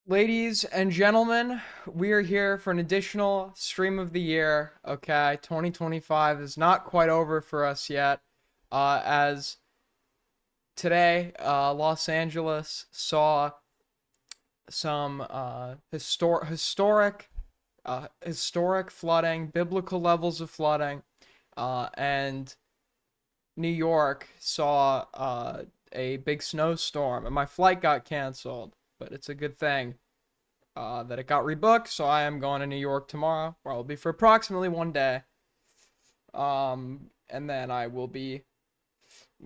Ladies and gentlemen, we are here for an additional stream of the year. Okay, 2025 is not quite over for us yet. As today, Los Angeles saw some historic flooding, biblical levels of flooding, and New York saw a big snowstorm, and my flight got canceled. But it's a good thing that it got rebooked, so I am going to New York tomorrow, where I'll be for approximately 1 day. And then I will be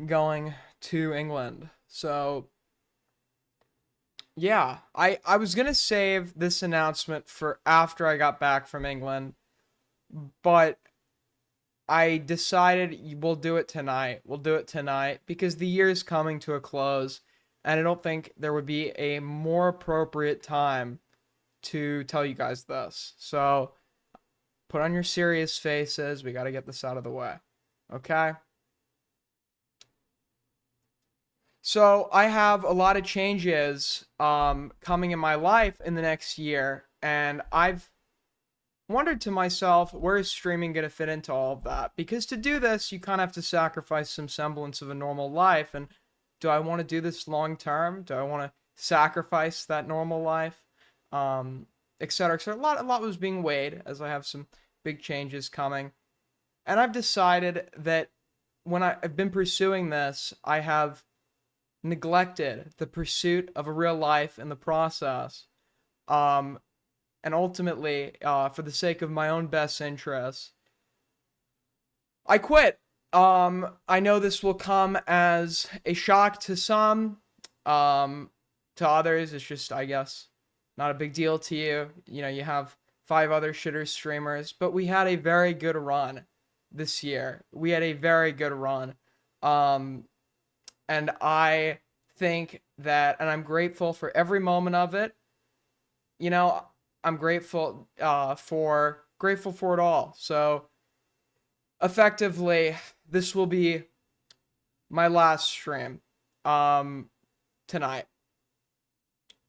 going to England. So yeah, I was gonna save this announcement for after I got back from England, but I decided we'll do it tonight. We'll do it tonight because the year is coming to a close, and I don't think there would be a more appropriate time to tell you guys this. So put on your serious faces. We got to get this out of the way. Okay? So I have a lot of changes coming in my life in the next year, and I've wondered to myself, where is streaming going to fit into all of that? Because to do this, you kind of have to sacrifice some semblance of a normal life. And do I want to do this long term? Do I want to sacrifice that normal life? Et cetera, et cetera. A lot was being weighed as I have some big changes coming. And I've decided that when I've been pursuing this, I have neglected the pursuit of a real life in the process. Um, and ultimately, for the sake of my own best interests, I quit. I know this will come as a shock to some. To others, it's just, I guess, not a big deal to you. You know, you have five other shitter streamers, but we had a very good run this year. We had a very good run. Um, and I think that, and I'm grateful for every moment of it. You know, I'm grateful for it all. So effectively, this will be my last stream tonight.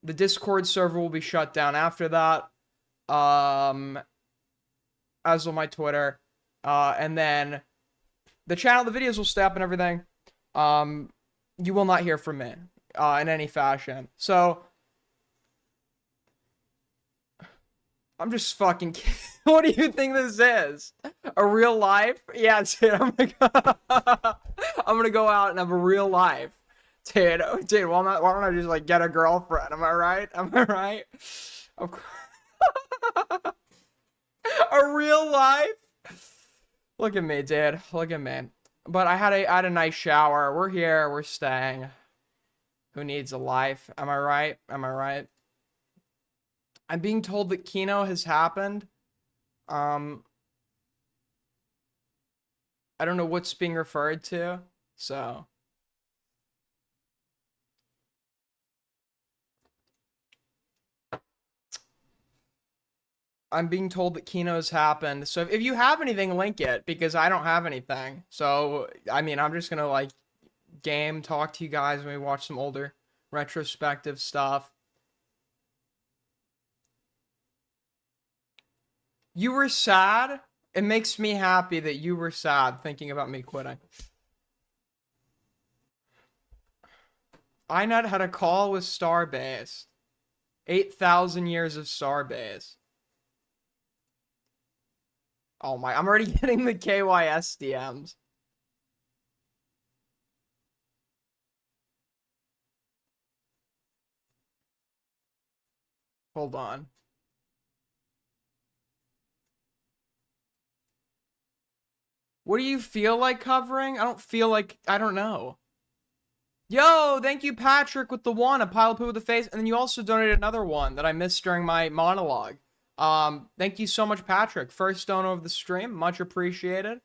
The Discord server will be shut down after that. Um, as will my Twitter. And then the channel, the videos will stay up and everything. You will not hear from me in any fashion. So I'm just fucking kidding. What do you think this is? A real life? Yeah, dude. I'm gonna go out and have a real life. Dude, why don't I just like get a girlfriend? Am I right? Am I right? A real life? Look at me, dude. Look at me. But I had a nice shower. We're here. We're staying. Who needs a life? Am I right? Am I right? I'm being told that Kino has happened. Um, I don't know what's being referred to. So I'm being told that Kino's happened. So if you have anything, link it because I don't have anything. So I mean, I'm just gonna like game talk to you guys when we watch some older retrospective stuff. You were sad? It makes me happy that you were sad thinking about me quitting. INET had a call with Starbase. 8,000 years of Starbase. Oh my, I'm already getting the KYS DMs. Hold on. What do you feel like covering? I don't feel like, I don't know. Yo, thank you, Patrick, with the one, a pile of poo with the face, and then you also donated another one that I missed during my monologue. Thank you so much, Patrick. First donor of the stream, much appreciated.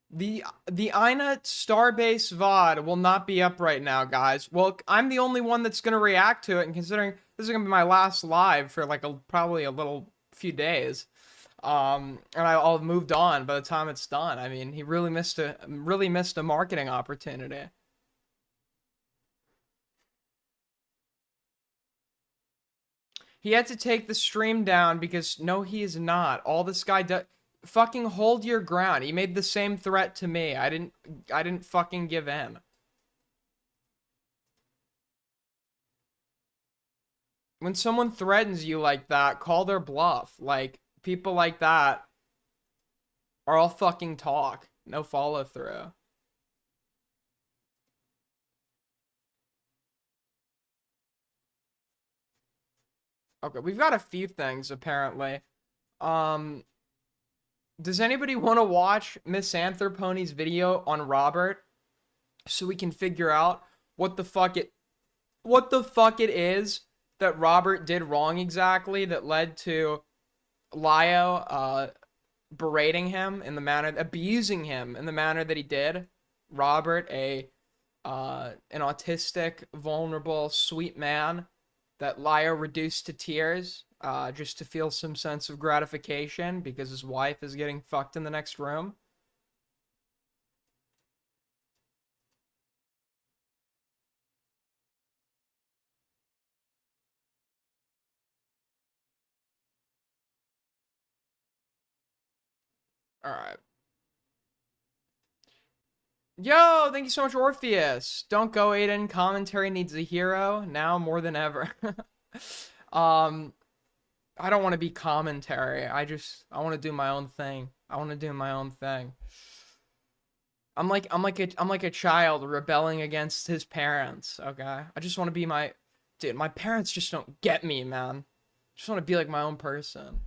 The INET Starbase VOD will not be up right now, guys. Well, I'm the only one that's gonna react to it, and considering this is gonna be my last live for like probably a little few days, and I'll have moved on by the time it's done. I mean, he really missed a marketing opportunity. He had to take the stream down because no, he is not. All this guy does, fucking hold your ground. He made the same threat to me. I didn't fucking give in. When someone threatens you like that, call their bluff. Like, people like that are all fucking talk. No follow through. Okay, we've got a few things apparently. Um, does anybody want to watch Miss Anthropony's video on Robert so we can figure out what the fuck it is that Robert did wrong exactly that led to Lio berating him in the manner, abusing him in the manner that he did? Robert, an autistic, vulnerable, sweet man that Lio reduced to tears just to feel some sense of gratification because his wife is getting fucked in the next room. All right. Yo, thank you so much, Orpheus. Don't go, Aiden. Commentary needs a hero now more than ever. um, I don't want to be commentary. I want to do my own thing. I want to do my own thing. I'm like a child rebelling against his parents. Okay, I just want to be dude. My parents just don't get me, man. I just want to be like my own person.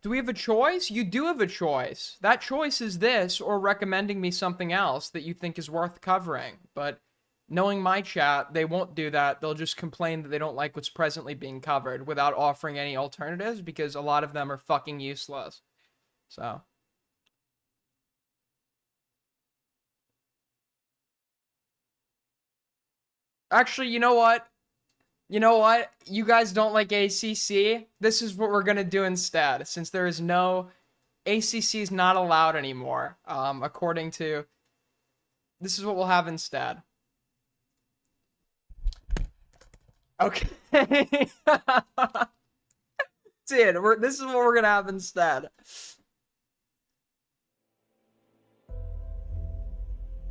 Do we have a choice? You do have a choice. That choice is this, or recommending me something else that you think is worth covering. But knowing my chat, they won't do that. They'll just complain that they don't like what's presently being covered without offering any alternatives because a lot of them are fucking useless. So. Actually, you know what? You guys don't like ACC? This is what we're gonna do instead, since there is no... ACC is not allowed anymore, according to... This is what we'll have instead. Okay. Dude, this is what we're gonna have instead.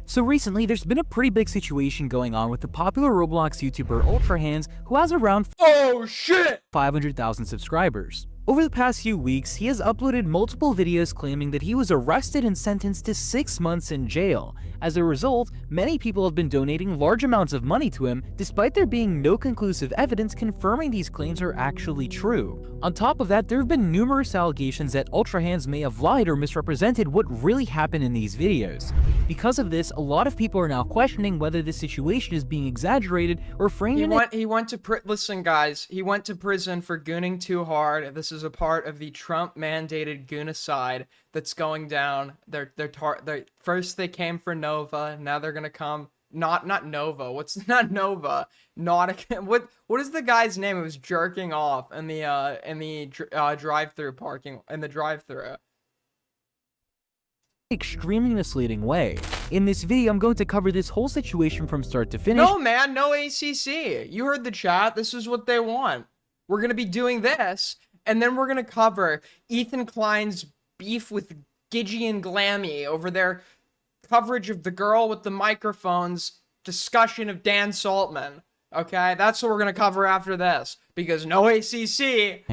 So recently, there's been a pretty big situation going on with the popular Roblox YouTuber Ultrahands, who has around oh shit 500,000 subscribers. Over the past few weeks, he has uploaded multiple videos claiming that he was arrested and sentenced to 6 months in jail. As a result, many people have been donating large amounts of money to him, despite there being no conclusive evidence confirming these claims are actually true. On top of that, there have been numerous allegations that Ultrahands may have lied or misrepresented what really happened in these videos. Because of this, a lot of people are now questioning whether this situation is being exaggerated or framed in Listen guys, he went to prison for gooning too hard. This is a part of the Trump-mandated goonicide that's going down. First they came for Nova, now they're gonna come... Not Nova. What's not Nova? Nautica. What is the guy's name who was jerking off in the drive-through parking, in the drive-through? Extremely misleading way. In this video, I'm going to cover this whole situation from start to finish. No, man, no ACC. You heard the chat. This is what they want. We're going to be doing this, and then we're going to cover Ethan Klein's beef with Gigi and Glammy over their coverage of the girl with the microphones, discussion of Dan Saltman. Okay, that's what we're going to cover after this, because no ACC.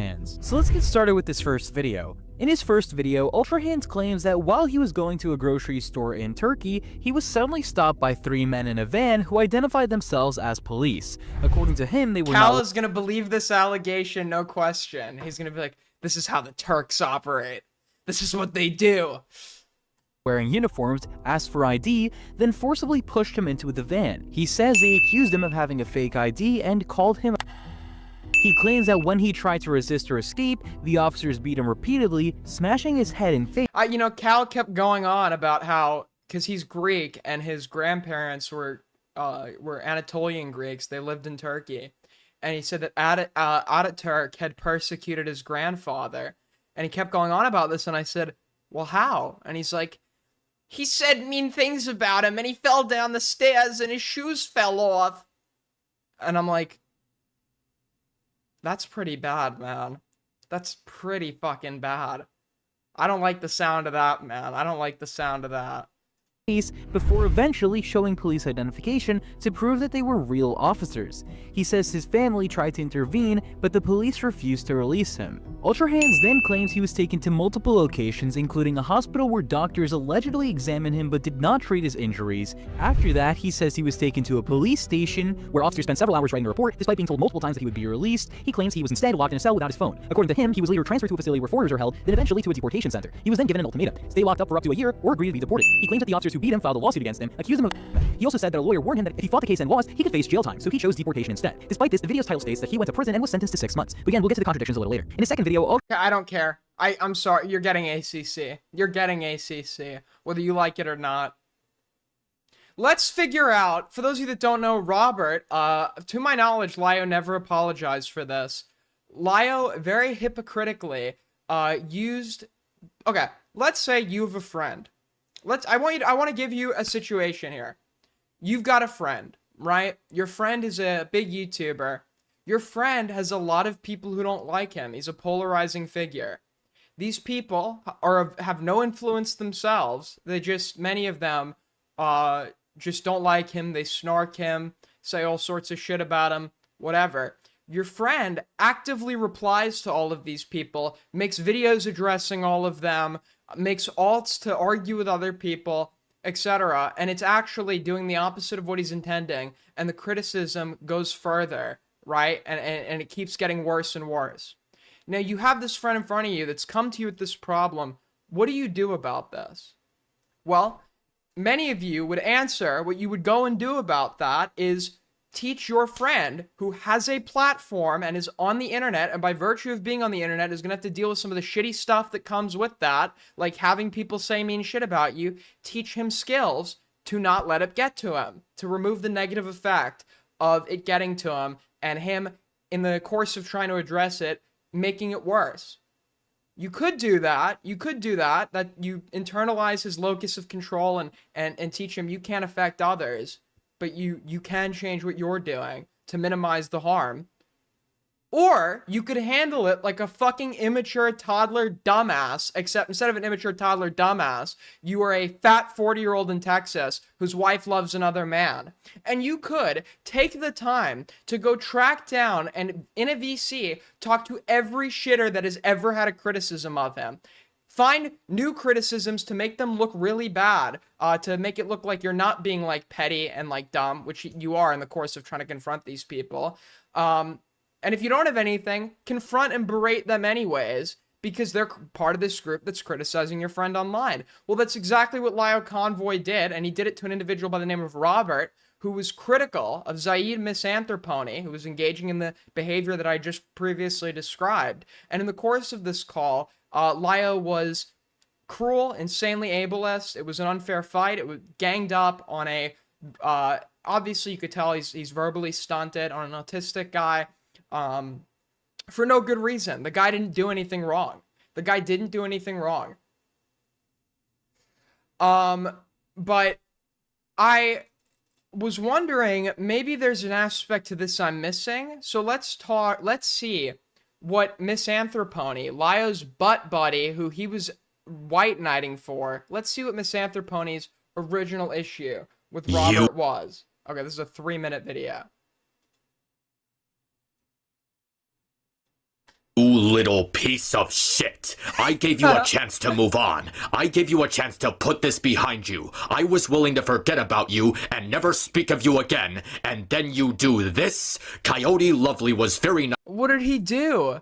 So let's get started with this first video. In his first video, Ultrahands claims that while he was going to a grocery store in Turkey, he was suddenly stopped by 3 men in a van who identified themselves as police. According to him, they were Cal is gonna believe this allegation, no question. He's gonna be like, this is how the Turks operate. This is what they do. Wearing uniforms, asked for ID, then forcibly pushed him into the van. He says they accused him of having a fake ID and called him. He claims that when he tried to resist or escape, the officers beat him repeatedly, smashing his head and face. Cal kept going on about how, because he's Greek and his grandparents were Anatolian Greeks. They lived in Turkey, and he said that Ataturk had persecuted his grandfather, and he kept going on about this. And I said, "Well, how?" And he's like, "He said mean things about him, and he fell down the stairs, and his shoes fell off." And I'm like, That's pretty bad, man. That's pretty fucking bad. I don't like the sound of that, man. I don't like the sound of that. Before eventually showing police identification to prove that they were real officers. He says his family tried to intervene, but the police refused to release him. Ultra Hands then claims he was taken to multiple locations, including a hospital where doctors allegedly examined him but did not treat his injuries. After that, he says he was taken to a police station where officers spent several hours writing a report. Despite being told multiple times that he would be released, he claims he was instead locked in a cell without his phone. According to him, he was later transferred to a facility where foreigners are held, then eventually to a deportation center. He was then given an ultimatum: stay locked up for up to a year or agree to be deported. He claims that the officers who beat him filed a lawsuit against him, accused him of. He also said that a lawyer warned him that if he fought the case and lost, he could face jail time, so he chose deportation instead. Despite this, the video's title states that he went to prison and was sentenced to 6 months. But again, we'll get to the contradictions a little later. In his second video, I don't care. I'm sorry. You're getting ACC. You're getting ACC, whether you like it or not. Let's figure out, for those of you that don't know Robert, to my knowledge, Lio never apologized for this. Lio very hypocritically used. Okay, let's say you have a friend. I want to give you a situation here. You've got a friend, right? Your friend is a big YouTuber. Your friend has a lot of people who don't like him. He's a polarizing figure. These people have no influence themselves. Many of them just don't like him. They snark him, say all sorts of shit about him, whatever. Your friend actively replies to all of these people, makes videos addressing all of them, makes alts to argue with other people, etc. And it's actually doing the opposite of what he's intending, and the criticism goes further, right? And it keeps getting worse and worse. Now, you have this friend in front of you that's come to you with this problem. What do you do about this? Well, many of you would answer what you would go and do about that is teach your friend who has a platform and is on the internet, and by virtue of being on the internet is going to have to deal with some of the shitty stuff that comes with that, like having people say mean shit about you. Teach him skills to not let it get to him, to remove the negative effect of it getting to him, and him, in the course of trying to address it, making it worse. You could do that. You internalize his locus of control and teach him you can't affect others, but you can change what you're doing to minimize the harm. Or you could handle it like a fucking immature toddler dumbass, except instead of an immature toddler dumbass, you are a fat 40-year-old in Texas whose wife loves another man. And you could take the time to go track down and in a VC talk to every shitter that has ever had a criticism of him. Find new criticisms to make them look really bad, to make it look like you're not being like petty and like dumb, which you are in the course of trying to confront these people. And if you don't have anything, confront and berate them anyways, because they're part of this group that's criticizing your friend online. Well, that's exactly what Lio Convoy did, and he did it to an individual by the name of Robert, who was critical of Zaid Misanthropony, who was engaging in the behavior that I just previously described. And in the course of this call, Lio was cruel, insanely ableist. It was an unfair fight. It was ganged up on a, obviously you could tell he's verbally stunted, on an autistic guy, for no good reason. The guy didn't do anything wrong. But I was wondering, maybe there's an aspect to this I'm missing. So let's see what Misanthropony, Lio's butt buddy, who he was white knighting for, let's see what Misanthropony's original issue with Robert was. Okay, this is a 3-minute video. You little piece of shit. I gave you a chance to move on. I gave you a chance to put this behind you. I was willing to forget about you and never speak of you again. And then you do this? Coyote Lovely was very nice. What did he do?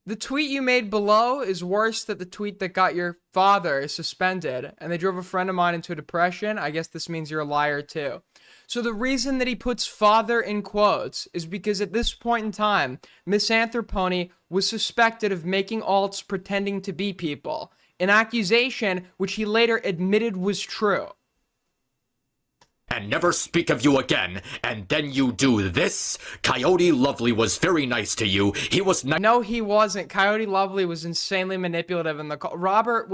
The tweet you made below is worse than the tweet that got your father suspended, and they drove a friend of mine into a depression. I guess this means you're a liar too. So the reason that he puts father in quotes is because at this point in time, Misanthropony was suspected of making alts pretending to be people, an accusation which he later admitted was true. And never speak of you again, and then you do this? Coyote Lovely was very nice to you. He was nice. No, he wasn't. Coyote Lovely was insanely manipulative in the call. Robert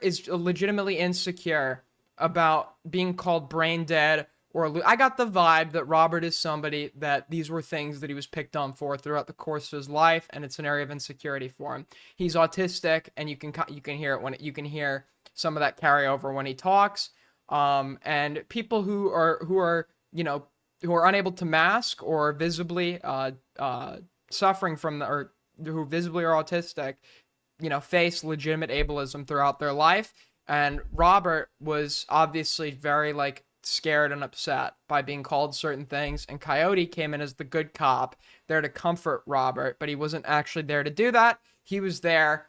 is legitimately insecure about being called brain dead I got the vibe that Robert is somebody that these were things that he was picked on for throughout the course of his life, and it's an area of insecurity for him. He's autistic, and you can hear it when you can hear some of that carry over when he talks. And people who are unable to mask or visibly suffering from or who visibly are autistic, face legitimate ableism throughout their life. And Robert was obviously very scared and upset by being called certain things, and Coyote came in as the good cop, there to comfort Robert, but he wasn't actually there to do that. He was there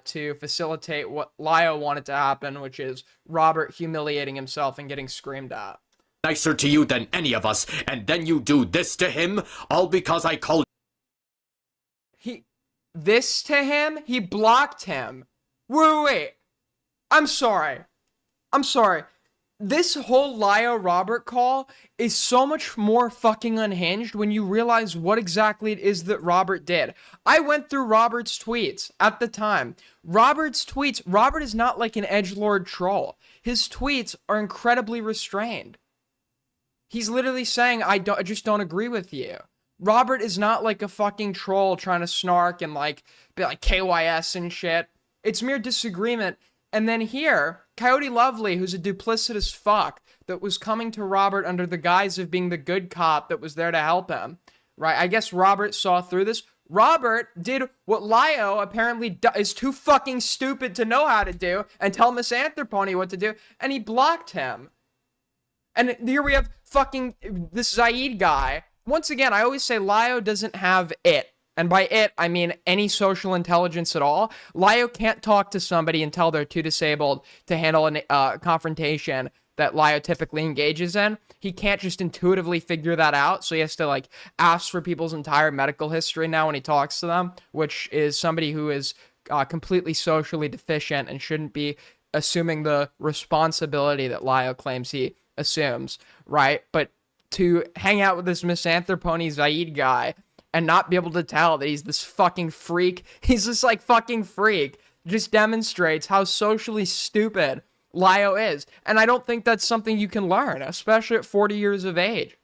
to facilitate what Lio wanted to happen, which is Robert humiliating himself and getting screamed at. Nicer to you than any of us, and then you do this to him, all because I called this to him? He blocked him. Wait. I'm sorry. This whole Lio Robert call is so much more fucking unhinged when you realize what exactly it is that Robert did. I went through Robert's tweets at the time. Robert is not like an edgelord troll. His tweets are incredibly restrained. He's literally saying, I just don't agree with you. Robert is not like a fucking troll trying to snark and be like KYS and shit. It's mere disagreement. And then here, Coyote Lovely, who's a duplicitous fuck, that was coming to Robert under the guise of being the good cop that was there to help him, right? I guess Robert saw through this. Robert did what Lio apparently is too fucking stupid to know how to do and tell Misanthropony what to do, and he blocked him. And here we have fucking this Zaid guy. Once again, I always say Lio doesn't have it. And by it, I mean any social intelligence at all. Lio can't talk to somebody until they're too disabled to handle a confrontation that Lio typically engages in. He can't just intuitively figure that out, so he has to ask for people's entire medical history now when he talks to them, which is somebody who is completely socially deficient and shouldn't be assuming the responsibility that Lio claims he assumes, right? But to hang out with this Misanthropony Zaid guy and not be able to tell that he's this fucking freak. He's this fucking freak. Just demonstrates how socially stupid Lio is. And I don't think that's something you can learn, especially at 40 years of age.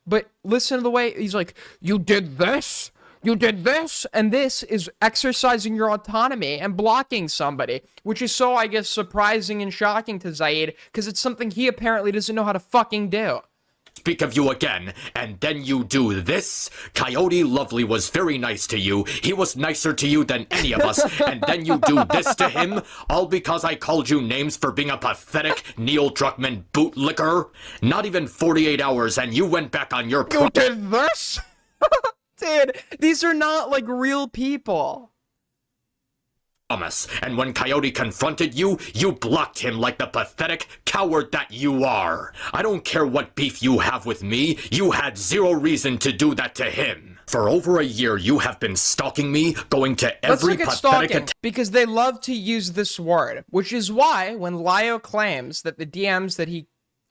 But listen to the way he's like, you did this, and this is exercising your autonomy and blocking somebody, which is so, I guess, surprising and shocking to Zaid, because it's something he apparently doesn't know how to fucking do. Speak of you again, and then you do this? Coyote Lovely was very nice to you. He was nicer to you than any of us, and then you do this to him? All because I called you names for being a pathetic Neil Druckmann bootlicker? Not even 48 hours, and you went back on your You did this? Dude, these are not real people. promise, and when Coyote confronted you, you blocked him like the pathetic coward that you are. I don't care what beef you have with me, you had zero reason to do that to him. For over a year, you have been stalking me, going to every Let's pathetic stalking, because they love to use this word, which is why when Lio claims that the DMs that he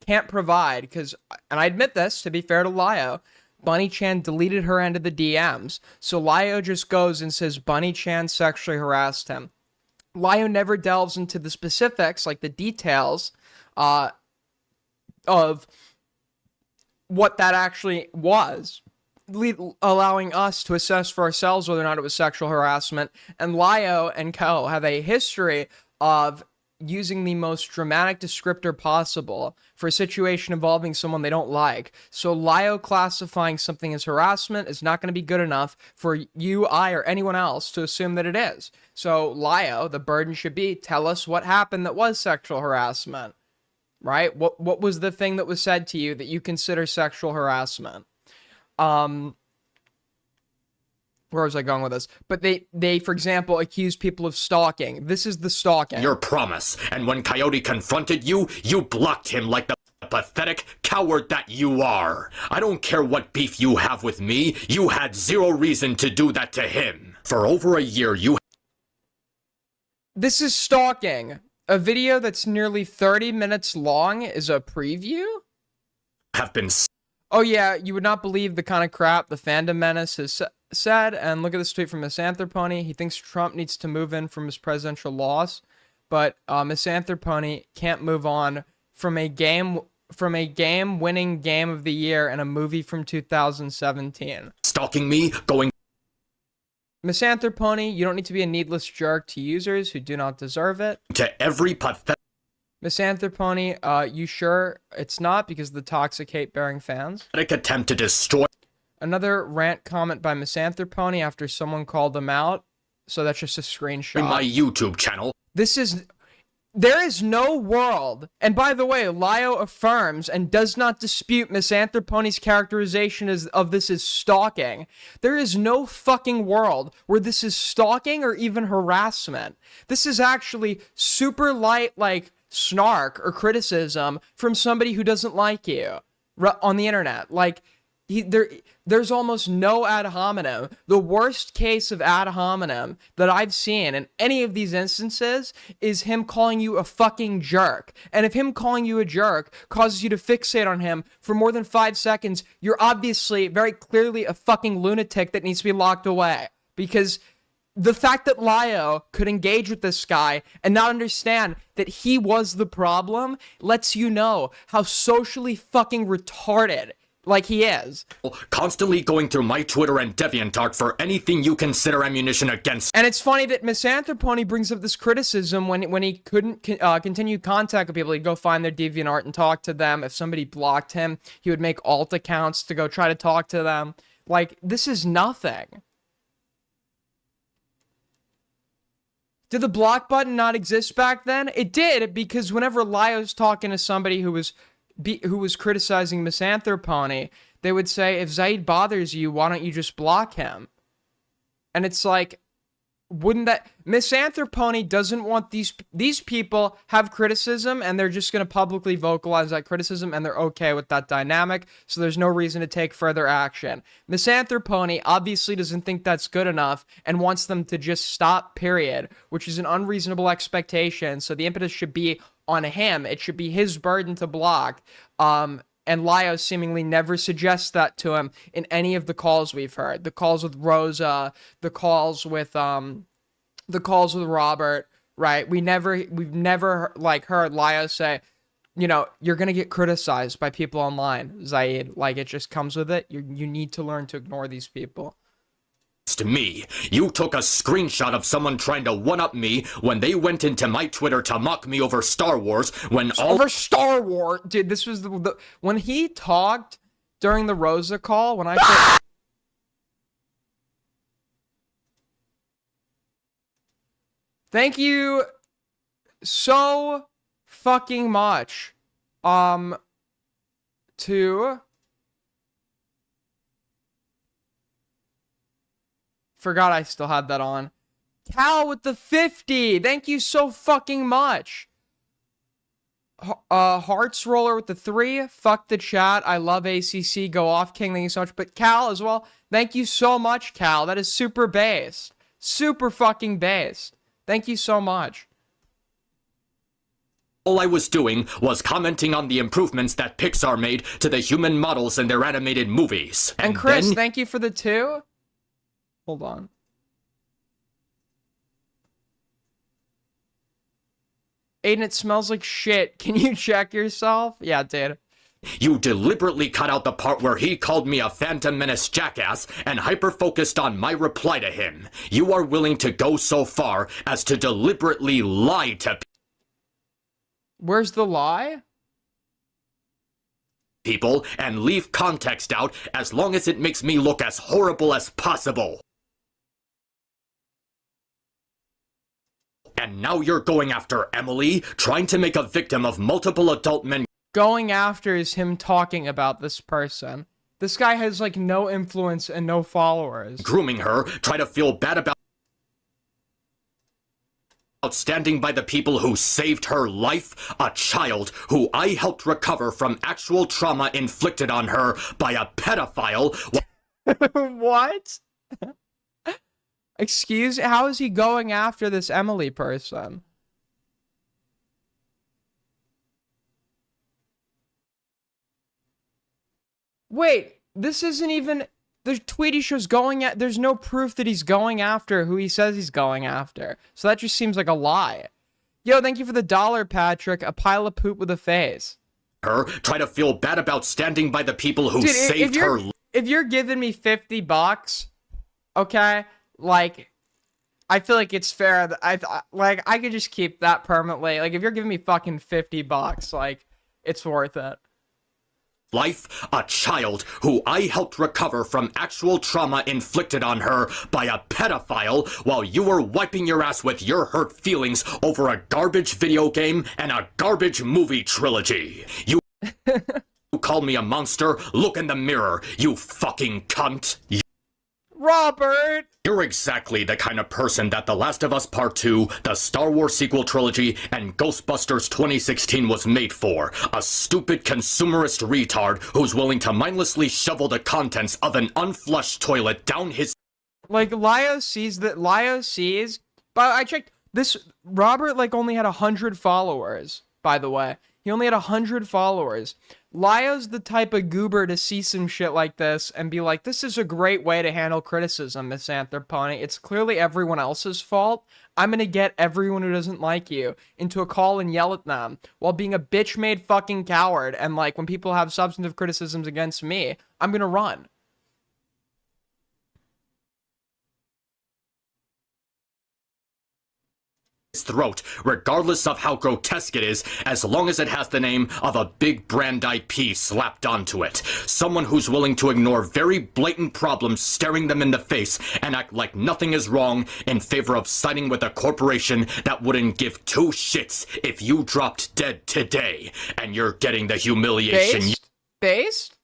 can't provide, because, and I admit this, to be fair to Lio, Bunny Chan deleted her end of the DMs, so Lio just goes and says Bunny Chan sexually harassed him. Lio never delves into the specifics, like the details, of what that actually was, allowing us to assess for ourselves whether or not it was sexual harassment. And Lio and Co have a history of using the most dramatic descriptor possible for a situation involving someone they don't like. So Lio classifying something as harassment is not going to be good enough for you, I, or anyone else to assume that it is. So Lio, the burden should be, tell us what happened that was sexual harassment, right? What was the thing that was said to you that you consider sexual harassment? Where was I going with this? But they, for example, accuse people of stalking. This is the stalking. Your promise, and when Coyote confronted you, you blocked him like the pathetic coward that you are. I don't care what beef you have with me, you had zero reason to do that to him. For over a year, you... This is stalking. A video that's nearly 30 minutes long is a preview? have been... Oh yeah, you would not believe the kind of crap the Fandom Menace has said, and look at this tweet from Misanthropony. He thinks Trump needs to move in from his presidential loss, but Misanthropony can't move on from a game from a game-winning game of the year and a movie from 2017. Stalking me, going Misanthropony, you don't need to be a needless jerk to users who do not deserve it. to every pathetic Misanthropony, you sure it's not because of the toxic hate-bearing fans? attempt to destroy Another rant comment by Misanthropony after someone called them out. So that's just a screenshot. my YouTube channel. There is no world, and by the way, Lio affirms and does not dispute Misanthropony's characterization of this as stalking. There is no fucking world where this is stalking or even harassment. This is actually super light, like, snark or criticism from somebody who doesn't like you on the internet. Like, there's almost no ad hominem. The worst case of ad hominem that I've seen in any of these instances is him calling you a fucking jerk. And if him calling you a jerk causes you to fixate on him for more than 5 seconds, you're obviously very clearly a fucking lunatic that needs to be locked away. Because the fact that Lio could engage with this guy and not understand that he was the problem lets you know how socially fucking retarded like he is. Constantly going through my Twitter and DeviantArt for anything you consider ammunition against. And it's funny that Misanthropony brings up this criticism when he couldn't continue contact with people. He'd go find their DeviantArt and talk to them. If somebody blocked him, he would make alt accounts to go try to talk to them. Like, this is nothing. Did the block button not exist back then? It did, because whenever Lio's talking to somebody who was criticizing Misanthropony, they would say, if Zaid bothers you, why don't you just block him? And it's like, wouldn't that... Misanthropony doesn't want these people have criticism, and they're just going to publicly vocalize that criticism, and they're okay with that dynamic, so there's no reason to take further action. Misanthropony obviously doesn't think that's good enough, and wants them to just stop, period, which is an unreasonable expectation, so the impetus should be on him. It should be his burden to block. And Lio seemingly never suggests that to him in any of the calls we've heard. The calls with Rosa, the calls with Robert, right? We've never like heard Lio say, you know, you're gonna get criticized by people online, Zaid. Like, it just comes with it. You need to learn to ignore these people. To me, you took a screenshot of someone trying to one-up me when they went into my Twitter to mock me over Star Wars over Star Wars, dude. This was the when he talked during the Rosa call. When I thank you so fucking much, to. Forgot I still had that on. Cal with the 50. Thank you so fucking much. Hearts Roller with the 3. Fuck the chat. I love ACC. Go off, King. Thank you so much. But Cal as well. Thank you so much, Cal. That is super based. Super fucking based. Thank you so much. all I was doing was commenting on the improvements that Pixar made to the human models in their animated movies. And Chris, thank you for the 2. Hold on. Aiden, it smells like shit. Can you check yourself? Yeah, dude. You deliberately cut out the part where he called me a Phantom Menace jackass and hyper-focused on my reply to him. You are willing to go so far as to deliberately lie to Where's the lie? people and leave context out as long as it makes me look as horrible as possible. And now you're going after Emily, trying to make a victim of multiple adult men. Going after is him talking about this person. This guy has like no influence and no followers. Grooming her, try to feel bad about standing by the people who saved her life, a child who I helped recover from actual trauma inflicted on her by a pedophile. What? Excuse, how is he going after this Emily person? Wait, this isn't even... The tweet he shows going at... There's no proof that he's going after who he says he's going after. So that just seems like a lie. Yo, thank you for the $1, Patrick. A pile of poop with a face. her, try to feel bad about standing by the people who Dude, saved her. if you're giving me $50, okay, like, I feel like it's fair that I could just keep that permanently. Like, if you're giving me fucking $50, like, it's worth it. Life, a child who I helped recover from actual trauma inflicted on her by a pedophile while you were wiping your ass with your hurt feelings over a garbage video game and a garbage movie trilogy. You call me a monster? Look in the mirror, you fucking cunt. Robert! You're exactly the kind of person that The Last of Us Part 2, the Star Wars sequel trilogy, and Ghostbusters 2016 was made for. A stupid consumerist retard who's willing to mindlessly shovel the contents of an unflushed toilet down his... Like, Lio sees, but I checked, this, Robert, like, only had 100 followers, by the way. He only had 100 followers. Lio's the type of goober to see some shit like this and be like, this is a great way to handle criticism, Miss Anthropony. It's clearly everyone else's fault. I'm gonna get everyone who doesn't like you into a call and yell at them while being a bitch-made fucking coward. And, like, when people have substantive criticisms against me, I'm gonna run. throat, regardless of how grotesque it is, as long as it has the name of a big brand IP slapped onto it. Someone who's willing to ignore very blatant problems staring them in the face and act like nothing is wrong in favor of siding with a corporation that wouldn't give two shits if you dropped dead today. And you're getting the humiliation Based?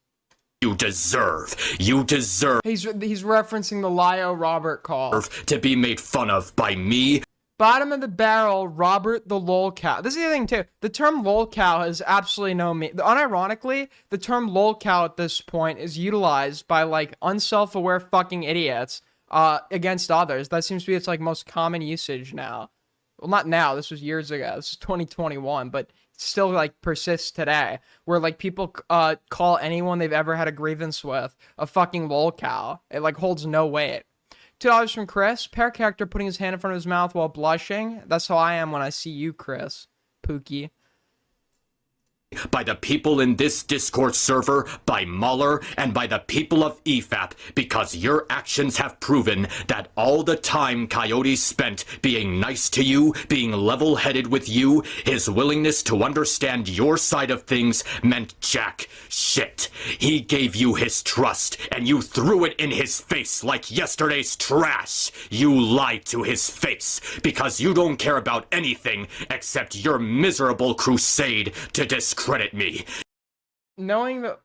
you deserve. You deserve. He's referencing the Lio Robert call. To be made fun of by me. Bottom of the barrel, Robert the lolcow. This is the thing, too. The term lolcow has absolutely no meaning. Unironically, the term lolcow at this point is utilized by, like, unself-aware fucking idiots against others. That seems to be its, like, most common usage now. Well, not now. This was years ago. This is 2021, but it still, like, persists today. Where, like, people call anyone they've ever had a grievance with a fucking lolcow. It, like, holds no weight. $2 from Chris. Pair character putting his hand in front of his mouth while blushing. That's how I am when I see you, Chris. Pookie. By the people in this Discord server, by Mueller, and by the people of EFAP, because your actions have proven that all the time Coyote spent being nice to you, being level-headed with you, his willingness to understand your side of things meant jack shit. He gave you his trust, and you threw it in his face like yesterday's trash. You lied to his face, because you don't care about anything except your miserable crusade to discredit me. Knowing that...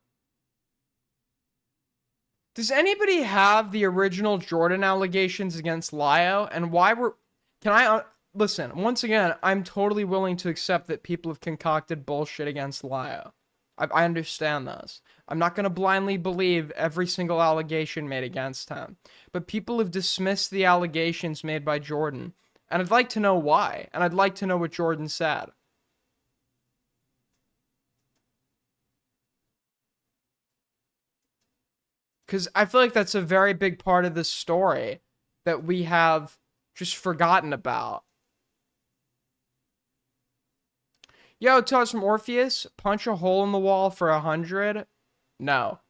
Does anybody have the original Jordan allegations against Lio? And why were... Can I... Listen, once again, I'm totally willing to accept that people have concocted bullshit against Lio. I understand this. I'm not going to blindly believe every single allegation made against him. But people have dismissed the allegations made by Jordan. And I'd like to know why. And I'd like to know what Jordan said. Because I feel like that's a very big part of this story that we have just forgotten about. Yo, $2 from Orpheus. Punch a hole in the wall for 100? No.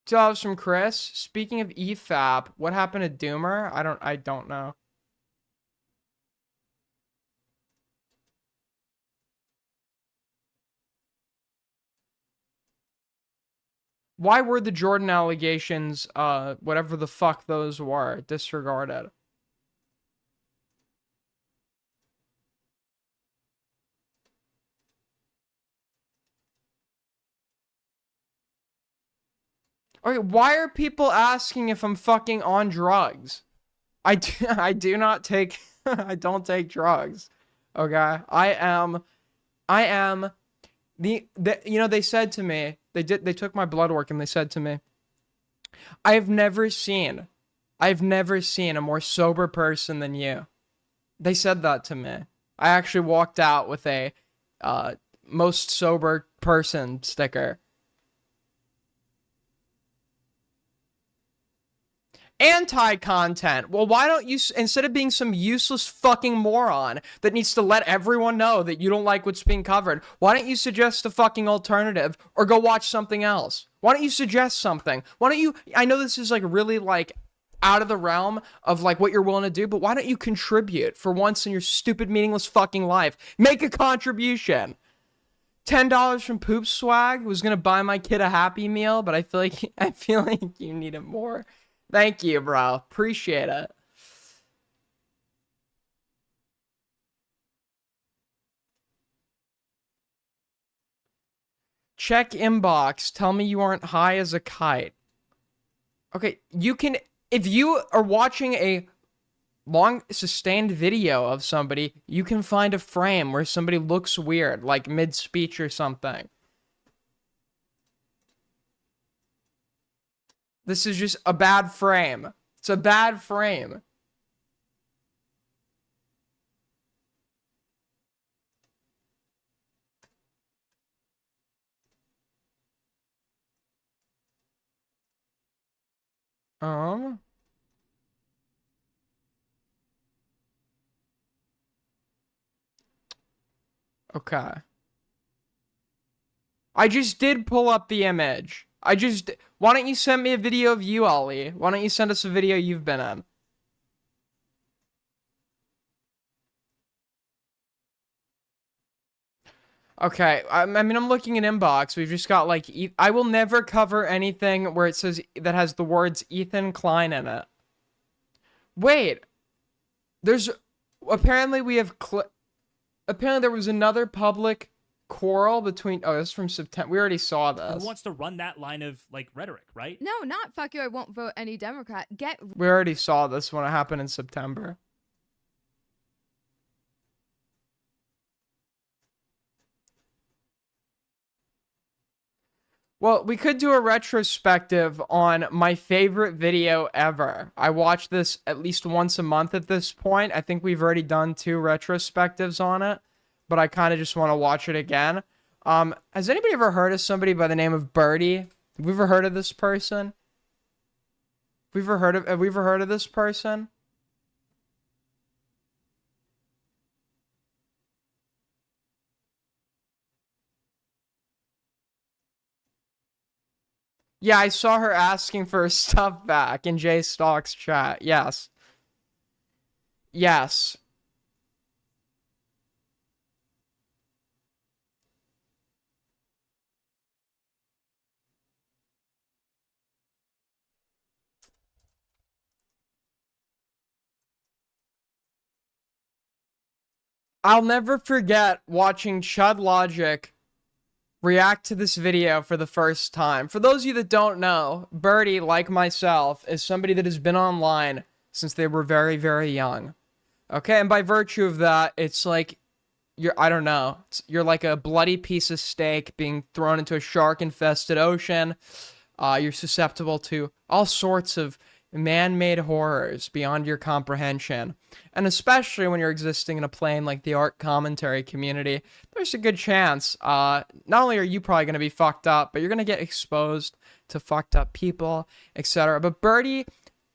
$2 from Chris. Speaking of EFAP, what happened to Doomer? I don't know. Why were the Jordan allegations, whatever the fuck those were, disregarded? Okay, why are people asking if I'm fucking on drugs? I do not take, I don't take drugs. Okay? I am, you know, they said to me, they took my blood work and they said to me, I've never seen a more sober person than you. They said that to me. I actually walked out with a most sober person sticker. Anti-content. Well, why don't you, instead of being some useless fucking moron that needs to let everyone know that you don't like what's being covered, why don't you suggest a fucking alternative or go watch something else? Why don't you suggest something? Why don't you, I know this is like really like out of the realm of like what you're willing to do, but why don't you contribute for once in your stupid, meaningless fucking life? Make a contribution. $10 from Poop Swag was gonna buy my kid a Happy Meal, but I feel like you need it more. Thank you, bro. Appreciate it. Check inbox. Tell me you aren't high as a kite. Okay, you can, if you are watching a long sustained video of somebody, you can find a frame where somebody looks weird, like mid-speech or something. This is just a bad frame. It's a bad frame. Okay. I just did pull up the image. Why don't you send me a video of you, Ollie? Why don't you send us a video you've been in? Okay, I mean, I'm looking at inbox. We've just got like, I will never cover anything where it says that has the words Ethan Klein in it. Wait, there's apparently we have apparently there was another public quarrel between. Oh, this is from September. We already saw this. Who wants to run that line of like rhetoric, right? No, not fuck you. I won't vote any Democrat. We already saw this when it happened in September. Well, we could do a retrospective on my favorite video ever. I watch this at least once a month at this point. I think we've already done 2 retrospectives on it, but I kind of just want to watch it again. Has anybody ever heard of somebody by the name of Birdie? Have we ever heard of this person? Have we ever heard of this person? Yeah, I saw her asking for her stuff back in Jay Stock's chat. Yes. Yes. I'll never forget watching Chud Logic react to this video for the first time. For those of you that don't know, Birdie, like myself, is somebody that has been online since they were very, very young. Okay, and by virtue of that, it's like, I don't know, you're like a bloody piece of steak being thrown into a shark-infested ocean. You're susceptible to all sorts of man-made horrors beyond your comprehension. And especially when you're existing in a plane like the art commentary community, there's a good chance, not only are you probably going to be fucked up, but you're going to get exposed to fucked up people, etc. But Birdie,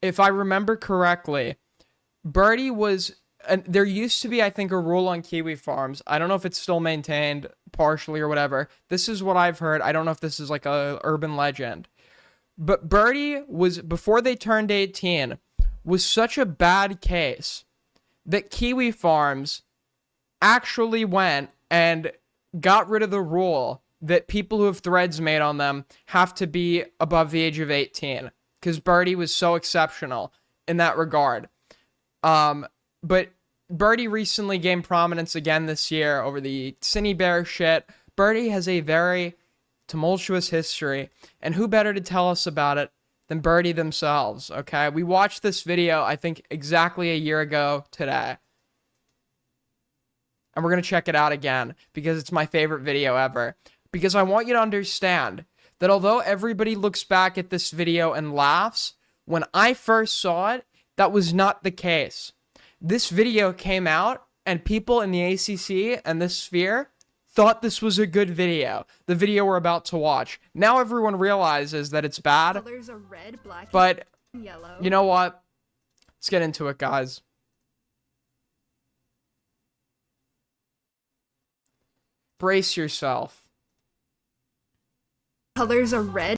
if I remember correctly, Birdie was, and there used to be, I think, a rule on Kiwi Farms. I don't know if it's still maintained partially or whatever. This is what I've heard. I don't know if this is like a urban legend. But Birdie was, before they turned 18, was such a bad case that Kiwi Farms actually went and got rid of the rule that people who have threads made on them have to be above the age of 18. Because Birdie was so exceptional in that regard. But Birdie recently gained prominence again this year over the Cine Bear shit. Birdie has a very tumultuous history, and who better to tell us about it than Birdie themselves, okay? We watched this video, I think, exactly a year ago today. And we're going to check it out again, because it's my favorite video ever. Because I want you to understand that although everybody looks back at this video and laughs, when I first saw it, that was not the case. This video came out, and people in the ACC and this sphere thought this was a good video, the video we're about to watch. Now everyone realizes that it's bad, There's a red, black, but Yellow. You know what? Let's get into it, guys. Brace yourself. Colors are red.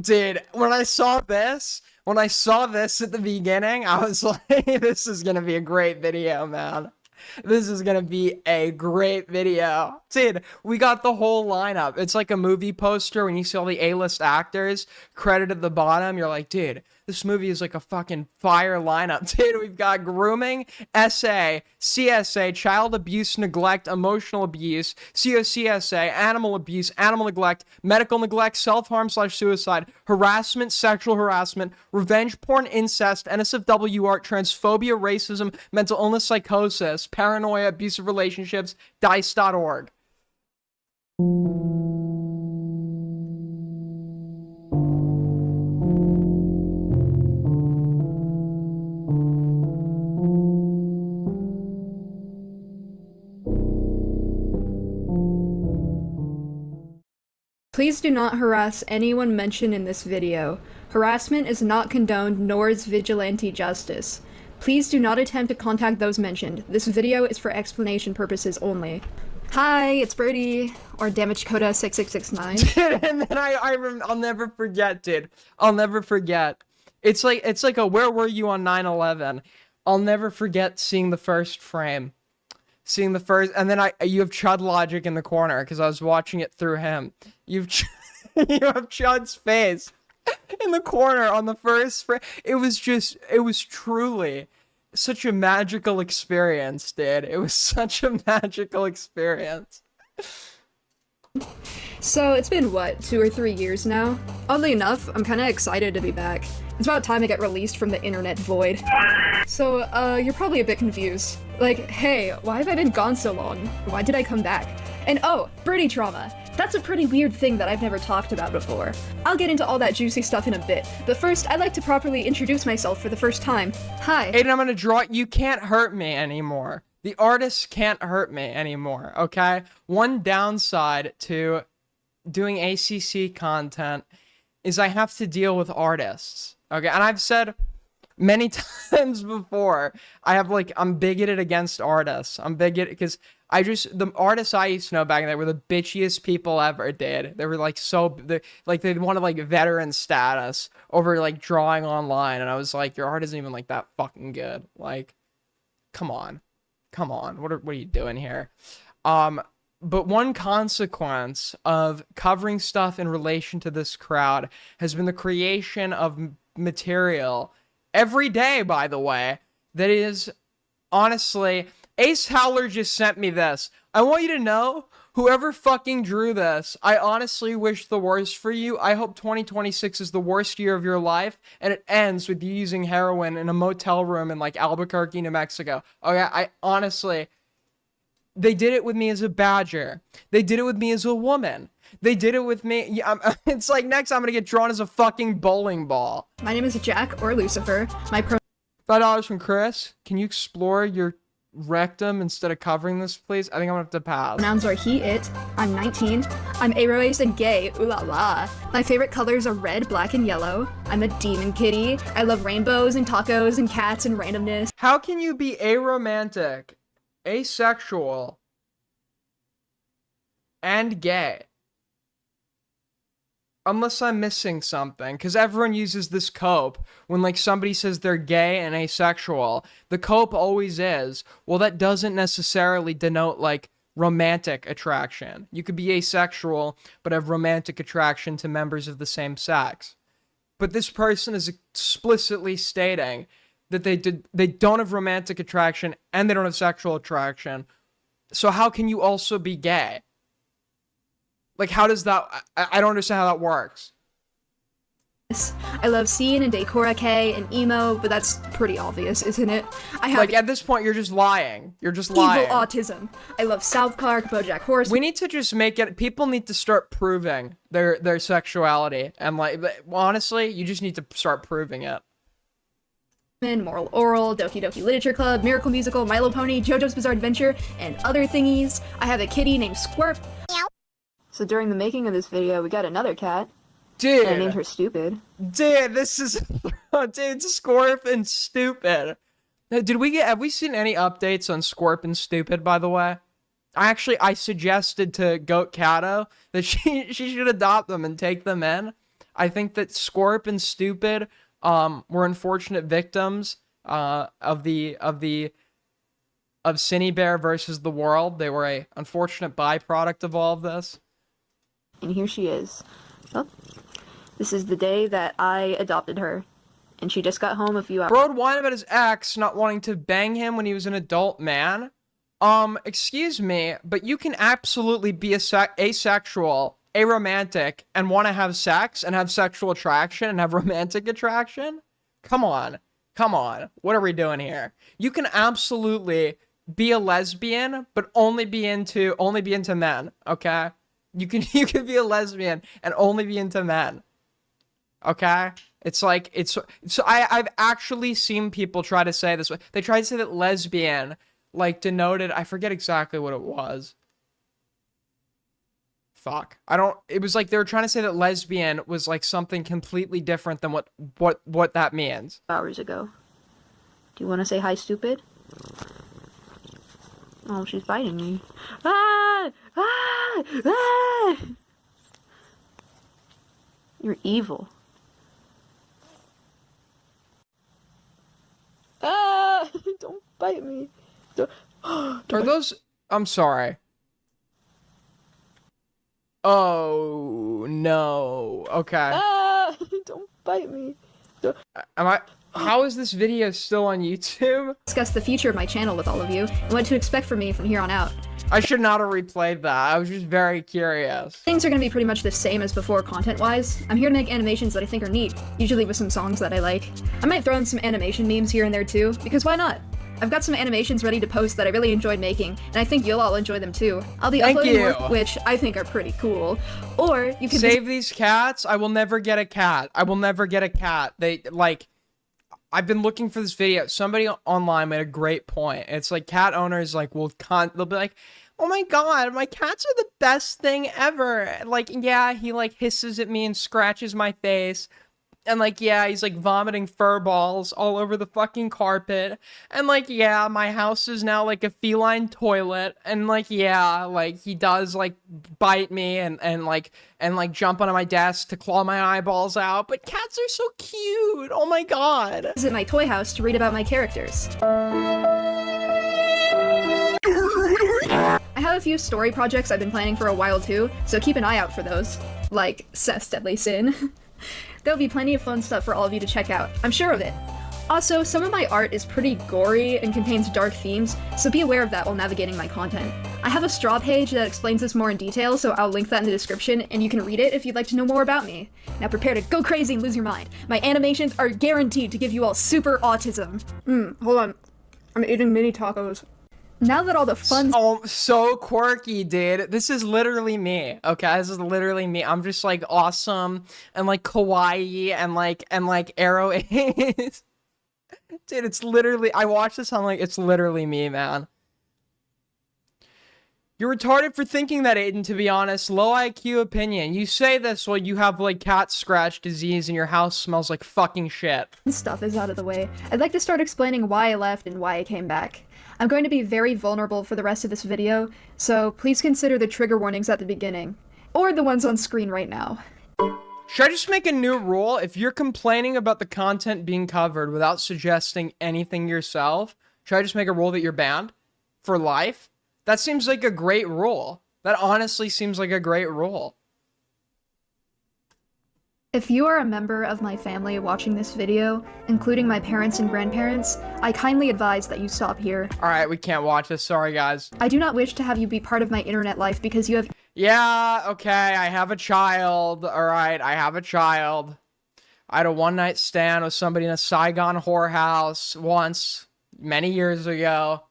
Dude, when I saw this at the beginning, I was like, this is gonna be a great video, man. This is gonna be a great video. Dude, we got the whole lineup. It's like a movie poster when you see all the A-list actors credited at the bottom. You're like, dude, this movie is like a fucking fire lineup. Dude, we've got grooming, SA, CSA, child abuse, neglect, emotional abuse, COCSA, animal abuse, animal neglect, medical neglect, self-harm/suicide, harassment, sexual harassment, revenge porn, incest, NSFW art, transphobia, racism, mental illness, psychosis, paranoia, abusive relationships, dice.org. Please do not harass anyone mentioned in this video. Harassment is not condoned, nor is vigilante justice. Please do not attempt to contact those mentioned. This video is for explanation purposes only. Hi, it's Birdie, or Damage Coda 6669. And then I'll never forget, dude. I'll never forget. It's like a where were you on 9/11? I'll never forget seeing the first frame. And then you have Chud Logic in the corner because I was watching it through him. You have Chud's face in the corner on the first frame. It was truly such a magical experience, dude. It was such a magical experience. So, it's been, what, 2 or 3 years now? Oddly enough, I'm kinda excited to be back. It's about time I get released from the internet void. So, you're probably a bit confused. Like, hey, why have I been gone so long? Why did I come back? And oh, birdie trauma. That's a pretty weird thing that I've never talked about before. I'll get into all that juicy stuff in a bit, but first, I'd like to properly introduce myself for the first time. Hi. Aiden, I'm gonna draw. You can't hurt me anymore. The artists can't hurt me anymore, okay? One downside to doing ACC content is I have to deal with artists, okay? And I've said many times before, I'm bigoted against artists. I'm bigoted because the artists I used to know back then were the bitchiest people ever, dude. They were like they'd wanted like veteran status over like drawing online. And I was like, your art isn't even like that fucking good. Like, come on. What are you doing here? But one consequence of covering stuff in relation to this crowd has been the creation of material every day, by the way, that is honestly, Ace Howler just sent me this. I want you to know, whoever fucking drew this, I honestly wish the worst for you. I hope 2026 is the worst year of your life, and it ends with you using heroin in a motel room in like Albuquerque, New Mexico. Okay, I honestly, they did it with me as a badger. They did it with me as a woman. They did it with me. Yeah, it's like next I'm gonna get drawn as a fucking bowling ball. My name is Jack, or Lucifer. My $5 from Chris. Can you explore your rectum instead of covering this, please? I think I'm gonna have to pass. pronouns are he, it. I'm 19. I'm aroace and gay. Ooh la la. My favorite colors are red, black, and yellow. I'm a demon kitty. I love rainbows and tacos and cats and randomness. How can you be aromantic, asexual, and gay? Unless I'm missing something, because everyone uses this cope when like somebody says they're gay and asexual. The cope always is, well, that doesn't necessarily denote like romantic attraction. You could be asexual but have romantic attraction to members of the same sex. But this person is explicitly stating that they don't have romantic attraction and they don't have sexual attraction. So how can you also be gay? Like, how does that... I don't understand how that works. I love Scene and Decora K and emo, but that's pretty obvious, isn't it? I have Like, at this point, you're just lying. You're just lying. evil autism. I love South Park, BoJack Horseman. We need to just make it... People need to start proving their sexuality. And, like, honestly, you just need to start proving it. Moral Oral, Doki Doki Literature Club, Miracle Musical, Milo Pony, JoJo's Bizarre Adventure, and other thingies. I have a kitty named Squirt. So during the making of this video, we got another cat. Dude. And I named her Stupid. Dude, this is dude, Scorp and Stupid. Now, have we seen any updates on Scorp and Stupid, by the way? I suggested to Goat Kato that she should adopt them and take them in. I think that Scorp and Stupid were unfortunate victims of Cinebear versus the world. They were a unfortunate byproduct of all of this. And here she is. Oh, this is the day that I adopted her. And she just got home a few hours. Bro'd whined about his ex not wanting to bang him when he was an adult man. Excuse me, but you can absolutely be asexual, aromantic, and want to have sex, and have sexual attraction, and have romantic attraction? Come on. What are we doing here? You can absolutely be a lesbian, but only be into men, okay? You can be a lesbian and only be into men. Okay? I've actually seen people try to say this. They tried to say that lesbian, like, denoted, I forget exactly what it was. Fuck. It was like they were trying to say that lesbian was like something completely different than what that means. Hours ago. Do you want to say hi, Stupid? Oh, she's biting me. Ah! Ah! Ah! You're evil. Ah! Don't bite me. Are those... I'm sorry. Oh, no. Okay. Ah! Don't bite me. How is this video still on YouTube? Discuss the future of my channel with all of you and what to expect from me from here on out. I should not have replayed that. I was just very curious. Things are going to be pretty much the same as before content-wise. I'm here to make animations that I think are neat, usually with some songs that I like. I might throw in some animation memes here and there too, because why not? I've got some animations ready to post that I really enjoyed making, and I think you'll all enjoy them too. I'll be uploading more, which I think are pretty cool. Or you can save these cats. I will never get a cat. They, like... I've been looking for this video. Somebody online made a great point. It's like cat owners like they'll be like, "Oh my god, my cats are the best thing ever." Like, yeah, he like hisses at me and scratches my face. And like, yeah, he's like vomiting fur balls all over the fucking carpet. And like, yeah, my house is now like a feline toilet. And like, yeah, like he does like bite me and jump onto my desk to claw my eyeballs out. But cats are so cute. Oh my god. Visit my toy house to read about my characters. I have a few story projects I've been planning for a while too, so keep an eye out for those. Like Seth's Deadly Sin. There'll be plenty of fun stuff for all of you to check out, I'm sure of it. Also, some of my art is pretty gory and contains dark themes, so be aware of that while navigating my content. I have a straw page that explains this more in detail, so I'll link that in the description, and you can read it if you'd like to know more about me. Now prepare to go crazy and lose your mind. My animations are guaranteed to give you all super autism. Hold on. I'm eating mini tacos. Now that all the fun— Oh, so quirky, dude. This is literally me, okay? This is literally me. I'm just, like, awesome and, like, kawaii and, like, arrow is. Dude, it's literally— I watch this, I'm like, it's literally me, man. You're retarded for thinking that, Aiden, to be honest. Low IQ opinion. You say this while you have, like, cat scratch disease and your house smells like fucking shit. Stuff is out of the way. I'd like to start explaining why I left and why I came back. I'm going to be very vulnerable for the rest of this video, so please consider the trigger warnings at the beginning. Or the ones on screen right now. Should I just make a new rule? If you're complaining about the content being covered without suggesting anything yourself, should I just make a rule that you're banned? For life? That seems like a great rule. That honestly seems like a great rule. If you are a member of my family watching this video, including my parents and grandparents, I kindly advise that you stop here. Alright, we can't watch this. Sorry, guys. I do not wish to have you be part of my internet life because you have— Yeah, okay, I have a child. Alright, I have a child. I had a one-night stand with somebody in a Saigon whorehouse once, many years ago.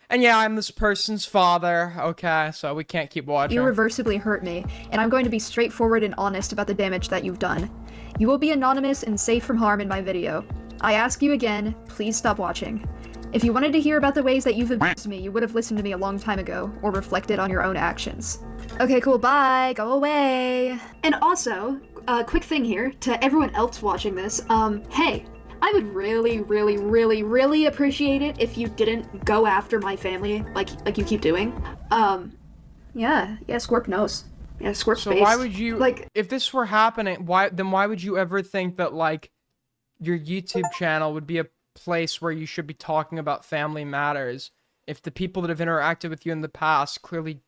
And yeah, I'm this person's father. Okay, so we can't keep watching. irreversibly hurt me, and I'm going to be straightforward and honest about the damage that you've done. You will be anonymous and safe from harm in my video. I ask you again, please stop watching. If you wanted to hear about the ways that you've abused me, you would have listened to me a long time ago, or reflected on your own actions. Okay, cool, bye, go away. And also, quick thing here, to everyone else watching this, hey, I would really, really, really, really appreciate it if you didn't go after my family like you keep doing. Yeah, Scorp knows. Yeah, Scorp's So why would you, like, if this were happening, why would you ever think that, like, your YouTube channel would be a place where you should be talking about family matters if the people that have interacted with you in the past clearly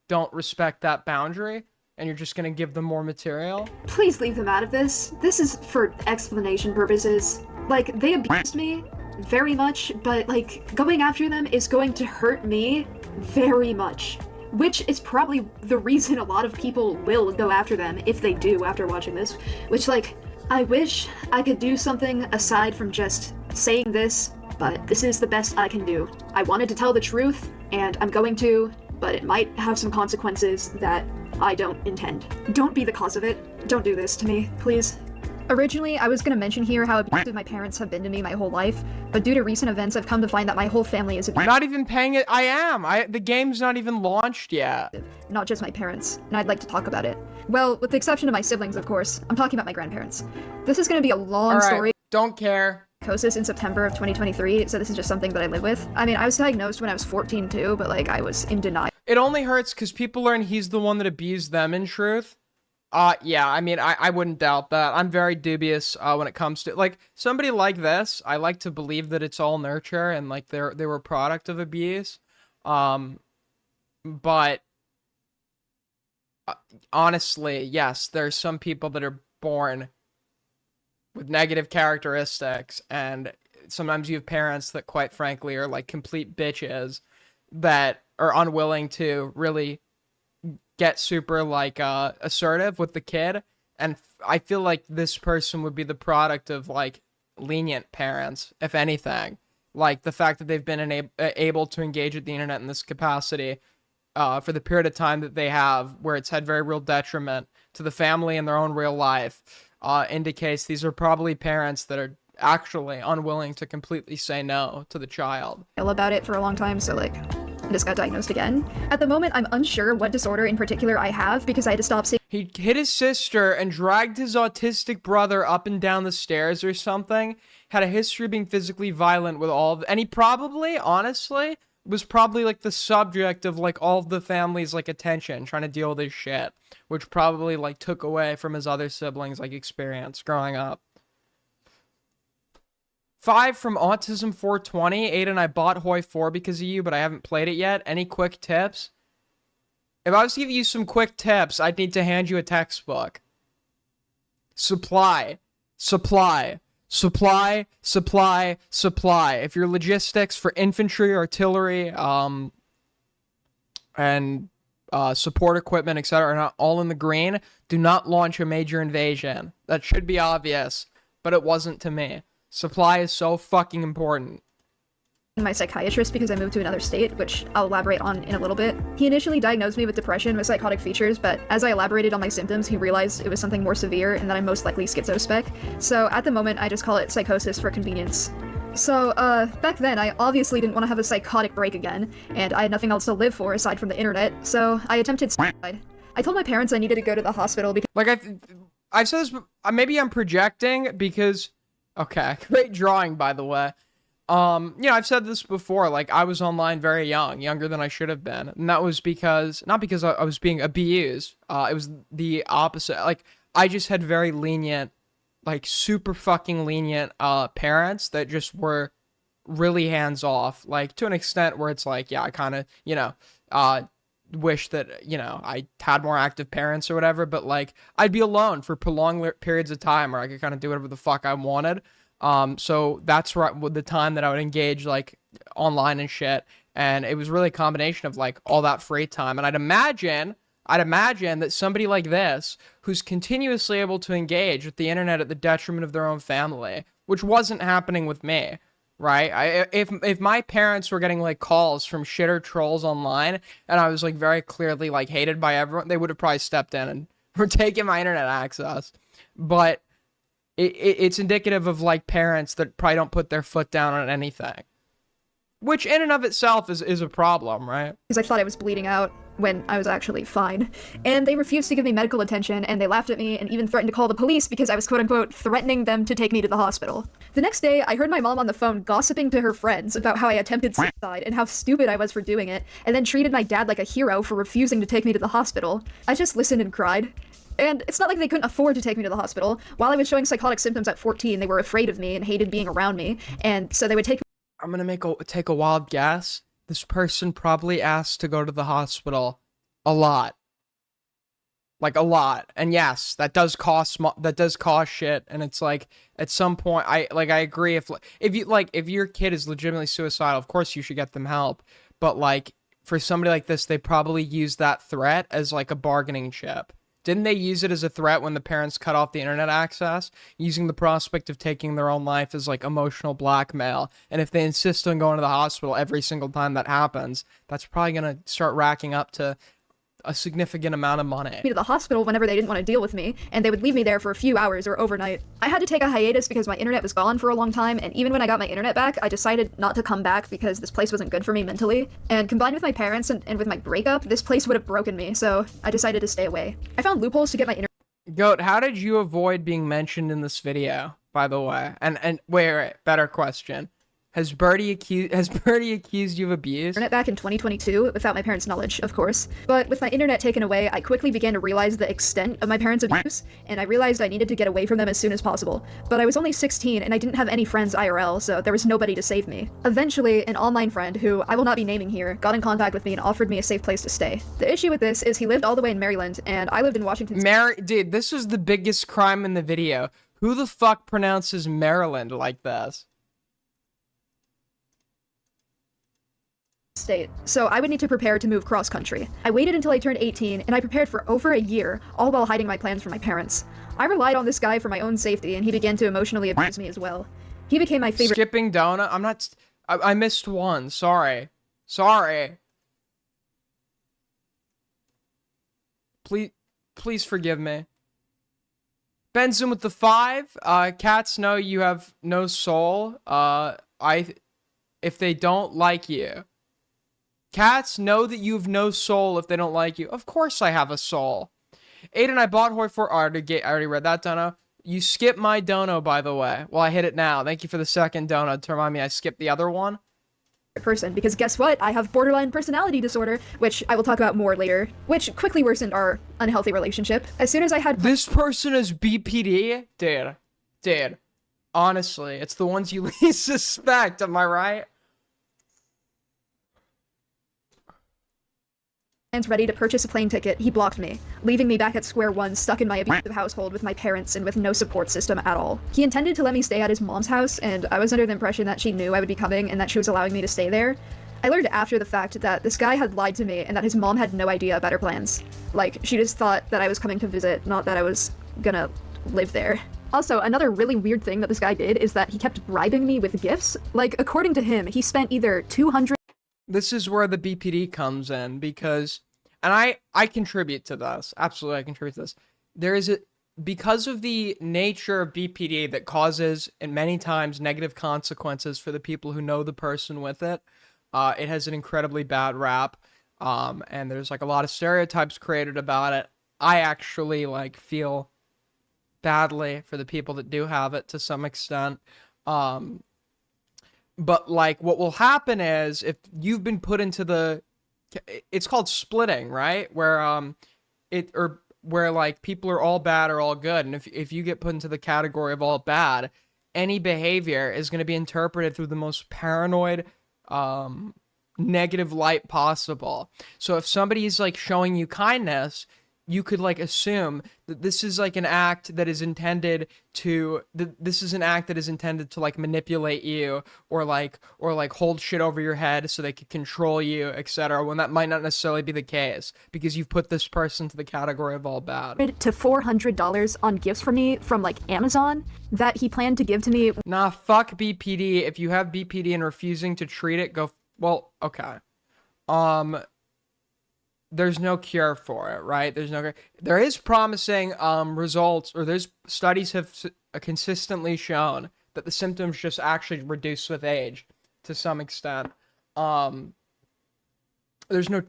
don't respect that boundary and you're just gonna give them more material? Please leave them out of this. This is for explanation purposes. Like, they abused me very much, but, like, going after them is going to hurt me very much. Which is probably the reason a lot of people will go after them, if they do after watching this. Which, like, I wish I could do something aside from just saying this, but this is the best I can do. I wanted to tell the truth, and I'm going to, but it might have some consequences that I don't intend. Don't be the cause of it. Don't do this to me, please. Originally, I was gonna mention here how abusive my parents have been to me my whole life, but due to recent events, I've come to find that my whole family is abusive. Not even paying it. The game's not even launched yet. Not just my parents, and I'd like to talk about it. Well, with the exception of my siblings, of course. I'm talking about my grandparents. This is gonna be a long story. Don't care. Psychosis in September of 2023, so this is just something that I live with. I mean, I was diagnosed when I was 14 too, but, like, I was in denial. It only hurts because people learn he's the one that abused them in truth. Yeah, I mean, I wouldn't doubt that. I'm very dubious when it comes to, like, somebody like this. I like to believe that it's all nurture and, like, they were a product of abuse. But honestly, yes, there's some people that are born with negative characteristics, and sometimes you have parents that, quite frankly, are, like, complete bitches that are unwilling to really get super, like, assertive with the kid. And I feel like this person would be the product of, like, lenient parents, if anything. Like, the fact that they've been able to engage with the internet in this capacity for the period of time that they have, where it's had very real detriment to the family and their own real life, indicates these are probably parents that are actually unwilling to completely say no to the child. About it for a long time, so, like, I just got diagnosed again. At the moment, I'm unsure what disorder in particular I have because I had to stop seeing. He hit his sister and dragged his autistic brother up and down the stairs or something. Had a history of being physically violent with all of, and he probably, honestly, was probably, like, the subject of, like, all of the family's, like, attention, trying to deal with his shit, which probably, like, took away from his other siblings', like, experience growing up. 5 from Autism 420. Aiden, I bought Hoi 4 because of you, but I haven't played it yet. Any quick tips? If I was to give you some quick tips, I'd need to hand you a textbook. Supply. Supply. Supply. Supply. Supply. If your logistics for infantry, artillery, and support equipment, etc., are not all in the green, do not launch a major invasion. That should be obvious, but it wasn't to me. Supply is so fucking important. My psychiatrist because I moved to another state, which I'll elaborate on in a little bit. He initially diagnosed me with depression with psychotic features, but as I elaborated on my symptoms, he realized it was something more severe and that I'm most likely schizospec. So at the moment, I just call it psychosis for convenience. So, back then, I obviously didn't want to have a psychotic break again, and I had nothing else to live for aside from the internet, so I attempted suicide. I told my parents I needed to go to the hospital because— Like, I've said this, but maybe I'm projecting because— Okay, great drawing, by the way. You know, I've said this before, like, I was online very young, younger than I should have been, and that was because, not because I was being abused, it was the opposite. Like, I just had very lenient, like, super fucking lenient, parents that just were really hands-off, like, to an extent where it's like, yeah, I kind of, you know, wish that, you know, I had more active parents or whatever, but, like, I'd be alone for prolonged periods of time where I could kind of do whatever the fuck I wanted. So that's right with the time that I would engage, like, online and shit, and it was really a combination of, like, all that free time. And I'd imagine that somebody like this, who's continuously able to engage with the internet at the detriment of their own family, which wasn't happening with me, right? If my parents were getting, like, calls from shitter trolls online, and I was, like, very clearly, like, hated by everyone, they would have probably stepped in and were taking my internet access. But it's indicative of like parents that probably don't put their foot down on anything, which in and of itself is a problem, right? because I thought I was bleeding out when I was actually fine. And they refused to give me medical attention, and they laughed at me and even threatened to call the police because I was quote-unquote threatening them to take me to the hospital. The next day, I heard my mom on the phone gossiping to her friends about how I attempted suicide and how stupid I was for doing it, and then treated my dad like a hero for refusing to take me to the hospital. I just listened and cried. And it's not like they couldn't afford to take me to the hospital. While I was showing psychotic symptoms at 14, they were afraid of me and hated being around me, and so they would take me. I'm gonna take a wild guess. This person probably asked to go to the hospital a lot. Like a lot. And yes, that does cost shit, and it's like at some point I agree if your kid is legitimately suicidal, of course you should get them help. But like for somebody like this, they probably use that threat as like a bargaining chip. Didn't they use it as a threat when the parents cut off the internet access, using the prospect of taking their own life as like emotional blackmail? And if they insist on going to the hospital every single time that happens, that's probably going to start racking up to a significant amount of money. Me to the hospital whenever they didn't want to deal with me, and they would leave me there for a few hours or overnight. I had to take a hiatus because my internet was gone for a long time, and even when I got my internet back, I decided not to come back because this place wasn't good for me mentally. And combined with my parents and with my breakup, this place would have broken me, so I decided to stay away. I found loopholes to get my internet. Goat, how did you avoid being mentioned in this video, by the way? And wait, better question. Has Birdie accused you of abuse? Internet back in 2022 without my parents' knowledge, of course. But with my internet taken away, I quickly began to realize the extent of my parents' abuse, and I realized I needed to get away from them as soon as possible. But I was only 16 and I didn't have any friends IRL, so there was nobody to save me. Eventually, an online friend, who I will not be naming here, got in contact with me and offered me a safe place to stay. The issue with this is he lived all the way in Maryland, and I lived in Washington. Dude, this is the biggest crime in the video. Who the fuck pronounces Maryland like this? State, so I would need to prepare to move cross-country. I waited until I turned 18, and I prepared for over a year, all while hiding my plans from my parents. I relied on this guy for my own safety, and he began to emotionally abuse me as well. He became my favorite- Skipping donut? I missed one, sorry. Please forgive me. Benson with the 5. Cats know you have no soul. If they don't like you. Cats know that you have no soul if they don't like you. Of course I have a soul. Aiden, I bought Hoi for I already read that dono. You skipped my dono, by the way. Well, I hit it now. Thank you for the second dono to remind me I skipped the other one. Person, because guess what? I have borderline personality disorder, which I will talk about more later, which quickly worsened our unhealthy relationship. As soon as I had- This person is BPD? Dude. Honestly, it's the ones you least suspect, am I right? And ready to purchase a plane ticket, he blocked me, leaving me back at square one, stuck in my abusive household with my parents and with no support system at all. He intended to let me stay at his mom's house, and I was under the impression that she knew I would be coming and that she was allowing me to stay there. I learned after the fact that this guy had lied to me and that his mom had no idea about her plans. Like, she just thought that I was coming to visit, not that I was gonna live there. Also, another really weird thing that this guy did is that he kept bribing me with gifts. Like, according to him, he spent either 200- This is where the BPD comes in, because, and I contribute to this. Absolutely, I contribute to this. Because of the nature of BPD that causes, and many times, negative consequences for the people who know the person with it, it has an incredibly bad rap, and there's like a lot of stereotypes created about it. I actually like feel badly for the people that do have it to some extent. But like what will happen is if you've been put into it's called splitting, right? Where where like people are all bad or all good. And if you get put into the category of all bad, any behavior is going to be interpreted through the most paranoid, negative light possible. So if somebody's like showing you kindness, you could like assume that this is like an act that is intended to like manipulate you or like hold shit over your head so they could control you, etc. When that might not necessarily be the case because you've put this person to the category of all bad. to $400 on gifts for me from like Amazon that he planned to give to me. Nah, fuck BPD. If you have BPD and refusing to treat it, well, okay. there's no cure for it, right? There is promising results, or there's studies have consistently shown that the symptoms just actually reduce with age to some extent. There's no,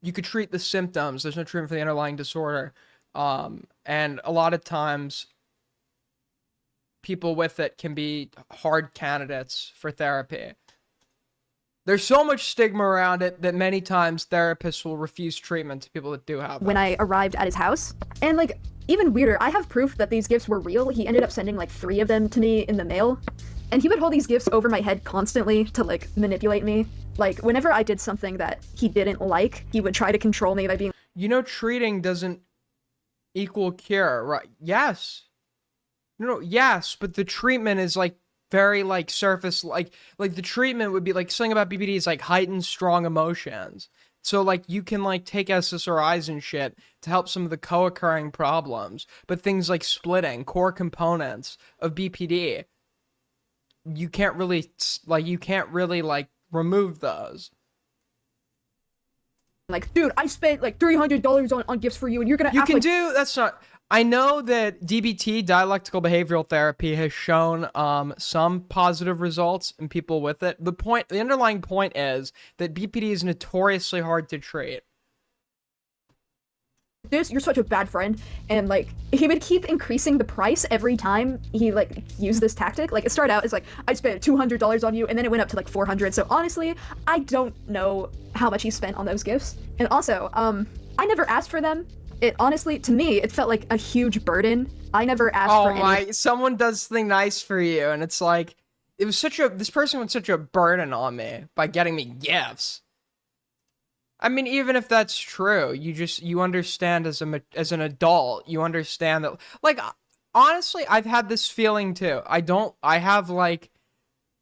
you could treat the symptoms. There's no treatment for the underlying disorder. And a lot of times people with it can be hard candidates for therapy. There's so much stigma around it that many times therapists will refuse treatment to people that do have it. when I arrived at his house. And like, even weirder, I have proof that these gifts were real. He ended up sending like 3 of them to me in the mail. And he would hold these gifts over my head constantly to like manipulate me. Like, whenever I did something that he didn't like, he would try to control me by being You know, treating doesn't equal cure, right? Yes. No, yes, but the treatment is like very like surface, like the treatment would be like something about BPD is like heightened strong emotions. So like you can like take SSRIs and shit to help some of the co-occurring problems, but things like splitting core components of BPD, you can't really like remove those. like, dude, I spent like $300 on gifts for you, and you're gonna You act can like do that's not. I know that DBT, dialectical behavioral therapy, has shown some positive results in people with it. The underlying point is that BPD is notoriously hard to treat. this, you're such a bad friend. And like, he would keep increasing the price every time he like used this tactic. Like, it started out as like, I spent $200 on you, and then it went up to like 400. So honestly, I don't know how much he spent on those gifts. And also, I never asked for them. It honestly, to me, it felt like a huge burden. I never asked for Oh any. my! Someone does something nice for you, and it's like this person was such a burden on me by getting me gifts. I mean, even if that's true, you understand as an adult, you understand that. Like, honestly, I've had this feeling too. I have like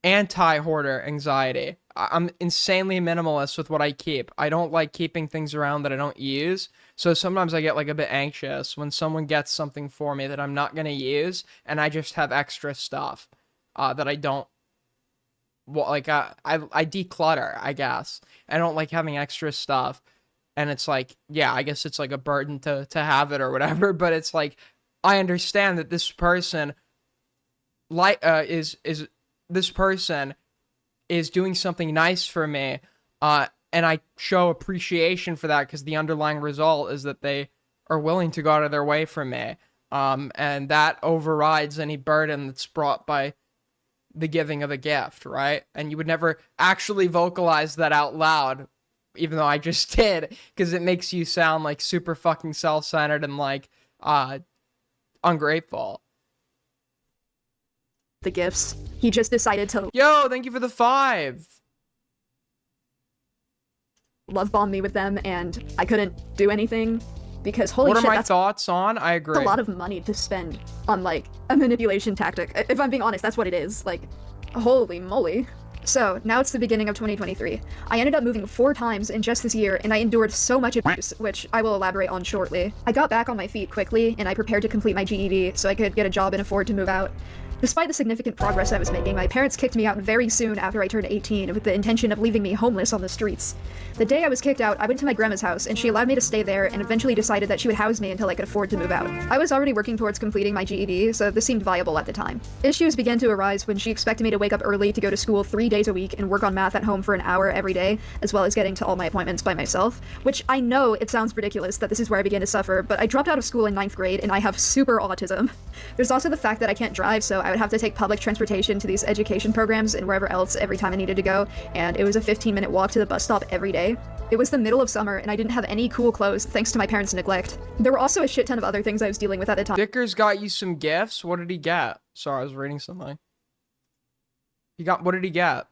anti-hoarder anxiety. I'm insanely minimalist with what I keep. I don't like keeping things around that I don't use. So sometimes I get like a bit anxious when someone gets something for me that I'm not going to use, and I just have extra stuff that I don't like. I declutter, I guess. I don't like having extra stuff, and it's like, yeah, I guess it's like a burden to have it or whatever, but it's like I understand that this person this person is doing something nice for me, and I show appreciation for that because the underlying result is that they are willing to go out of their way for me, and that overrides any burden that's brought by the giving of a gift, right? And you would never actually vocalize that out loud, even though I just did, because it makes you sound like super fucking self-centered and like ungrateful. The gifts. He just decided to Yo, thank you for the 5. love bomb me with them, and I couldn't do anything because holy What are shit, my that's thoughts on? I agree. a lot of money to spend on like a manipulation tactic. If I'm being honest, that's what it is. Like, holy moly. So now it's the beginning of 2023. I ended up moving 4 times in just this year, and I endured so much abuse, which I will elaborate on shortly. I got back on my feet quickly, and I prepared to complete my GED so I could get a job and afford to move out. Despite the significant progress I was making, my parents kicked me out very soon after I turned 18 with the intention of leaving me homeless on the streets. The day I was kicked out, I went to my grandma's house, and she allowed me to stay there and eventually decided that she would house me until I could afford to move out. I was already working towards completing my GED, so this seemed viable at the time. Issues began to arise when she expected me to wake up early to go to school 3 days a week and work on math at home for an hour every day, as well as getting to all my appointments by myself, which I know it sounds ridiculous that this is where I began to suffer, but I dropped out of school in 9th grade and I have super autism. There's also the fact that I can't drive, so I would have to take public transportation to these education programs and wherever else every time I needed to go, and it was a 15-minute walk to the bus stop every day. It was the middle of summer, and I didn't have any cool clothes thanks to my parents' neglect. There were also a shit ton of other things I was dealing with at the time. Dicker's got you some gifts. What did he get? Sorry, I was reading something. What did he get?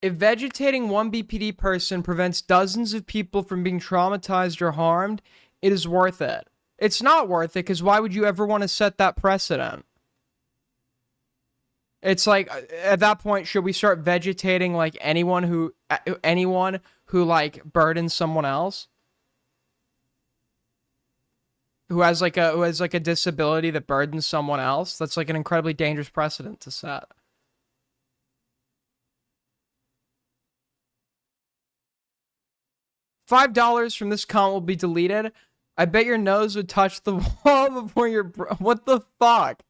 If vegetating one BPD person prevents dozens of people from being traumatized or harmed, it is worth it. It's not worth it because why would you ever want to set that precedent? It's like, at that point, should we start vegetating like anyone who who like burdens someone else, who has like a disability that burdens someone else. That's like an incredibly dangerous precedent to set. $5 from this comment will be deleted. I bet your nose would touch the wall before your what the fuck?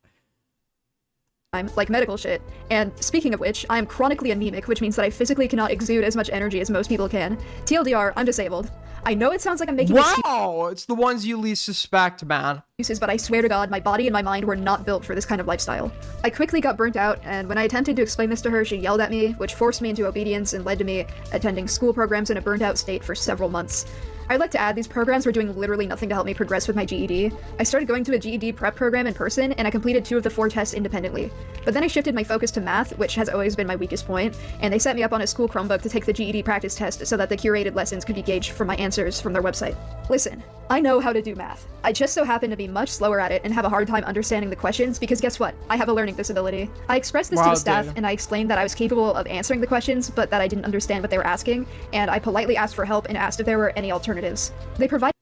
Like medical shit. And speaking of which, I am chronically anemic, which means that I physically cannot exude as much energy as most people can. TLDR, I'm disabled. I know it sounds like I'm making Wow, it's the ones you least suspect, man. excuses, but I swear to God, my body and my mind were not built for this kind of lifestyle. I quickly got burnt out, and when I attempted to explain this to her, she yelled at me, which forced me into obedience and led to me attending school programs in a burnt out state for several months. I'd like to add, these programs were doing literally nothing to help me progress with my GED. I started going to a GED prep program in person, and I completed 2 of the 4 tests independently. But then I shifted my focus to math, which has always been my weakest point, and they set me up on a school Chromebook to take the GED practice test so that the curated lessons could be gauged from my answers from their website. Listen, I know how to do math. I just so happen to be much slower at it and have a hard time understanding the questions because guess what? I have a learning disability. I expressed this to the staff, and I explained that I was capable of answering the questions, but that I didn't understand what they were asking, and I politely asked for help and asked if there were any alternatives. They provided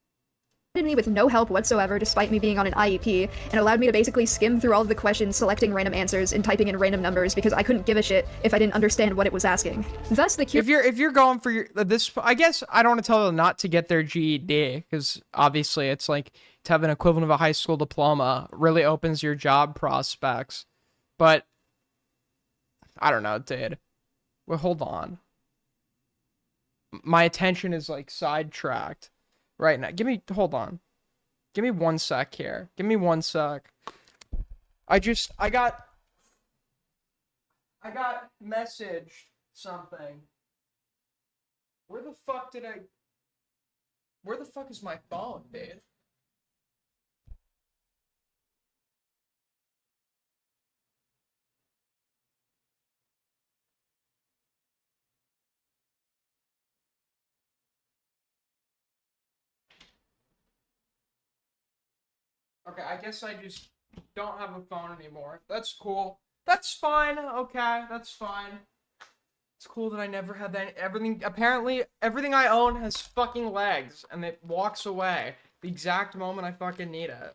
me with no help whatsoever despite me being on an IEP, and allowed me to basically skim through all of the questions, selecting random answers and typing in random numbers because I couldn't give a shit if I didn't understand what it was asking. Thus the If you're going for this, I guess I don't want to tell them not to get their GED, because obviously it's like to have an equivalent of a high school diploma really opens your job prospects. But I don't know, dude. Well, hold on. My attention is like sidetracked right now. Hold on. Give me 1 sec here. Give me 1 sec. I got messaged something. Where the fuck is my phone, dude? Okay, I guess I just don't have a phone anymore. That's cool. That's fine. Okay, that's fine. It's cool that I never had that. Apparently, everything I own has fucking legs, and it walks away the exact moment I fucking need it.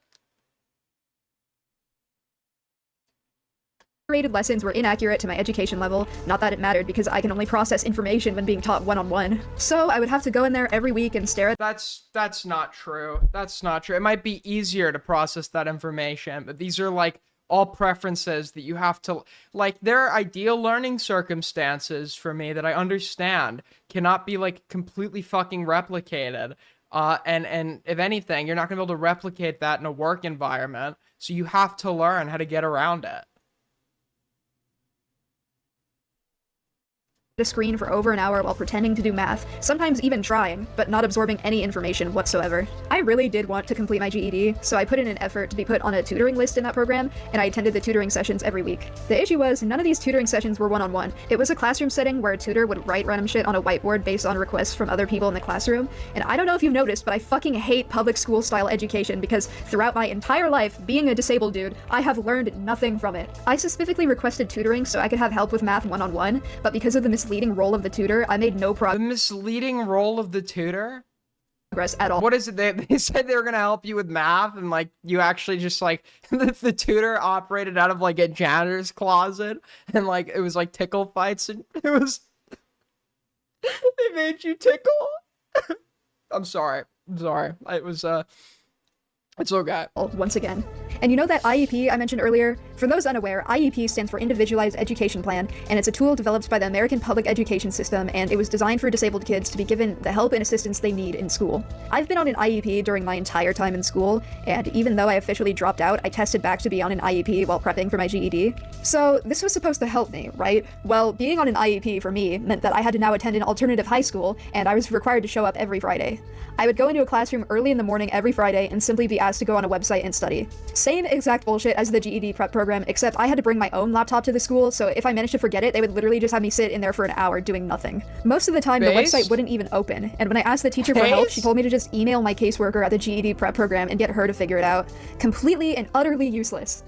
curated lessons were inaccurate to my education level, not that it mattered because I can only process information when being taught one-on-one. So I would have to go in there every week and stare at That's not true. That's not true. It might be easier to process that information, but these are like all preferences that you have to, like, there are ideal learning circumstances for me that I understand cannot be like completely fucking replicated. And if anything, you're not gonna be able to replicate that in a work environment. So you have to learn how to get around it. a screen for over an hour while pretending to do math, sometimes even trying, but not absorbing any information whatsoever. I really did want to complete my GED, so I put in an effort to be put on a tutoring list in that program, and I attended the tutoring sessions every week. The issue was, none of these tutoring sessions were one-on-one. It was a classroom setting where a tutor would write random shit on a whiteboard based on requests from other people in the classroom, and I don't know if you've noticed, but I fucking hate public school style education because throughout my entire life, being a disabled dude, I have learned nothing from it. I specifically requested tutoring so I could have help with math one-on-one, but because of the misleading role of the tutor, I made no The misleading role of the tutor? progress at all. What is it? They said they were gonna help you with math, and like you actually just like the tutor operated out of like a janitor's closet, and like it was like tickle fights, and it was they made you tickle. I'm sorry. It was it's okay. Once again. And you know that IEP I mentioned earlier? For those unaware, IEP stands for Individualized Education Plan, and it's a tool developed by the American Public Education System, and it was designed for disabled kids to be given the help and assistance they need in school. I've been on an IEP during my entire time in school, and even though I officially dropped out, I tested back to be on an IEP while prepping for my GED. So this was supposed to help me, right? Well, being on an IEP for me meant that I had to now attend an alternative high school, and I was required to show up every Friday. I would go into a classroom early in the morning every Friday and simply be asked to go on a website and study. Same exact bullshit as the GED prep program, except I had to bring my own laptop to the school, so if I managed to forget it, they would literally just have me sit in there for an hour doing nothing. Most of the time, the website wouldn't even open, and when I asked the teacher for help, she told me to just email my caseworker at the GED prep program and get her to figure it out. Completely and utterly useless.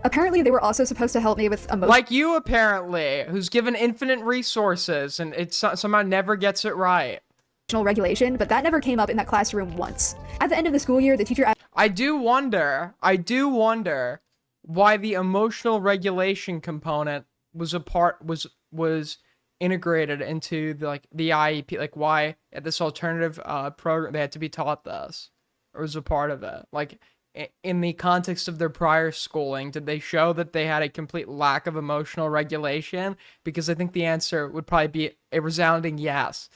Apparently, they were also supposed to help me with emotional— Like you, apparently, who's given infinite resources, and it somehow never gets it right. regulation, but that never came up in that classroom once. At the end of the school year, the teacher I do wonder why the emotional regulation component was was integrated into the IEP, like why at this alternative program they had to be taught this or was a part of it. Like in the context of their prior schooling, did they show that they had a complete lack of emotional regulation? Because I think the answer would probably be a resounding yes.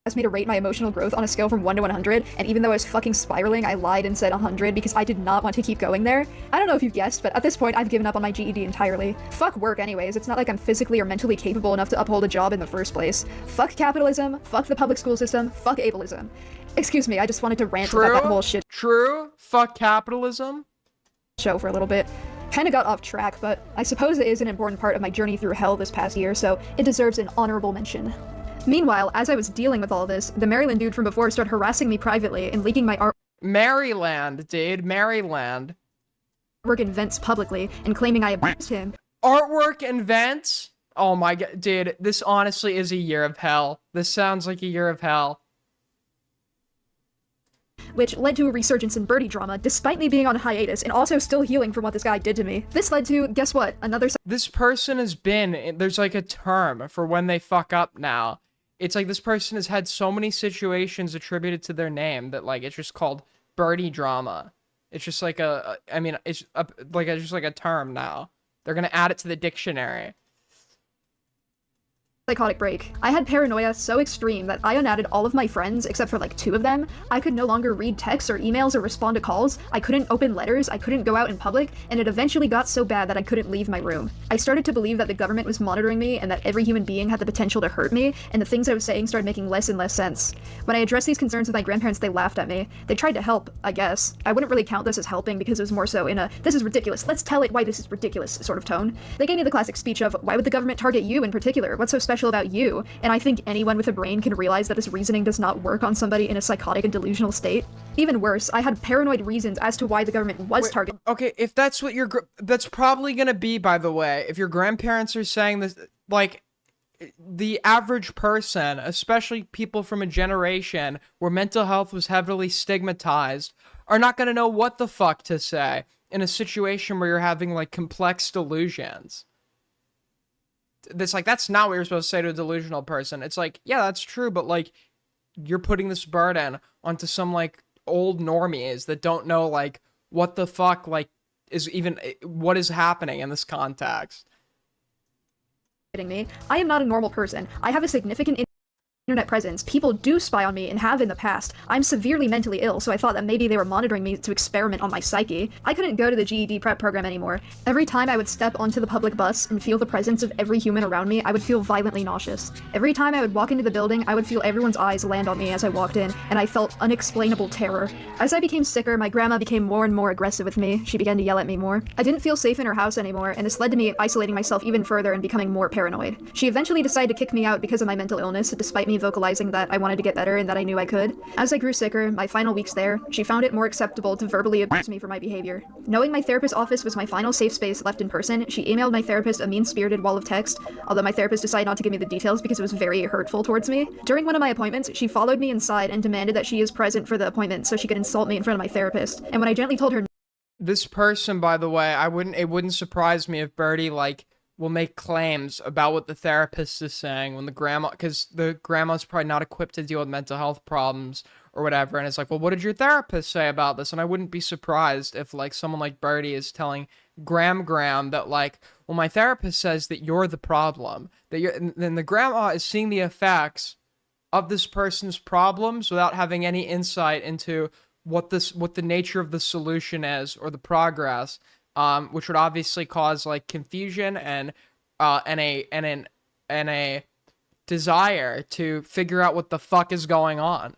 asked me to rate my emotional growth on a scale from 1 to 100, and even though I was fucking spiraling, I lied and said 100 because I did not want to keep going there. I don't know if you've guessed, but at this point, I've given up on my GED entirely. Fuck work anyways, it's not like I'm physically or mentally capable enough to uphold a job in the first place. Fuck capitalism, fuck the public school system, fuck ableism. Excuse me, I just wanted to rant about that whole shit True, fuck capitalism. show for a little bit. Kinda got off track, but I suppose it is an important part of my journey through hell this past year, so it deserves an honorable mention. Meanwhile, as I was dealing with all this, the Maryland dude from before started harassing me privately and leaking my Maryland, dude, Maryland. artwork in vents publicly and claiming I abused him, Artwork and vents? Oh my god, dude, this honestly is a year of hell. This sounds like a year of hell. which led to a resurgence in birdie drama despite me being on hiatus and also still healing from what this guy did to me. This led to, guess what, another This person has been, there's like a term for when they fuck up now. It's like this person has had so many situations attributed to their name that like it's just called birdie drama. It's just like it's just like a term now. They're gonna add it to the dictionary. psychotic break. I had paranoia so extreme that I unadded all of my friends except for like 2 of them. I could no longer read texts or emails or respond to calls. I couldn't open letters, I couldn't go out in public, and it eventually got so bad that I couldn't leave my room. I started to believe that the government was monitoring me and that every human being had the potential to hurt me, and the things I was saying started making less and less sense. When I addressed these concerns with my grandparents, they laughed at me. They tried to help, I guess. I wouldn't really count this as helping because it was more so in a, this is ridiculous, let's tell it why this is ridiculous sort of tone. They gave me the classic speech of, why would the government target you in particular? What's so special about you? And I think anyone with a brain can realize that this reasoning does not work on somebody in a psychotic and delusional state. Even worse, I had paranoid reasons as to why the government was targeting. Okay, if that's what that's probably gonna be, by the way, if your grandparents are saying this, like, the average person, especially people from a generation where mental health was heavily stigmatized, are not gonna know what the fuck to say in a situation where you're having, like, complex delusions. That's not what you're supposed to say to a delusional person. It's like, yeah, that's true, but, like, you're putting this burden onto some, like, old normies that don't know, like, what the fuck, like, is even, what is happening in this context. Me. I am not a normal person. I have a significant internet presence. People do spy on me and have in the past. I'm severely mentally ill, so I thought that maybe they were monitoring me to experiment on my psyche. I couldn't go to the GED prep program anymore. Every time I would step onto the public bus and feel the presence of every human around me, I would feel violently nauseous. Every time I would walk into the building, I would feel everyone's eyes land on me as I walked in, and I felt unexplainable terror. As I became sicker, my grandma became more and more aggressive with me. She began to yell at me more. I didn't feel safe in her house anymore, and this led to me isolating myself even further and becoming more paranoid. She eventually decided to kick me out because of my mental illness, despite me vocalizing that I wanted to get better and that I knew I could. As I grew sicker, my final weeks there, she found it more acceptable to verbally abuse me for my behavior. Knowing my therapist's office was my final safe space left in person, she emailed my therapist a mean-spirited wall of text, although my therapist decided not to give me the details because it was very hurtful towards me. During one of my appointments, she followed me inside and demanded that she is present for the appointment so she could insult me in front of my therapist. And when I gently told her This person, by the way, it wouldn't surprise me if Birdie, like, will make claims about what the therapist is saying when the grandma, because the grandma's probably not equipped to deal with mental health problems or whatever, and it's like, well, what did your therapist say about this? And I wouldn't be surprised if, like, someone like Birdie is telling Graham that, like, well, my therapist says that you're the problem, that you're, and then the grandma is seeing the effects of this person's problems without having any insight into what the nature of the solution is or the progress, which would obviously cause, like, confusion and a desire to figure out what the fuck is going on.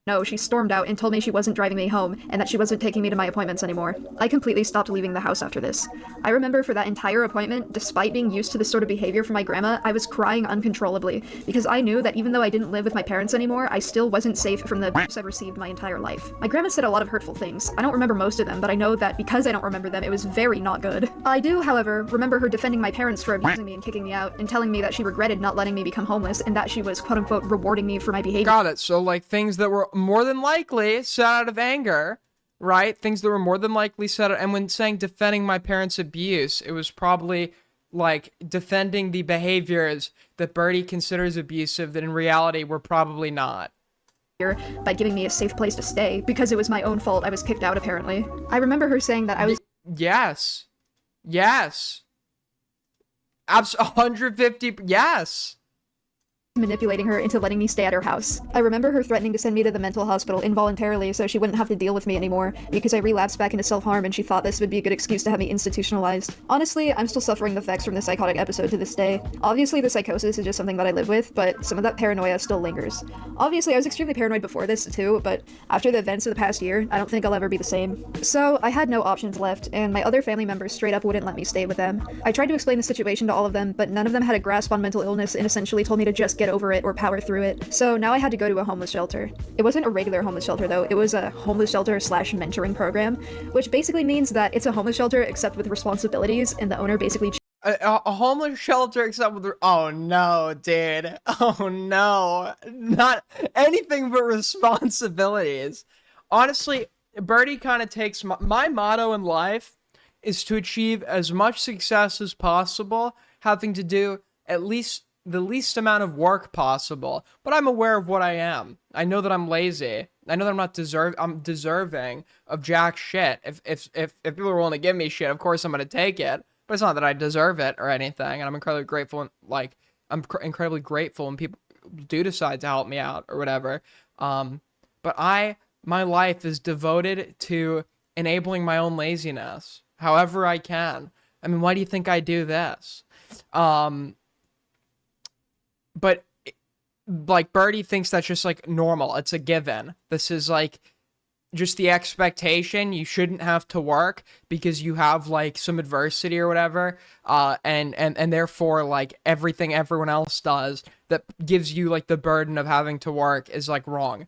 No, she stormed out and told me she wasn't driving me home and that she wasn't taking me to my appointments anymore. I completely stopped leaving the house after this. I remember for that entire appointment, despite being used to this sort of behavior from my grandma, I was crying uncontrollably because I knew that even though I didn't live with my parents anymore, I still wasn't safe from the abuse I've received my entire life. My grandma said a lot of hurtful things. I don't remember most of them, but I know that because I don't remember them, it was very not good. I do, however, remember her defending my parents for abusing me and kicking me out and telling me that she regretted not letting me become homeless and that she was quote-unquote rewarding me for my behavior. Got it. So, like, things that were more than likely said out of anger, right? Things that were more than likely said, and when saying defending my parents' abuse, it was probably like defending the behaviors that Birdie considers abusive that in reality were probably not. By giving me a safe place to stay because it was my own fault I was kicked out apparently. I remember her saying that I was Yes. 150, yes. manipulating her into letting me stay at her house. I remember her threatening to send me to the mental hospital involuntarily so she wouldn't have to deal with me anymore because I relapsed back into self-harm and she thought this would be a good excuse to have me institutionalized. Honestly, I'm still suffering the effects from the psychotic episode to this day. Obviously, the psychosis is just something that I live with, but some of that paranoia still lingers. Obviously, I was extremely paranoid before this too, but after the events of the past year, I don't think I'll ever be the same. So, I had no options left, and my other family members straight up wouldn't let me stay with them. I tried to explain the situation to all of them, but none of them had a grasp on mental illness and essentially told me to just get over it or power through it. So now I had to go to a homeless shelter. It wasn't a regular homeless shelter though, it was a homeless shelter / mentoring program, which basically means that it's a homeless shelter except with responsibilities, and the owner basically A homeless shelter except with oh no, dude. Oh no. Not anything but responsibilities. Honestly, Birdie kind of takes my motto in life is to achieve as much success as possible, having to do at least the least amount of work possible. But I'm aware of what I am. I know that I'm lazy. I know that I'm deserving of jack shit. If people are willing to give me shit, of course I'm gonna take it. But it's not that I deserve it or anything. And I'm incredibly grateful. Incredibly grateful when people do decide to help me out or whatever. But my life is devoted to enabling my own laziness, however I can. I mean, why do you think I do this? But like Birdie thinks that's just like normal. It's a given. This is like just the expectation. You shouldn't have to work because you have like some adversity or whatever. And therefore like everything everyone else does that gives you like the burden of having to work is like wrong.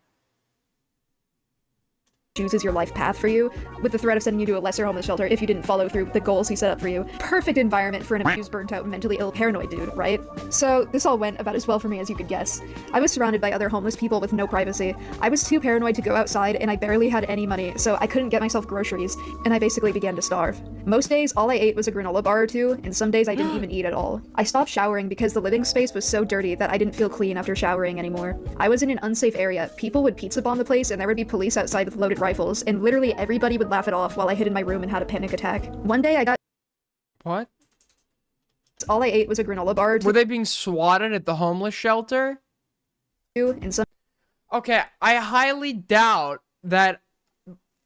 chooses your life path for you, with the threat of sending you to a lesser homeless shelter if you didn't follow through the goals he set up for you. Perfect environment for an abused, burnt out, mentally ill, paranoid dude, right? So this all went about as well for me as you could guess. I was surrounded by other homeless people with no privacy. I was too paranoid to go outside, and I barely had any money, so I couldn't get myself groceries, and I basically began to starve. Most days, all I ate was a granola bar or two, and some days I didn't even eat at all. I stopped showering because the living space was so dirty that I didn't feel clean after showering anymore. I was in an unsafe area. People would pizza bomb the place, and there would be police outside with loaded rifles, and literally everybody would laugh it off while I hid in my room and had a panic attack. One day I got— What? all I ate was a granola bar or two. Were they being swatted at the homeless shelter? And some— Okay, I highly doubt that.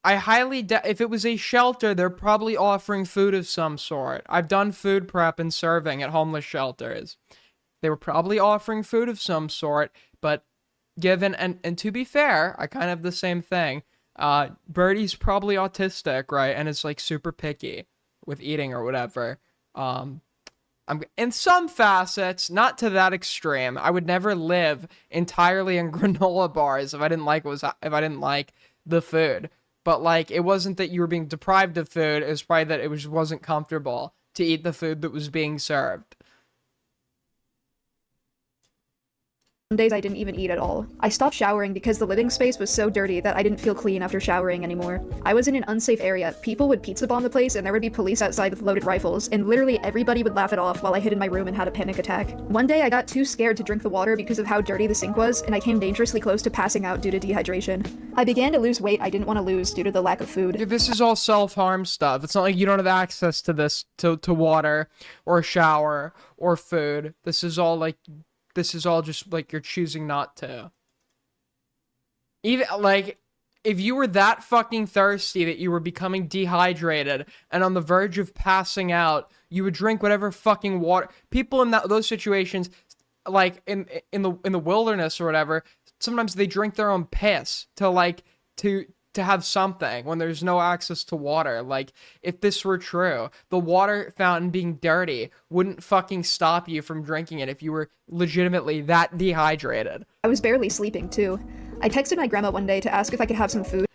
If it was a shelter, they're probably offering food of some sort. I've done food prep and serving at homeless shelters. They were probably offering food of some sort, but given, and to be fair, I kind of have the same thing. Birdie's probably autistic, right? And it's like super picky with eating or whatever. I'm in some facets, not to that extreme. I would never live entirely in granola bars if I didn't like the food. But like, it wasn't that you were being deprived of food. It was probably that it wasn't comfortable to eat the food that was being served. Some days I didn't even eat at all. I stopped showering because the living space was so dirty that I didn't feel clean after showering anymore. I was in an unsafe area. People would pizza bomb the place, and there would be police outside with loaded rifles, and literally everybody would laugh it off while I hid in my room and had a panic attack. One day I got too scared to drink the water because of how dirty the sink was, and I came dangerously close to passing out due to dehydration. I began to lose weight I didn't want to lose due to the lack of food. Dude, this is all self-harm stuff. It's not like you don't have access to this, to water, or a shower, or food. This is all just like you're choosing not to. Even like, if you were that fucking thirsty that you were becoming dehydrated and on the verge of passing out, you would drink whatever fucking water. People in those situations, like in the wilderness or whatever, sometimes they drink their own piss to like to have something when there's no access to water. Like, if this were true, the water fountain being dirty wouldn't fucking stop you from drinking it if you were legitimately that dehydrated. I was barely sleeping too. I texted my grandma one day to ask if I could have some food.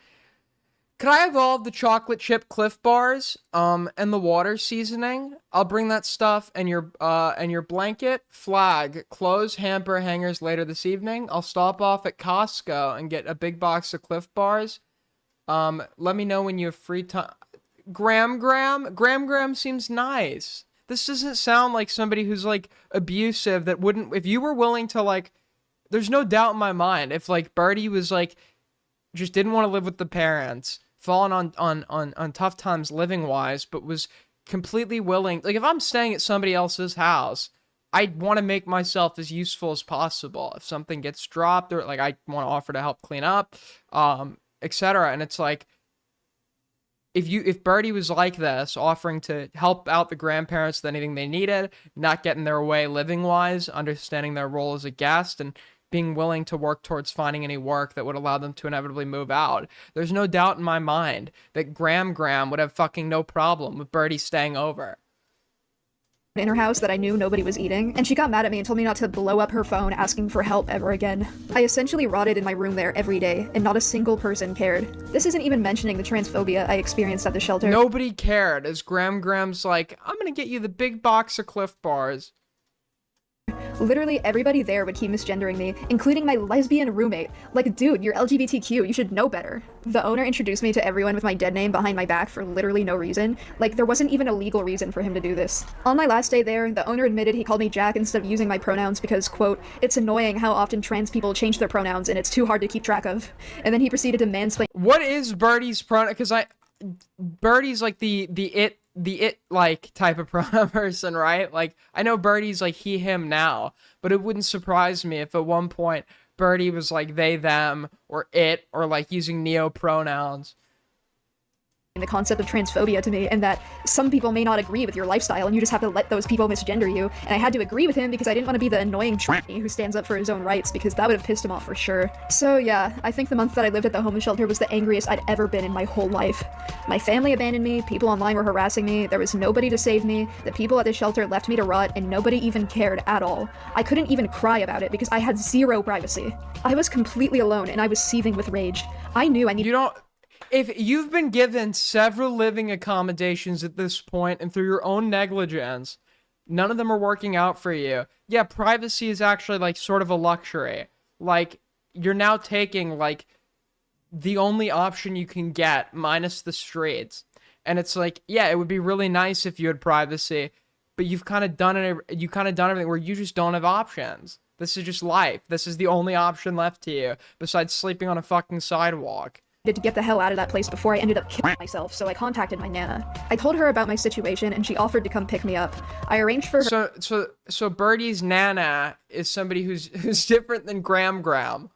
Could I have all of the chocolate chip Cliff Bars, and the water seasoning? I'll bring that stuff and your blanket, flag, clothes, hamper, hangers later this evening. I'll stop off at Costco and get a big box of Cliff Bars. Let me know when you have free time. Graham seems nice. This doesn't sound like somebody who's like abusive that wouldn't, if you were willing to like, there's no doubt in my mind, if like Birdie was like, just didn't want to live with the parents, fallen on tough times living wise, but was completely willing, like if I'm staying at somebody else's house, I'd want to make myself as useful as possible. If something gets dropped, or like I want to offer to help clean up, etc. And it's like, if Birdie was like this, offering to help out the grandparents with anything they needed, not getting their way living wise, understanding their role as a guest, and being willing to work towards finding any work that would allow them to inevitably move out, there's no doubt in my mind that Graham would have fucking no problem with Birdie staying over. In her house that I knew nobody was eating, and she got mad at me and told me not to blow up her phone asking for help ever again. I essentially rotted in my room there every day, and not a single person cared. This isn't even mentioning the transphobia I experienced at the shelter. Nobody cared, as Graham's like, I'm gonna get you the big box of Cliff Bars. Literally everybody there would keep misgendering me, including my lesbian roommate. Like, dude, you're LGBTQ, you should know better. The owner introduced me to everyone with my dead name behind my back for literally no reason. Like, there wasn't even a legal reason for him to do this. On my last day there, the owner admitted he called me Jack instead of using my pronouns because, quote, it's annoying how often trans people change their pronouns and it's too hard to keep track of. And then he proceeded to mansplain. What is Birdie's pronoun? Because Birdie's like the it like type of pronoun person, right? Like, I know Birdie's like he, him now, but it wouldn't surprise me if at one point Birdie was like they, them, or it, or like using neo pronouns. The concept of transphobia to me, and that some people may not agree with your lifestyle and you just have to let those people misgender you. And I had to agree with him because I didn't want to be the annoying tranny who stands up for his own rights, because that would have pissed him off for sure. So yeah, I think the month that I lived at the homeless shelter was the angriest I'd ever been in my whole life. My family abandoned me, people online were harassing me, there was nobody to save me, the people at the shelter left me to rot, and nobody even cared at all. I couldn't even cry about it because I had zero privacy. I was completely alone and I was seething with rage. I knew I needed— If you've been given several living accommodations at this point, and through your own negligence, none of them are working out for you, yeah, privacy is actually, like, sort of a luxury. Like, you're now taking, like, the only option you can get, minus the streets. And it's like, yeah, it would be really nice if you had privacy, but you've kind of done it, everything where you just don't have options. This is just life. This is the only option left to you, besides sleeping on a fucking sidewalk. To get the hell out of that place before I ended up killing myself, so I contacted my nana. I told her about my situation and she offered to come pick me up. I arranged for her— So Birdie's nana is somebody who's different than Graham.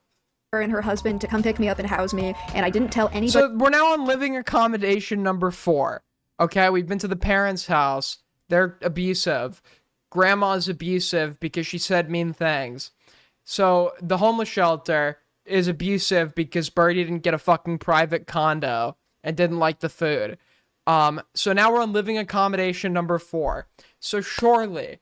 her and her husband to come pick me up and house me, and I didn't tell anybody. So we're now on living accommodation number 4. Okay, we've been to the parents' house. They're abusive. Grandma's abusive because she said mean things. So the homeless shelter is abusive because Birdie didn't get a fucking private condo and didn't like the food. So now we're on living accommodation number 4. So surely,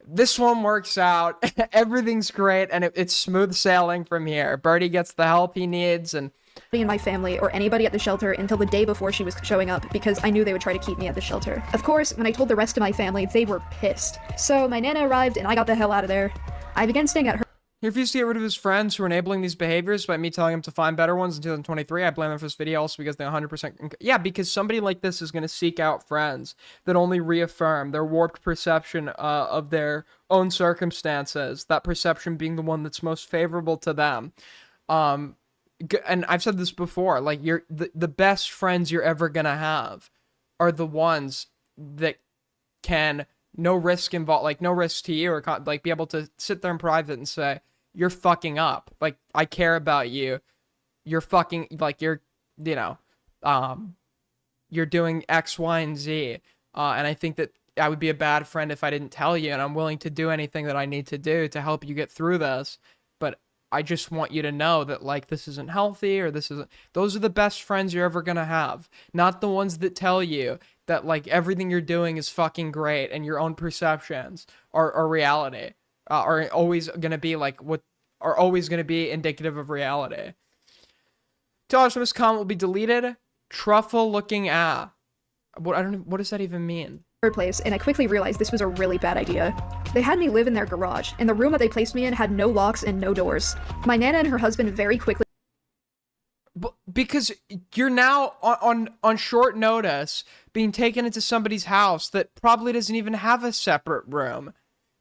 this one works out. Everything's great, and it's smooth sailing from here. Birdie gets the help he needs, and in my family or anybody at the shelter until the day before she was showing up, because I knew they would try to keep me at the shelter. Of course, when I told the rest of my family, they were pissed. So my nana arrived and I got the hell out of there. I began staying at her— He refused to get rid of his friends who were enabling these behaviors by me telling him to find better ones in 2023. I blame them for this video also because they 100%... Yeah, because somebody like this is going to seek out friends that only reaffirm their warped perception of their own circumstances, that perception being the one that's most favorable to them. And I've said this before, like, the best friends you're ever going to have are the ones that can... no risk involved, like no risk to you, or like be able to sit there in private and say, you're fucking up. Like, I care about you. You're fucking, like, you're, you know, you're doing X, Y, and Z. And I think that I would be a bad friend if I didn't tell you, and I'm willing to do anything that I need to do to help you get through this. But I just want you to know that, like, this isn't healthy, or this isn't. Those are the best friends you're ever gonna have, not the ones that tell you that, like, everything you're doing is fucking great and your own perceptions are reality, are always gonna be like what are always gonna be indicative of reality. $2 from this comment will be deleted. Truffle looking what does that even mean? Place, and I quickly realized this was a really bad idea. They had me live in their garage, and the room that they placed me in had no locks and no doors. My nana and her husband very quickly Because you're now on short notice being taken into somebody's house that probably doesn't even have a separate room.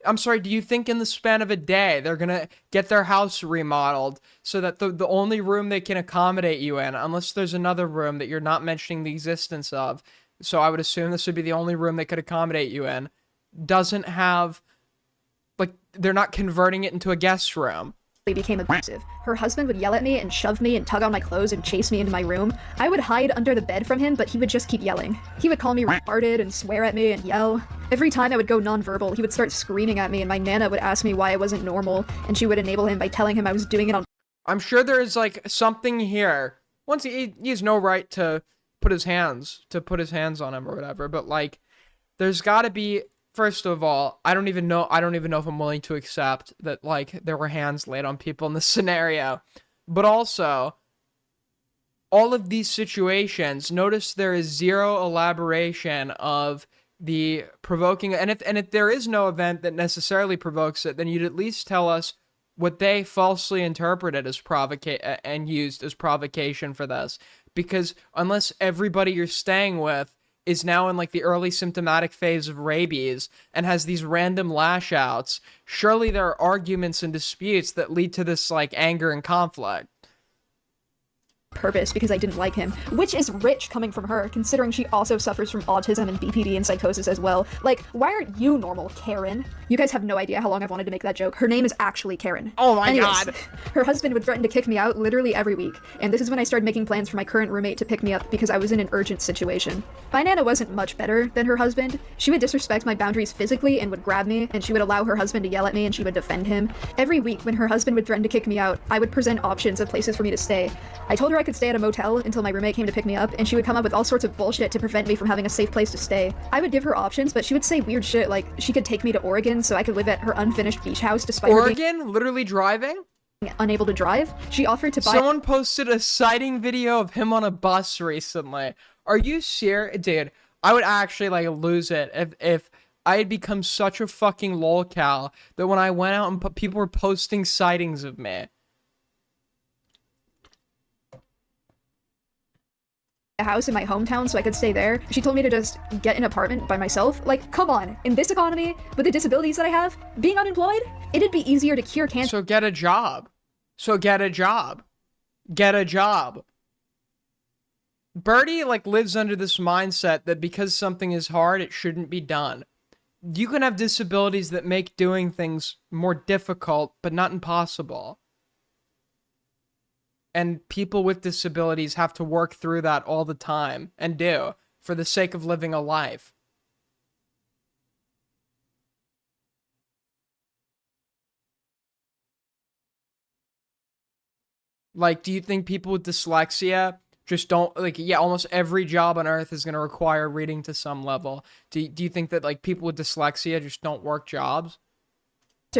I'm sorry, do you think in the span of a day they're gonna get their house remodeled so that the only room they can accommodate you in, unless there's another room that you're not mentioning the existence of, so I would assume this would be the only room they could accommodate you in, doesn't have, like, they're not converting it into a guest room. became abusive. Her husband would yell at me and shove me and tug on my clothes and chase me into my room. I would hide under the bed from him, but he would just keep yelling. He would call me retarded and swear at me and yell. Every time I would go nonverbal, he would start screaming at me, and my nana would ask me why I wasn't normal, and she would enable him by telling him I was doing it on I'm sure there is, like, something here. Once he has no right to put his hands on him or whatever, but, like, there's got to be. First of all, I don't even know if I'm willing to accept that, like, there were hands laid on people in this scenario. But also, all of these situations, notice there is zero elaboration of the provoking, and if there is no event that necessarily provokes it, then you'd at least tell us what they falsely interpreted as and used as provocation for this. Because unless everybody you're staying with is now in, like, the early symptomatic phase of rabies and has these random lash outs, surely there are arguments and disputes that lead to this, like, anger and conflict. purpose because I didn't like him, which is rich coming from her, considering she also suffers from autism and BPD and psychosis as well. Like, why aren't you normal, Karen? You guys have no idea how long I've wanted to make that joke. Her name is actually Karen. Oh my God. Her husband would threaten to kick me out literally every week, and this is when I started making plans for my current roommate to pick me up because I was in an urgent situation. My nana wasn't much better than her husband. She would disrespect my boundaries physically and would grab me, and she would allow her husband to yell at me and she would defend him. Every week when her husband would threaten to kick me out, I would present options of places for me to stay. I told her I could stay at a motel until my roommate came to pick me up, and she would come up with all sorts of bullshit to prevent me from having a safe place to stay. I would give her options, but she would say weird shit like she could take me to Oregon so I could live at her unfinished beach house despite her Oregon? Literally driving? being unable to drive. She offered to buy- Someone posted a sighting video of him on a bus recently. Are you serious? Dude, I would actually, like, lose it if I had become such a fucking lolcow that when I went out and people were posting sightings of me. a house in my hometown so I could stay there. She told me to just get an apartment by myself. Like, come on, in this economy, with the disabilities that I have, being unemployed, it'd be easier to cure cancer. So get a job. Get a job. Birdie, like, lives under this mindset that because something is hard, it shouldn't be done. You can have disabilities that make doing things more difficult, but not impossible. And people with disabilities have to work through that all the time, and do, for the sake of living a life. Like, do you think people with dyslexia just don't, like, yeah, almost every job on earth is going to require reading to some level. Do you think that, like, people with dyslexia just don't work jobs?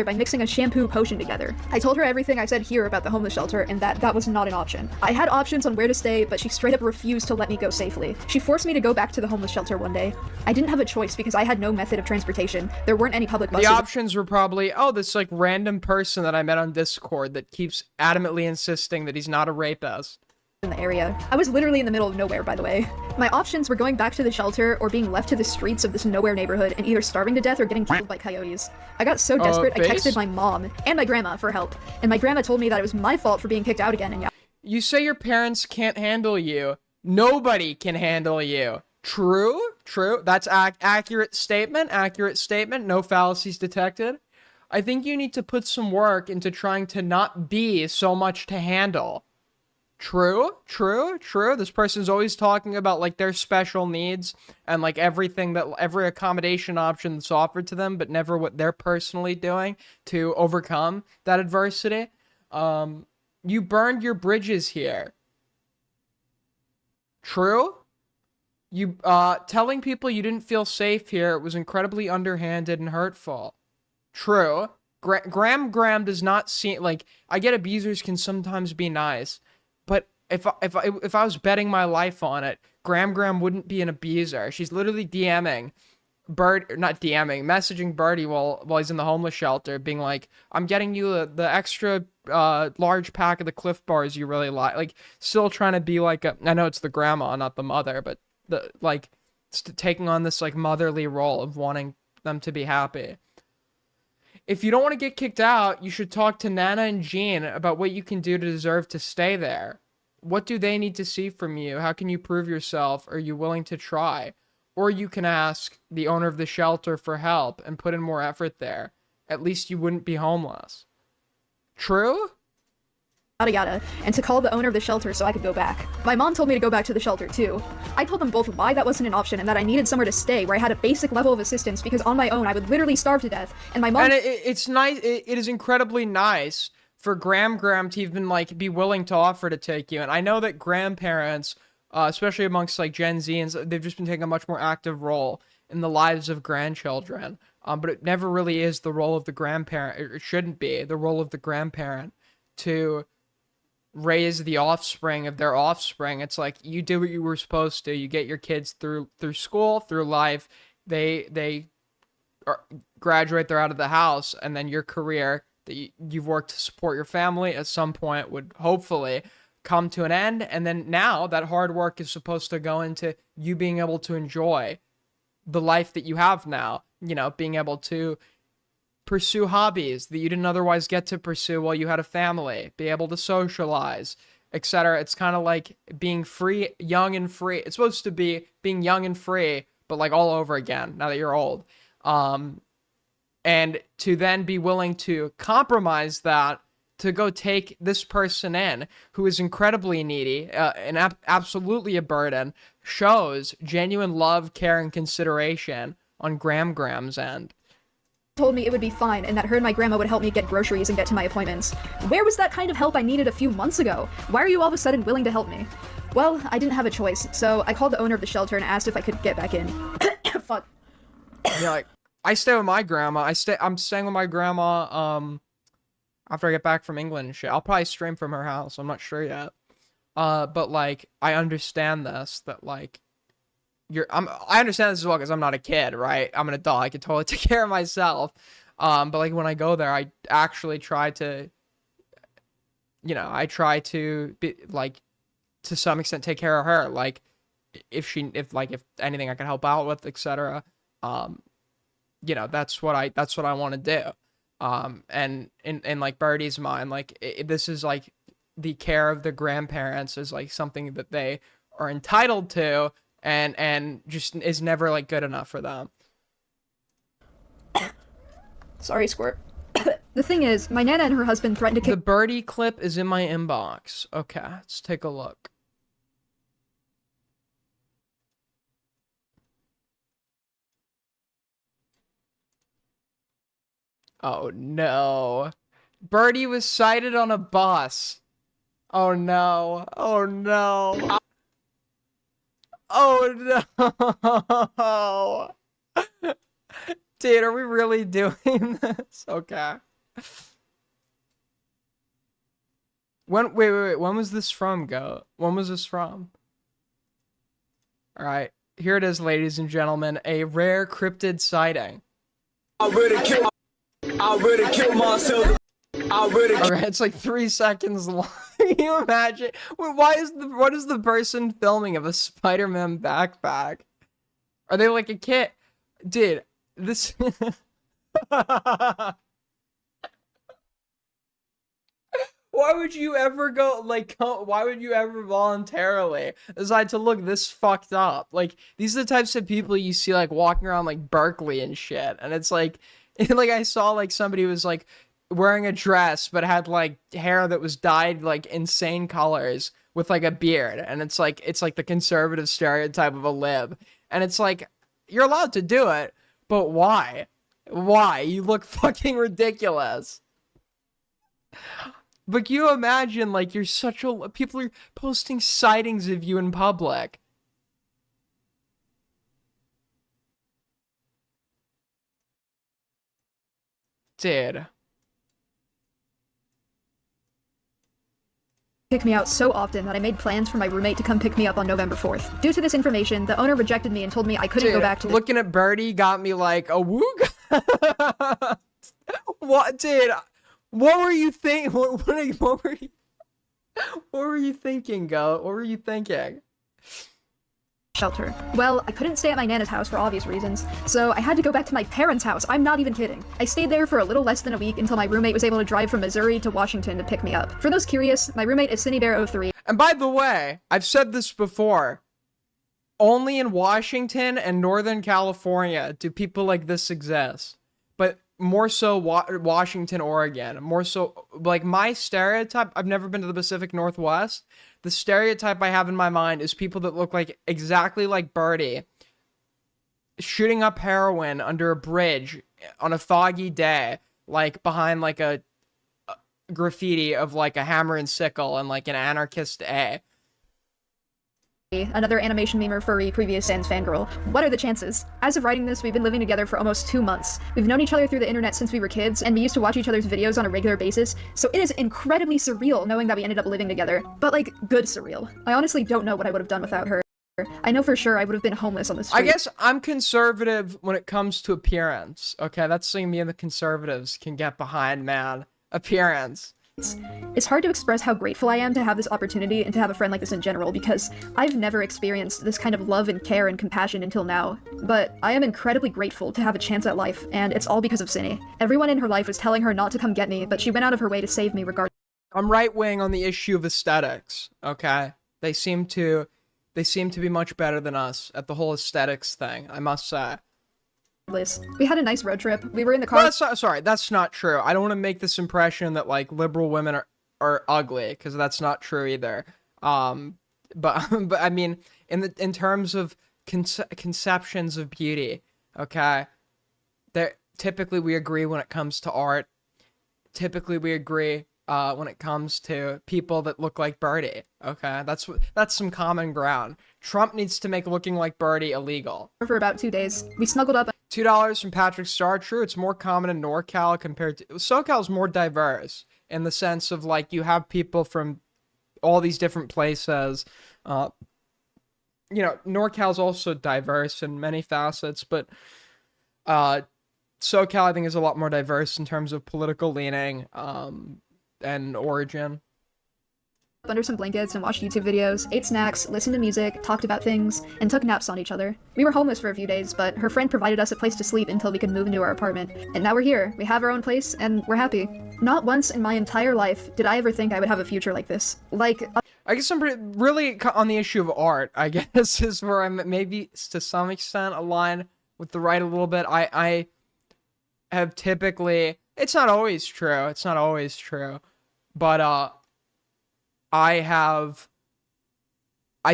By mixing a shampoo potion together. I told her everything I said here about the homeless shelter and that was not an option. I had options on where to stay, but she straight up refused to let me go safely. She forced me to go back to the homeless shelter one day. I didn't have a choice because I had no method of transportation. There weren't any public buses. The options were probably, oh, this, like, random person that I met on Discord that keeps adamantly insisting that he's not a rapist. In the area. I was literally in the middle of nowhere, by the way. My options were going back to the shelter or being left to the streets of this nowhere neighborhood and either starving to death or getting killed by coyotes. I got so desperate I texted my mom and my grandma for help, and my grandma told me that it was my fault for being kicked out again, and yeah. You say your parents can't handle you. Nobody can handle you. True. That's accurate statement. No fallacies detected. I think you need to put some work into trying to not be so much to handle. True. This person's always talking about like their special needs and like everything that every accommodation option that's offered to them, but never what they're personally doing to overcome that adversity. You burned your bridges here. True. You telling people you didn't feel safe here was incredibly underhanded and hurtful. True. Graham does not seem like, I get abusers can sometimes be nice, but if I was betting my life on it, Graham wouldn't be an abuser. She's literally messaging Birdie while he's in the homeless shelter, being like, I'm getting you the extra large pack of the Cliff Bars you really like still trying to be like I know it's the grandma, not the mother, but the like taking on this like motherly role of wanting them to be happy. If you don't want to get kicked out, you should talk to Nana and Jean about what you can do to deserve to stay there. What do they need to see from you? How can you prove yourself? Are you willing to try? Or you can ask the owner of the shelter for help and put in more effort there. At least you wouldn't be homeless. True? Yada yada, and to call the owner of the shelter so I could go back. My mom told me to go back to the shelter too. I told them both why that wasn't an option and that I needed somewhere to stay where I had a basic level of assistance because on my own I would literally starve to death. And my mom— And it's nice. It is incredibly nice for Graham to even like be willing to offer to take you. And I know that grandparents, especially amongst like Gen Z, and they've just been taking a much more active role in the lives of grandchildren. But it never really is the role of the grandparent. It shouldn't be the role of the grandparent to raise the offspring of their offspring. It's like you do what you were supposed to. You get your kids through school, through life. They graduate, they're out of the house, and then your career that you've worked to support your family at some point would hopefully come to an end. And then now that hard work is supposed to go into you being able to enjoy the life that you have now, you know, being able to pursue hobbies that you didn't otherwise get to pursue while you had a family, be able to socialize, etc. It's kind of like being free, young and free. It's supposed to be being young and free, but like all over again now that you're old. And to then be willing to compromise that to go take this person in who is incredibly needy and absolutely a burden shows genuine love, care, and consideration on Graham's end. told me it would be fine and that her and my grandma would help me get groceries and get to my appointments. Where was that kind of help I needed a few months ago? Why are you all of a sudden willing to help me? Well, I didn't have a choice, so I called the owner of the shelter and asked if I could get back in. Fuck. Yeah, like, I stay with my grandma. I'm staying with my grandma, after I get back from England and shit. I'll probably stream from her house. I'm not sure yet. But, like, I understand this, that, like, I understand this as well because I'm not a kid, right? I'm an adult. I can totally take care of myself. But like when I go there, I actually try to, I try to be like, to some extent, take care of her. Like, if anything I can help out with, etc. That's what I want to do. And in like Birdie's mind, like this is like the care of the grandparents is like something that they are entitled to. And just is never like good enough for them. Sorry, Squirt. The thing is, my nana and her husband threatened to kill— The Birdie clip is in my inbox. Okay, let's take a look. Oh no. Birdie was sighted on a bus. Oh no. Oh no. Oh no! Dude, are we really doing this? Okay. Wait, when was this from, When was this from? Alright, here it is, ladies and gentlemen. A rare cryptid sighting. I already killed myself. Alright, it's like 3 seconds long. Can you imagine? Wait, what is the person filming of a Spider-Man backpack? Are they like a kid? Dude, this why would you ever why would you ever voluntarily decide to look this fucked up? Like, these are the types of people you see like walking around like Berkeley and shit. And it's like I saw like somebody was like wearing a dress but had like hair that was dyed like insane colors with like a beard, and it's like the conservative stereotype of a lib, and it's like you're allowed to do it, but why? Why? You look fucking ridiculous. But can you imagine, like, you're such a... People are posting sightings of you in public. Dude. Pick me out so often that I made plans for my roommate to come pick me up on November 4th. Due to this information, the owner rejected me and told me I couldn't go back to looking at Birdie got me like, a woog. What, dude? What were you thinking? What were you thinking, Goat? What were you thinking? shelter. Well, I couldn't stay at my Nana's house for obvious reasons, so I had to go back to my parents' house. I'm not even kidding. I stayed there for a little less than a week until my roommate was able to drive from Missouri to Washington to pick me up. For those curious, my roommate is CindyBear03. And by the way, I've said this before. Only in Washington and Northern California do people like this exist. But more so Washington, Oregon. More so, like, my stereotype, I've never been to the Pacific Northwest. The stereotype I have in my mind is people that look like exactly like Birdie shooting up heroin under a bridge on a foggy day, like behind like a graffiti of like a hammer and sickle and like an anarchist A. Another animation memer, furry, previous Sans fangirl. What are the chances? As of writing this, we've been living together for almost 2 months. We've known each other through the internet since we were kids, and we used to watch each other's videos on a regular basis, so it is incredibly surreal knowing that we ended up living together. But like, good surreal. I honestly don't know what I would have done without her. I know for sure I would have been homeless on the street. I guess I'm conservative when it comes to appearance. Okay, that's something me and the conservatives can get behind, man. Appearance. It's hard to express how grateful I am to have this opportunity and to have a friend like this in general, because I've never experienced this kind of love and care and compassion until now. But I am incredibly grateful to have a chance at life, and it's all because of Cindy. Everyone in her life was telling her not to come get me, but she went out of her way to save me regardless. I'm right-wing on the issue of aesthetics, okay? They seem to be much better than us at the whole aesthetics thing, I must say. We had a nice road trip. We were in the car. Well, that's not true. I don't want to make this impression that like liberal women are ugly, because that's not true either. But I mean, in terms of conceptions of beauty, okay, typically we agree when it comes to art. Typically we agree when it comes to people that look like Birdie. Okay, that's some common ground. Trump needs to make looking like Birdie illegal. For about 2 days, we snuggled up. $2 from Patrick Star. True, it's more common in NorCal compared to SoCal's more diverse in the sense of like you have people from all these different places. You know, NorCal's also diverse in many facets, but SoCal I think is a lot more diverse in terms of political leaning and origin. Under some blankets and watched YouTube videos, ate snacks, listened to music, talked about things, and took naps on each other. We were homeless for a few days, but her friend provided us a place to sleep until we could move into our apartment. And now we're here. We have our own place, and we're happy. Not once in my entire life did I ever think I would have a future like this. Like, I guess I'm really on the issue of art, I guess, is where I'm maybe to some extent aligned with the right a little bit. I have typically, it's not always true, but I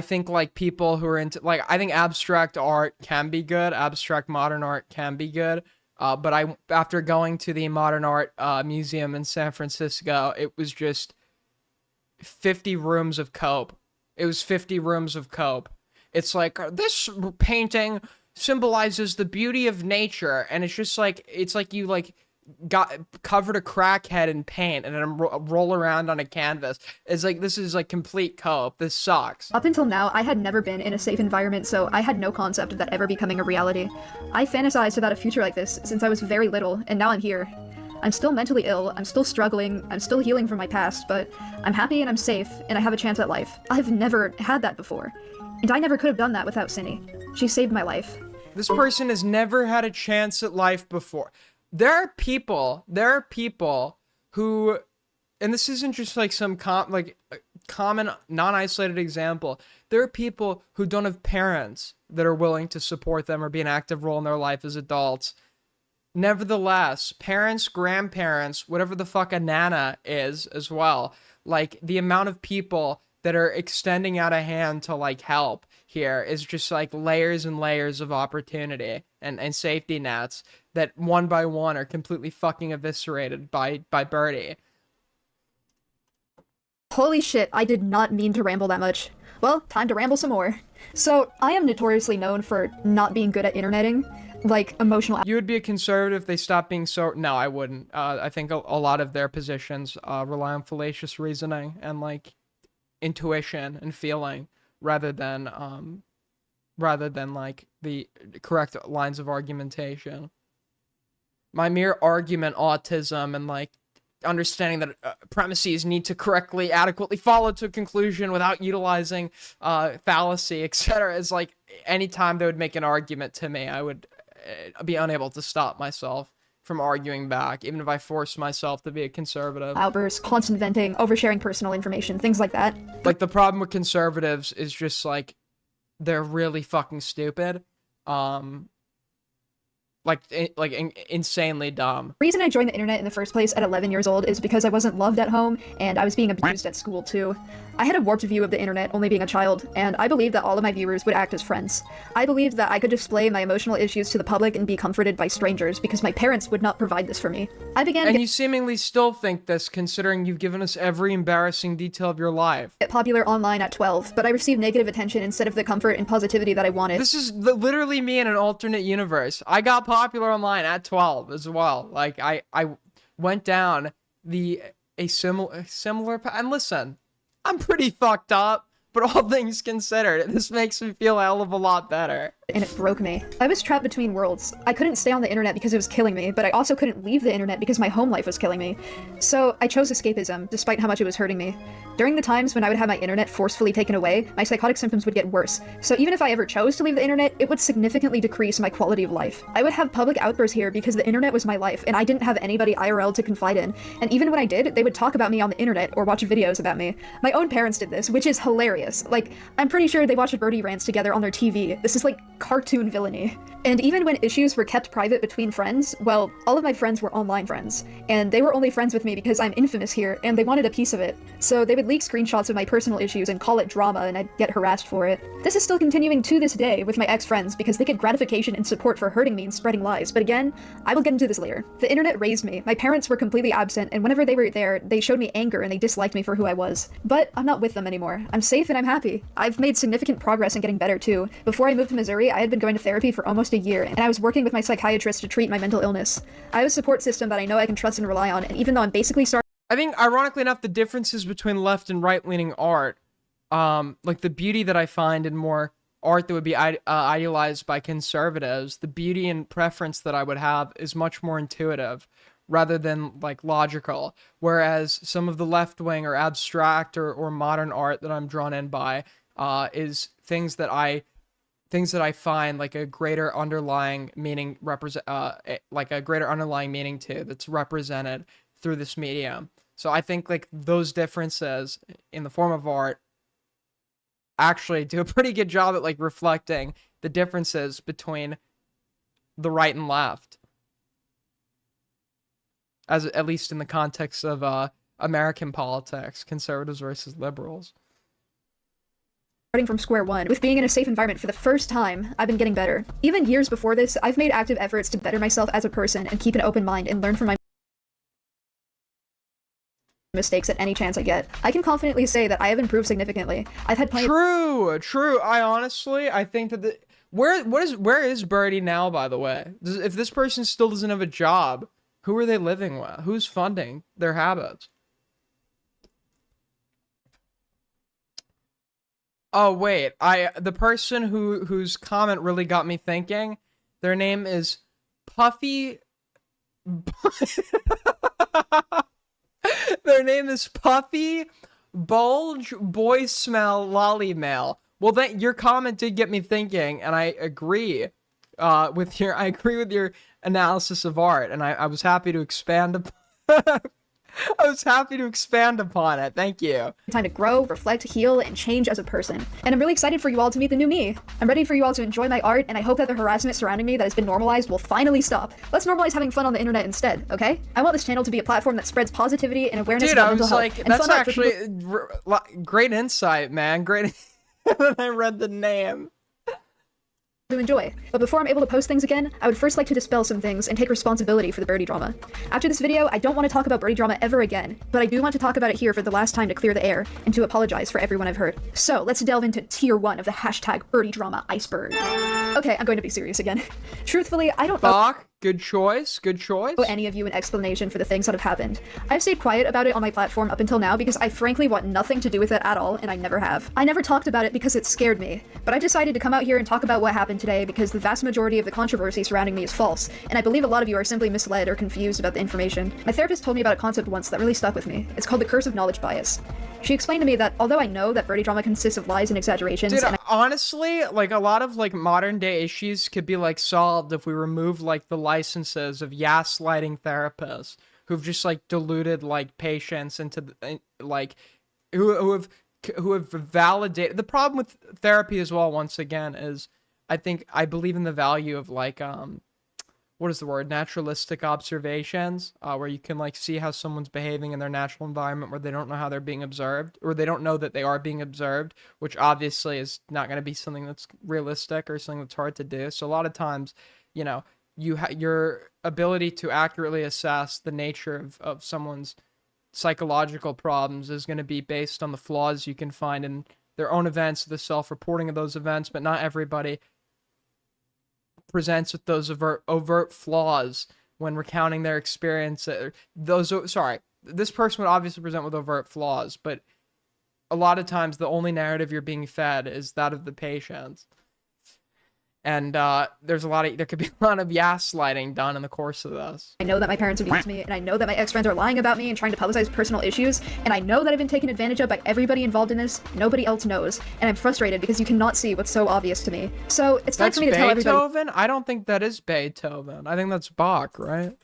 think like people who are into, like, I think abstract art can be good, abstract modern art can be good, but after going to the Modern Art Museum in San Francisco, it was just 50 rooms of cope. It was 50 rooms of cope. It's like, this painting symbolizes the beauty of nature, and it's just like, it's like you like got covered a crackhead in paint and then roll around on a canvas. It's like, this is like complete cope. This sucks. Up until now, I had never been in a safe environment, so I had no concept of that ever becoming a reality. I fantasized about a future like this since I was very little, and now I'm here. I'm still mentally ill, I'm still struggling, I'm still healing from my past, but I'm happy and I'm safe, and I have a chance at life. I've never had that before. And I never could have done that without Cindy. She saved my life. This person has never had a chance at life before. There are people who, and this isn't just like some common non-isolated example. There are people who don't have parents that are willing to support them or be an active role in their life as adults. Nevertheless, parents, grandparents, whatever the fuck a nana is as well, like the amount of people that are extending out a hand to like help here is just like layers and layers of opportunity and safety nets that one by one are completely fucking eviscerated by Birdie. Holy shit, I did not mean to ramble that much. Well, time to ramble some more. So, I am notoriously known for not being good at interneting, like emotional. You would be a conservative if they stopped being so. No, I wouldn't. I think a lot of their positions rely on fallacious reasoning and like intuition and feeling rather than like the correct lines of argumentation. My mere argument autism and like understanding that premises need to correctly, adequately follow to a conclusion without utilizing fallacy, etc. is like anytime they would make an argument to me, I would be unable to stop myself from arguing back, even if I forced myself to be a conservative. Outbursts, constant venting, oversharing personal information, things like that. Like, the problem with conservatives is just like they're really fucking stupid. Insanely dumb. The reason I joined the internet in the first place at 11 years old is because I wasn't loved at home, and I was being abused at school too. I had a warped view of the internet only being a child, and I believed that all of my viewers would act as friends. I believed that I could display my emotional issues to the public and be comforted by strangers because my parents would not provide this for me. I began And to you seemingly still think this, considering you've given us every embarrassing detail of your life. get popular online at 12, but I received negative attention instead of the comfort and positivity that I wanted. This is literally me in an alternate universe. I got popular online at 12 as well. Like, I went down a similar path. And listen, I'm pretty fucked up, but all things considered, this makes me feel a hell of a lot better. And it broke me. I was trapped between worlds. I couldn't stay on the internet because it was killing me, but I also couldn't leave the internet because my home life was killing me. So I chose escapism, despite how much it was hurting me. During the times when I would have my internet forcefully taken away, my psychotic symptoms would get worse. So even if I ever chose to leave the internet, it would significantly decrease my quality of life. I would have public outbursts here because the internet was my life, and I didn't have anybody IRL to confide in. And even when I did, they would talk about me on the internet or watch videos about me. My own parents did this, which is hilarious. Like, I'm pretty sure they watched Birdie rants together on their TV. This is like cartoon villainy. And even when issues were kept private between friends, well, all of my friends were online friends, and they were only friends with me because I'm infamous here, and they wanted a piece of it. So they would leak screenshots of my personal issues and call it drama, and I'd get harassed for it. This is still continuing to this day with my ex-friends because they get gratification and support for hurting me and spreading lies, but again, I will get into this later. The internet raised me. My parents were completely absent, and whenever they were there, they showed me anger and they disliked me for who I was. But I'm not with them anymore. I'm safe and I'm happy. I've made significant progress in getting better too. Before I moved to Missouri, I had been going to therapy for almost a year, and I was working with my psychiatrist to treat my mental illness. I have a support system that I know I can trust and rely on, and even though I'm basically starting I think, ironically enough, the differences between left and right-leaning art, like the beauty that I find in more art that would be idealized by conservatives, the beauty and preference that I would have is much more intuitive rather than like logical. Whereas some of the left-wing or abstract or modern art that I'm drawn in by is things that I find like a greater underlying meaning to that's represented through this medium. So I think like those differences in the form of art actually do a pretty good job at like reflecting the differences between the right and left, as at least in the context of American politics, conservatives versus liberals. from square one. With being in a safe environment for the first time, I've been getting better. Even years before this, I've made active efforts to better myself as a person and keep an open mind and learn from my mistakes at any chance I get. I can confidently say that I have improved significantly. I've had plenty True. I think that where is Birdie now, by the way? If this person still doesn't have a job, who are they living with? Who's funding their habits? Oh wait, the person whose comment really got me thinking, their name is Puffy Their name is Puffy Bulge Boy Smell Lolly Mail. Well, your comment did get me thinking, and I agree with your analysis of art, and I was happy to expand I was happy to expand upon it. Thank you. time to grow, reflect, heal, and change as a person. And I'm really excited for you all to meet the new me. I'm ready for you all to enjoy my art, and I hope that the harassment surrounding me that has been normalized will finally stop. Let's normalize having fun on the internet instead, okay? I want this channel to be a platform that spreads positivity and awareness Dude, about I mental was health. like, and that's fun art for actually people- great insight, man. Great. Then I read the name. to enjoy. But before I'm able to post things again, I would first like to dispel some things and take responsibility for the birdie drama. After this video, I don't want to talk about birdie drama ever again, but I do want to talk about it here for the last time to clear the air and to apologize for everyone I've hurt. So let's delve into tier 1 of the hashtag birdie drama iceberg. Okay, I'm going to be serious again. Truthfully, I don't know Bach, good choice. Good choice. any of you an explanation for the things that have happened. I've stayed quiet about it on my platform up until now because I frankly want nothing to do with it at all, and I never have. I never talked about it because it scared me, but I decided to come out here and talk about what happened today because the vast majority of the controversy surrounding me is false, and I believe a lot of you are simply misled or confused about the information. My therapist told me about a concept once that really stuck with me. It's called the curse of knowledge bias. She explained to me that although I know that birdie drama consists of lies and exaggerations, Dude, and honestly, like a lot of like modern day issues could be like solved if we remove like the licenses of gaslighting therapists who've just like deluded like patients into like who have validated. The problem with therapy as well, once again, is I believe in the value of like what is the word, naturalistic observations, where you can like see how someone's behaving in their natural environment where they don't know how they're being observed, or they don't know that they are being observed, which obviously is not going to be something that's realistic or something that's hard to do. So a lot of times, you know, your ability to accurately assess the nature of someone's psychological problems is going to be based on the flaws you can find in their own events, the self-reporting of those events, but not everybody presents with those overt flaws when recounting their experience. This person would obviously present with overt flaws, but a lot of times the only narrative you're being fed is that of the patient. And there could be a lot of gaslighting done in the course of this. I know that my parents abused me, and I know that my ex-friends are lying about me and trying to publicize personal issues, and I know that I've been taken advantage of by everybody involved in this. Nobody else knows, and I'm frustrated because you cannot see what's so obvious to me. So it's time That's for me to tell everybody. Beethoven? I don't think that is Beethoven. I think that's Bach, right?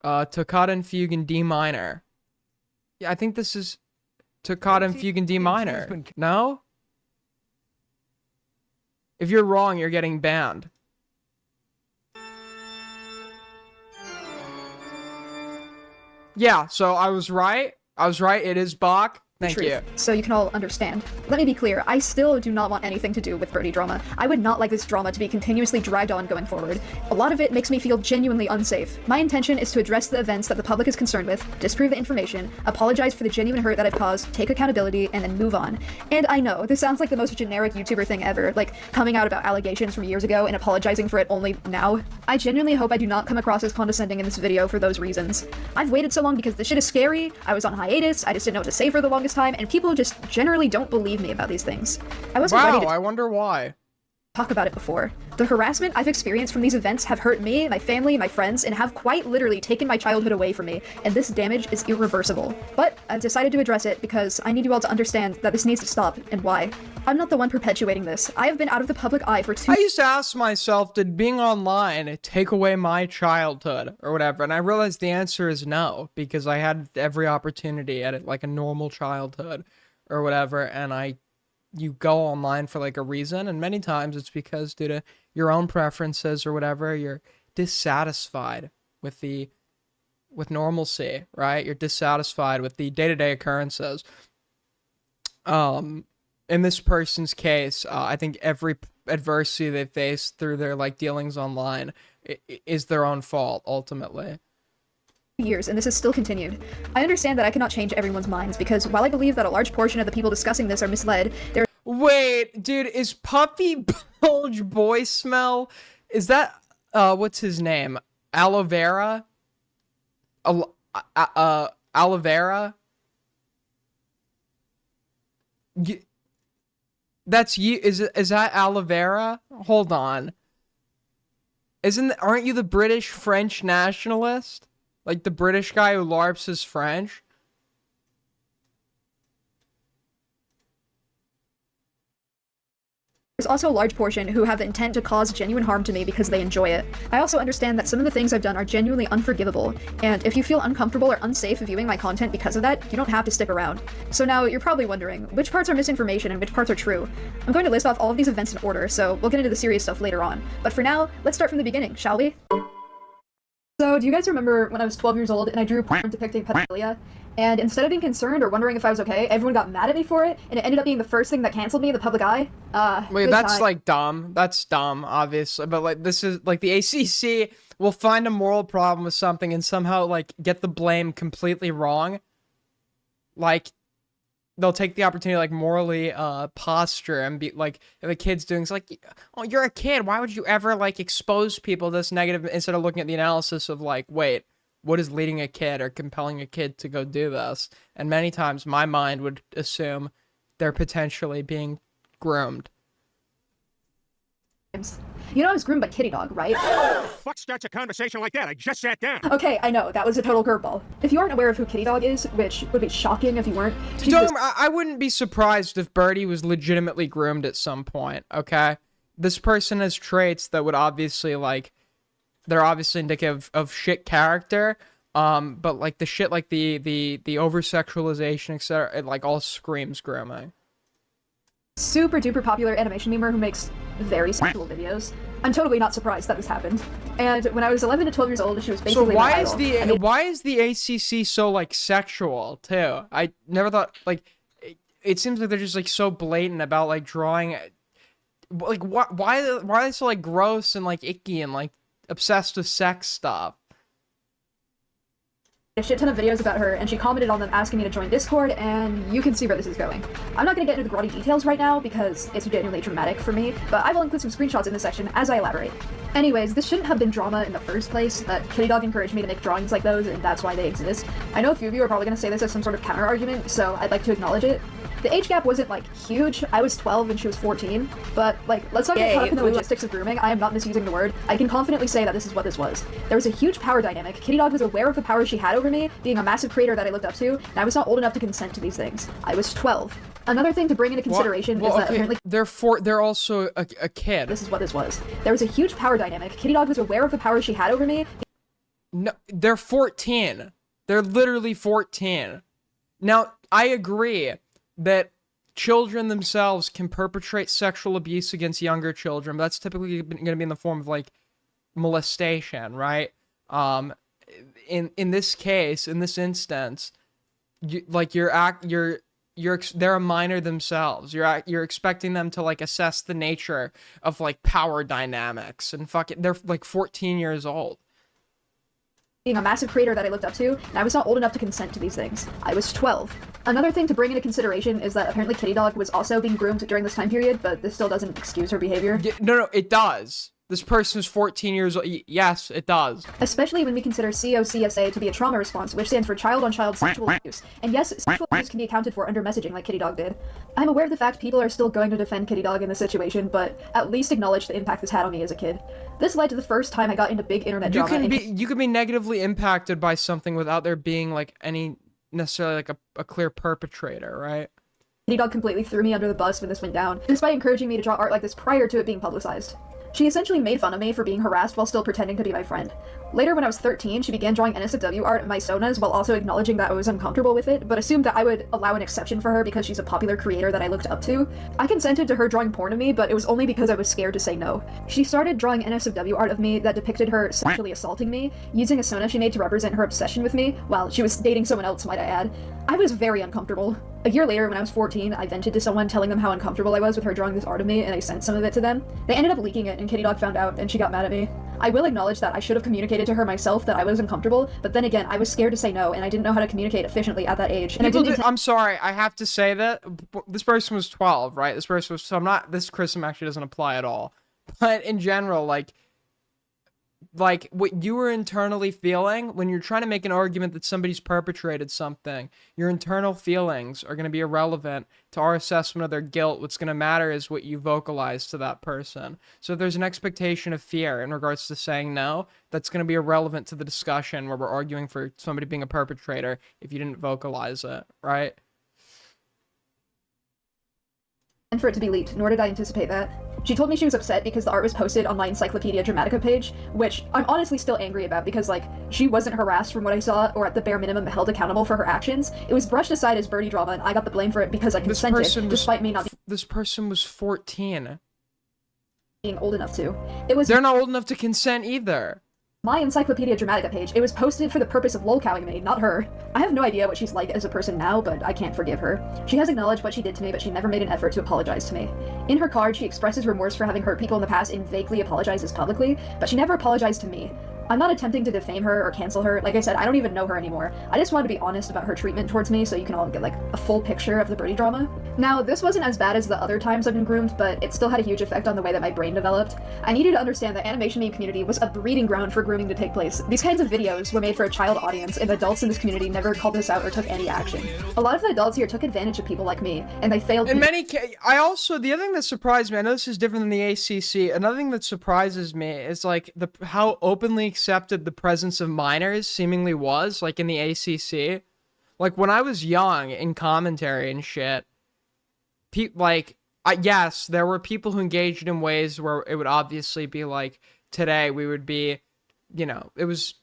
Toccata and Fugue in D minor. Yeah, I think this is Toccata and Fugue in D minor. No? If you're wrong, you're getting banned. Yeah, so I was right. It is Bach. Thank you. So you can all understand. Let me be clear, I still do not want anything to do with birdie drama. I would not like this drama to be continuously dragged on going forward. A lot of it makes me feel genuinely unsafe. My intention is to address the events that the public is concerned with, disprove the information, apologize for the genuine hurt that I've caused, take accountability, and then move on. And I know, this sounds like the most generic YouTuber thing ever, like coming out about allegations from years ago and apologizing for it only now. I genuinely hope I do not come across as condescending in this video for those reasons. I've waited so long because this shit is scary, I was on hiatus, I just didn't know what to say for the longest time, and people just generally don't believe me about these things. I wasn't ready to I wonder why. talk about it before. The harassment I've experienced from these events have hurt me, my family, my friends, and have quite literally taken my childhood away from me, and this damage is irreversible. But I've decided to address it because I need you all to understand that this needs to stop, and why. I'm not the one perpetuating this. I have been out of the public eye for I used to ask myself, did being online take away my childhood or whatever? And I realized the answer is no, because I had every opportunity at it, like a normal childhood or whatever. And you go online for like a reason. And many times it's because due to your own preferences or whatever, you're dissatisfied with normalcy, right? You're dissatisfied with the day-to-day occurrences. In this person's case, I think every adversity they face through their like dealings online is their own fault ultimately. years, and this has still continued. I understand that I cannot change everyone's minds, because while I believe that a large portion of the people discussing this are misled, there Wait, dude, is Puppy Bulge Boy Smell? Is that what's his name? Aloe Vera? Aloe Vera? That's you. Is that aloe vera? Hold on. Aren't you the British French nationalist? Like the British guy who LARPs his French? There's also a large portion who have the intent to cause genuine harm to me because they enjoy it. I also understand that some of the things I've done are genuinely unforgivable, and if you feel uncomfortable or unsafe viewing my content because of that, you don't have to stick around. So now you're probably wondering, which parts are misinformation and which parts are true? I'm going to list off all of these events in order, so we'll get into the serious stuff later on. But for now, let's start from the beginning, shall we? So, do you guys remember when I was 12 years old and I drew porn depicting pedophilia? And instead of being concerned or wondering if I was okay, everyone got mad at me for it, and it ended up being the first thing that canceled me in the public eye? Wait, good that's time. like dumb. That's dumb, obviously. But like, this is like the ACC will find a moral problem with something and somehow like get the blame completely wrong. Like, they'll take the opportunity to like morally posture and be like, if a kid's doing it's like, oh, you're a kid, why would you ever like expose people to this negative, instead of looking at the analysis of like, wait, what is leading a kid or compelling a kid to go do this? And many times my mind would assume they're potentially being groomed. You know I was groomed by Kitty Dog, right? Fuck starts a conversation like that? I just sat down. Okay, I know, that was a total curveball. If you aren't aware of who Kitty Dog is, which would be shocking if you weren't, she's this- I wouldn't be surprised if Birdie was legitimately groomed at some point, okay? This person has traits that would obviously, like, they're obviously indicative of shit character, but, like, the shit, like, the over-sexualization, etc., it, like, all screams grooming. super duper popular animation memer who makes very sexual videos. I'm totally not surprised that this happened. And when I was 11 to 12 years old, she was So basically my why is idol. why is the ACC so, like, sexual, too? I never thought, like, it seems like they're just, like, so blatant about, like, drawing, like, why are they so, like, gross and, like, icky and, like, obsessed with sex stuff? a shit ton of videos about her, and she commented on them asking me to join Discord, and you can see where this is going. I'm not gonna get into the grotty details right now because it's genuinely dramatic for me, but I will include some screenshots in this section as I elaborate. Anyways, this shouldn't have been drama in the first place, but Kitty Dog encouraged me to make drawings like those, and that's why they exist. I know a few of you are probably gonna say this as some sort of counter-argument, so I'd like to acknowledge it. The age gap wasn't, like, huge. I was 12 and she was 14, but, like, let's not get caught up in the logistics of grooming. I am not misusing the word. I can confidently say that this is what this was. There was a huge power dynamic. Kitty Dog was aware of the power she had over me, being a massive creator that I looked up to, and I was not old enough to consent to these things. I was 12. Another thing to bring into consideration is that apparently they're also a kid. this is what this was. There was a huge power dynamic. Kitty Dog was aware of the power she had over me. No, they're 14. They're literally 14. Now, I agree that children themselves can perpetrate sexual abuse against younger children, but that's typically going to be in the form of, like, molestation, right? In this case, in this instance, they're a minor themselves. You're expecting them to, like, assess the nature of, like, power dynamics, and they're like 14 years old. Being a massive creator that I looked up to, and I was not old enough to consent to these things. I was 12. Another thing to bring into consideration is that apparently Kitty Dog was also being groomed during this time period, but this still doesn't excuse her behavior. No, it does. This person's 14 years old. Yes, it does. Especially when we consider COCSA to be a trauma response, which stands for child-on-child sexual abuse. And yes, sexual abuse can be accounted for under messaging like Kitty Dog did. I'm aware of the fact people are still going to defend Kitty Dog in this situation, but at least acknowledge the impact this had on me as a kid. This led to the first time I got into big internet drama. You can be negatively impacted by something without there being, like, any necessarily, like, a clear perpetrator, right? Kitty Dog completely threw me under the bus when this went down, despite encouraging me to draw art like this prior to it being publicized. She essentially made fun of me for being harassed while still pretending to be my friend. Later, when I was 13, she began drawing NSFW art in my sonas while also acknowledging that I was uncomfortable with it, but assumed that I would allow an exception for her because she's a popular creator that I looked up to. I consented to her drawing porn of me, but it was only because I was scared to say no. She started drawing NSFW art of me that depicted her sexually assaulting me, using a sona she made to represent her obsession with me, while she was dating someone else, might I add. I was very uncomfortable. A year later, when I was 14, I vented to someone telling them how uncomfortable I was with her drawing this art of me, and I sent some of it to them. They ended up leaking it, and Kitty Dog found out, and she got mad at me. I will acknowledge that I should have communicated to her myself that I was uncomfortable, but then again, I was scared to say no, and I didn't know how to communicate efficiently at that age. And I'm sorry, I have to say that this person was 12, right? This person was, so I'm not, this criticism actually doesn't apply at all. But in general, like what you were internally feeling when you're trying to make an argument that somebody's perpetrated something, your internal feelings are going to be irrelevant to our assessment of their guilt. What's going to matter is what you vocalize to that person. So if there's an expectation of fear in regards to saying no, that's going to be irrelevant to the discussion where we're arguing for somebody being a perpetrator if you didn't vocalize it, right? for it to be leaked, nor did I anticipate that. She told me she was upset because the art was posted on my Encyclopedia Dramatica page, which I'm honestly still angry about because, like, she wasn't harassed from what I saw, or at the bare minimum held accountable for her actions. It was brushed aside as birdie drama, and I got the blame for it because I consented, despite me not This person was 14. being old enough to. It was They're not old enough to consent either. my Encyclopedia Dramatica page. It was posted for the purpose of lolcowing me, not her. I have no idea what she's like as a person now, but I can't forgive her. She has acknowledged what she did to me, but she never made an effort to apologize to me. In her card, she expresses remorse for having hurt people in the past and vaguely apologizes publicly, but she never apologized to me. I'm not attempting to defame her or cancel her. Like I said, I don't even know her anymore. I just wanted to be honest about her treatment towards me so you can all get like a full picture of the birdie drama. Now, this wasn't as bad as the other times I've been groomed, but it still had a huge effect on the way that my brain developed. I needed to understand that animation meme community was a breeding ground for grooming to take place. These kinds of videos were made for a child audience, and adults in this community never called this out or took any action. A lot of the adults here took advantage of people like me, and they failed In many cases, the other thing that surprised me, I know this is different than the ACC, another thing that surprises me is like how openly accepted the presence of minors seemingly was, like in the ACC. Like when I was young in commentary and shit, yes, there were people who engaged in ways where it would obviously be like, today we would be,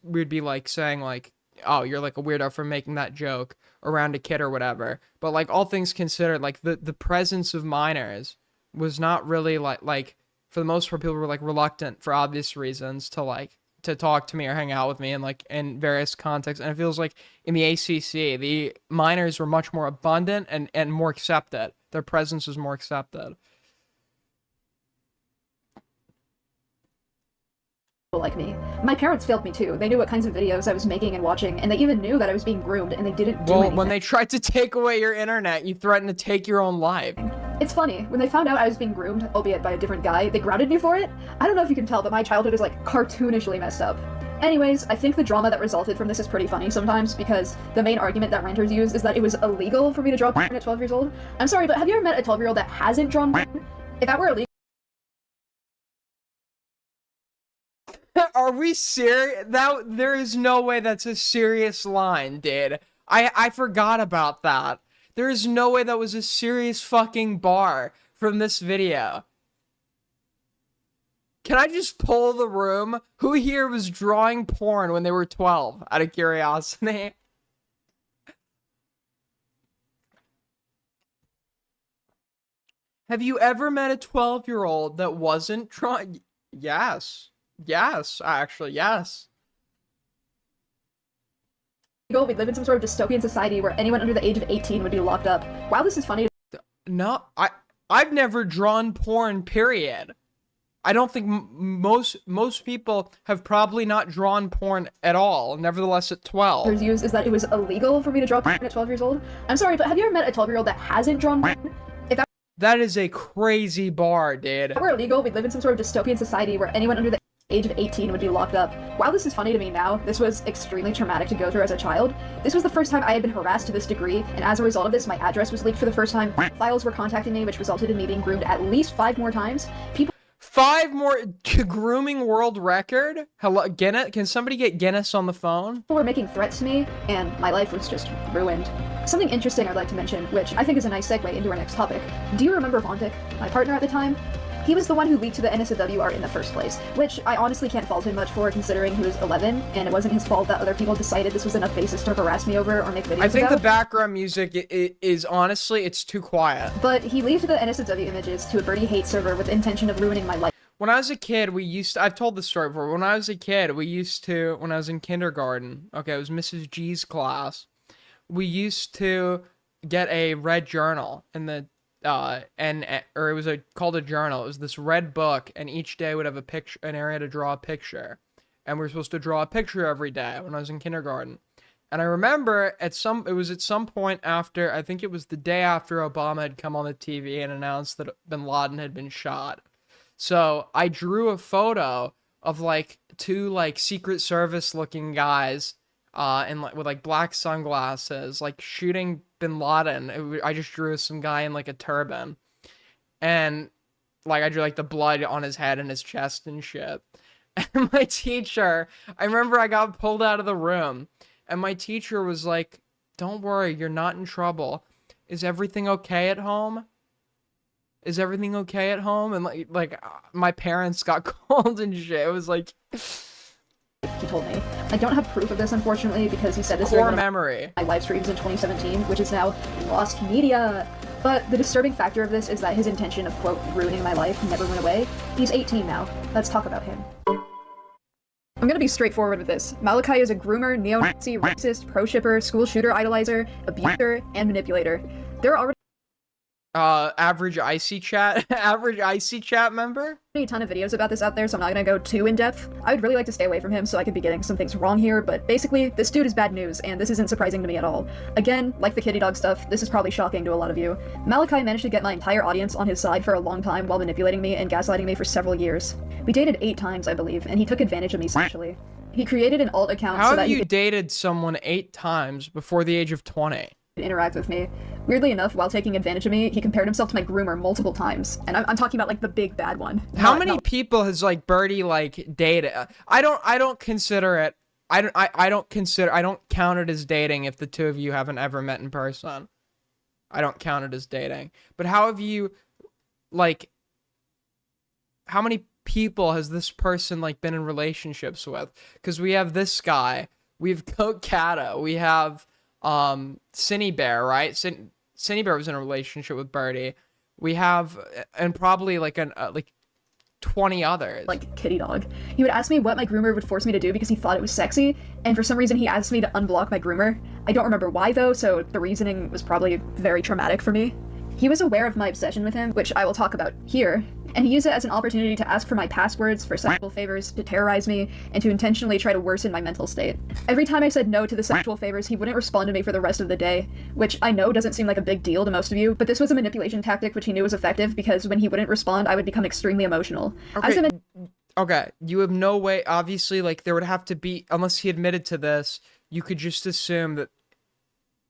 we'd be like saying like, oh, you're like a weirdo for making that joke around a kid or whatever. But like all things considered, like the presence of minors was not really like for the most part, people were like reluctant for obvious reasons to talk to me or hang out with me in various contexts. And it feels like in the ACC, the minors were much more abundant and more accepted. Their presence was more accepted. like me. My parents failed me too. They knew what kinds of videos I was making and watching, and they even knew that I was being groomed, and they didn't do anything. When they tried to take away your internet, you threatened to take your own life. It's funny, when they found out I was being groomed, albeit by a different guy, they grounded me for it. I don't know if you can tell, but my childhood is like cartoonishly messed up. Anyways, I think the drama that resulted from this is pretty funny sometimes, because the main argument that renters use is that it was illegal for me to draw porn at 12 years old. I'm sorry, but have you ever met a 12-year-old that hasn't drawn porn? If that were illegal, Are we serious? There is no way that's a serious line, dude. I forgot about that. There is no way that was a serious fucking bar from this video. Can I just poll the room? Who here was drawing porn when they were 12, out of curiosity? Have you ever met a 12-year-old that wasn't drawing? Yes. Yes, actually, yes. we live in some sort of dystopian society where anyone under the age of 18 would be locked up. While this is funny, No, I've never drawn porn, period. I don't think most people have probably not drawn porn at all, nevertheless at 12. there's used is that it was illegal for me to draw porn at 12 years old. I'm sorry, but have you ever met a 12-year-old that hasn't drawn porn? If that That is a crazy bar, dude. were illegal, we'd live in some sort of dystopian society where anyone under the age of 18 would be locked up. While this is funny to me now, this was extremely traumatic to go through as a child. This was the first time I had been harassed to this degree, and as a result of this, my address was leaked for the first time. Files were contacting me, which resulted in me being groomed at least 5 more times. People 5 more grooming world record? Hello, Guinness? Can somebody get Guinness on the phone? were making threats to me, and my life was just ruined. Something interesting I'd like to mention, which I think is a nice segue into our next topic. Do you remember Vontic, my partner at the time? He was the one who leaked to the NSFW art in the first place, which I honestly can't fault him much for, considering he was 11, and it wasn't his fault that other people decided this was enough basis to harass me over or make videos I think about. the background music is honestly, it's too quiet. But he leaked the NSFW images to a Birdie hate server with the intention of ruining my life. When I was a kid, I've told this story before. When I was a kid, when I was in kindergarten, okay, it was Mrs. G's class, we used to get a red journal in the, or it was called a journal. It was this red book, and each day would have a picture, an area to draw a picture. And we were supposed to draw a picture every day when I was in kindergarten. And I remember it was at some point after, I think it was the day after Obama had come on the TV and announced that bin Laden had been shot. So I drew a photo of like 2 like Secret Service looking guys with like black sunglasses, like shooting bin Laden. I just drew some guy in like a turban, and like I drew like the blood on his head and his chest and shit. And my teacher, I remember I got pulled out of the room, and my teacher was like, "Don't worry, you're not in trouble. Is everything okay at home?" is everything okay at home? And my parents got called and shit. It was like He told me. I don't have proof of this, unfortunately, because he said this core during memory. my live streams in 2017, which is now lost media. But the disturbing factor of this is that his intention of, quote, ruining my life never went away. He's 18 now. Let's talk about him. I'm gonna be straightforward with this. Malachi is a groomer, neo-Nazi, racist, pro-shipper, school shooter idolizer, abuser, and manipulator. There are already Average icy chat member. a ton of videos about this out there, so I'm not gonna go too in-depth. I would really like to stay away from him so I could be getting some things wrong here, but basically, this dude is bad news, and this isn't surprising to me at all. Again, like the kitty dog stuff, this is probably shocking to a lot of you. Malachi managed to get my entire audience on his side for a long time while manipulating me and gaslighting me for several years. We dated 8 times, I believe, and he took advantage of me sexually. He created an alt account How so that have he you could dated someone 8 times before the age of 20? interact with me. Weirdly enough, while taking advantage of me, he compared himself to my groomer multiple times, and I'm talking about, like, the big bad one. How many people has like Birdie like dated? I don't consider it. I don't count it as dating if the two of you haven't ever met in person. I don't count it as dating. But how have you, like, how many people has this person like been in relationships with? Because we have this guy, we have Coke Cata, we have Cinny Bear, right? Cinny Bear was in a relationship with Birdie. We have, and probably like 20 others. Like kitty dog. He would ask me what my groomer would force me to do because he thought it was sexy, and for some reason he asked me to unblock my groomer. I don't remember why though, so the reasoning was probably very traumatic for me. He was aware of my obsession with him, which I will talk about here, and he used it as an opportunity to ask for my passwords for sexual favors, to terrorize me, and to intentionally try to worsen my mental state. Every time I said no to the sexual favors, he wouldn't respond to me for the rest of the day, which I know doesn't seem like a big deal to most of you, but this was a manipulation tactic which he knew was effective because when he wouldn't respond, I would become extremely emotional. Okay, you have no way, obviously, like, there would have to be, unless he admitted to this, you could just assume that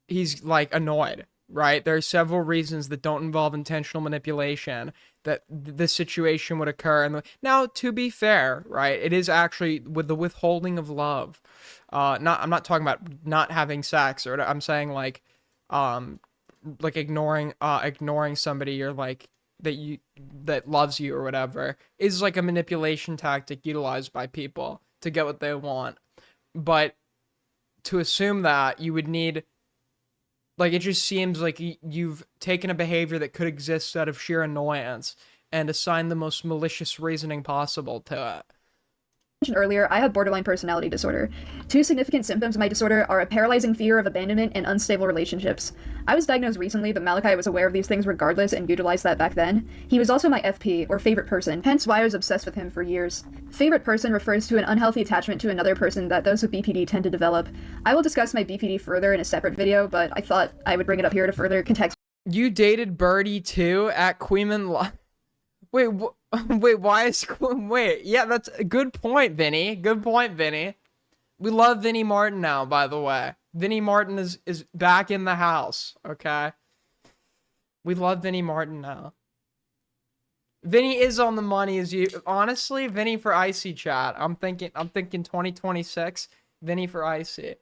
he's, like, annoyed, right? There are several reasons that don't involve intentional manipulation that this situation would occur. And now, to be fair, right, it is actually with the withholding of love. I'm not talking about not having sex, or I'm saying, like ignoring somebody you're like, that loves you or whatever, is like a manipulation tactic utilized by people to get what they want. But to assume that you would need, like, it just seems like you've taken a behavior that could exist out of sheer annoyance and assigned the most malicious reasoning possible to it. Earlier, I have borderline personality disorder. 2 significant symptoms of my disorder are a paralyzing fear of abandonment and unstable relationships. I was diagnosed recently, but Malachi was aware of these things regardless and utilized that back then. He was also my FP, or favorite person, hence why I was obsessed with him for years. Favorite person refers to an unhealthy attachment to another person that those with BPD tend to develop. I will discuss my BPD further in a separate video, but I thought I would bring it up here to further contextualize. You dated Birdie too at Queeman Wait, wait, why is... Wait, yeah, that's a good point, Vinny. Good point, Vinny. We love Vinny Martin now, by the way. Vinny Martin is back in the house, okay? We love Vinny Martin now. Vinny is on the money, as you... Honestly, Vinny for Icy chat. I'm thinking 2026, Vinny for Icy.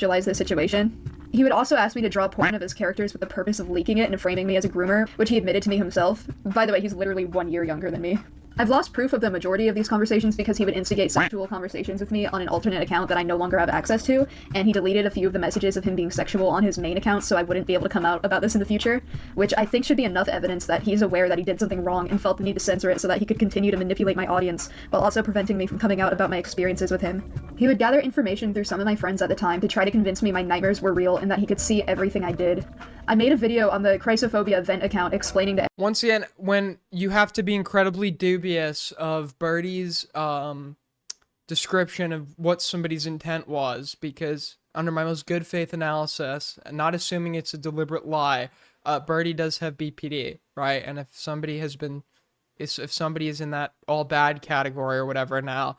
The situation. He would also ask me to draw porn of his characters with the purpose of leaking it and framing me as a groomer, which he admitted to me himself. By the way, he's literally 1 year younger than me. I've lost proof of the majority of these conversations because he would instigate sexual conversations with me on an alternate account that I no longer have access to, and he deleted a few of the messages of him being sexual on his main account so I wouldn't be able to come out about this in the future, which I think should be enough evidence that he's aware that he did something wrong and felt the need to censor it so that he could continue to manipulate my audience, while also preventing me from coming out about my experiences with him. He would gather information through some of my friends at the time to try to convince me my nightmares were real and that he could see everything I did. I made a video on the Chrysophobia vent account explaining to... Once again, when you have to be incredibly dubious of Birdie's description of what somebody's intent was, because under my most good faith analysis, and not assuming it's a deliberate lie, Birdie does have BPD, right? And if somebody has been, if somebody is in that all bad category or whatever now,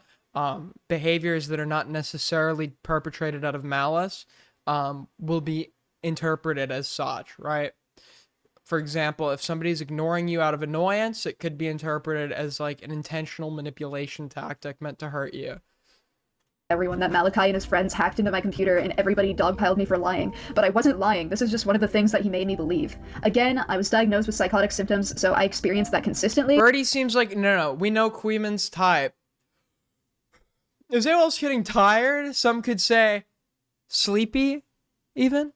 behaviors that are not necessarily perpetrated out of malice will be interpreted as such, right? For example, if somebody's ignoring you out of annoyance, it could be interpreted as like an intentional manipulation tactic meant to hurt you. everyone that Malachi and his friends hacked into my computer and everybody dogpiled me for lying, but I wasn't lying. This is just one of the things that he made me believe. Again, I was diagnosed with psychotic symptoms, so I experienced that consistently. Birdie seems like no. We know Queeman's type. Is anyone else getting tired? Some could say sleepy, even.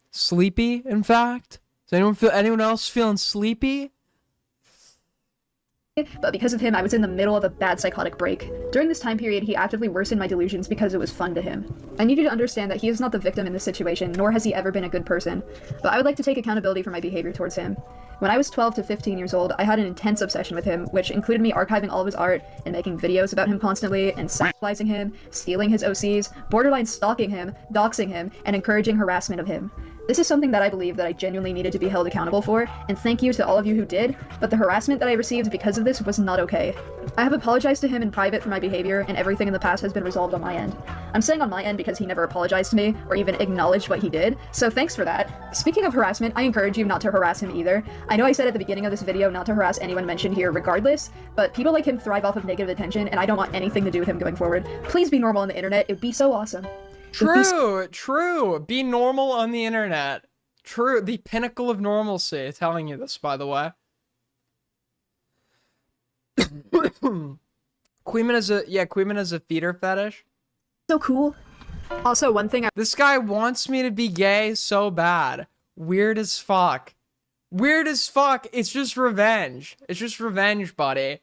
Sleepy, in fact. Does anyone else feeling sleepy? But because of him, I was in the middle of a bad psychotic break. During this time period, he actively worsened my delusions because it was fun to him. I need you to understand that he is not the victim in this situation, nor has he ever been a good person. But I would like to take accountability for my behavior towards him. When I was 12 to 15 years old, I had an intense obsession with him, which included me archiving all of his art and making videos about him constantly, and sexualizing him, stealing his OCs, borderline stalking him, doxing him, and encouraging harassment of him. This is something that I believe that I genuinely needed to be held accountable for, and thank you to all of you who did, but the harassment that I received because of this was not okay. I have apologized to him in private for my behavior, and everything in the past has been resolved on my end. I'm saying on my end because he never apologized to me, or even acknowledged what he did, so thanks for that. Speaking of harassment, I encourage you not to harass him either. I know I said at the beginning of this video not to harass anyone mentioned here regardless, but people like him thrive off of negative attention, and I don't want anything to do with him going forward. Please be normal on the internet, it would be so awesome. True. Be normal on the internet. True. The pinnacle of normalcy. Telling you this, by the way. Queeman is a feeder fetish. So cool. Also, one thing This guy wants me to be gay so bad. Weird as fuck. Weird as fuck. It's just revenge. It's just revenge, buddy.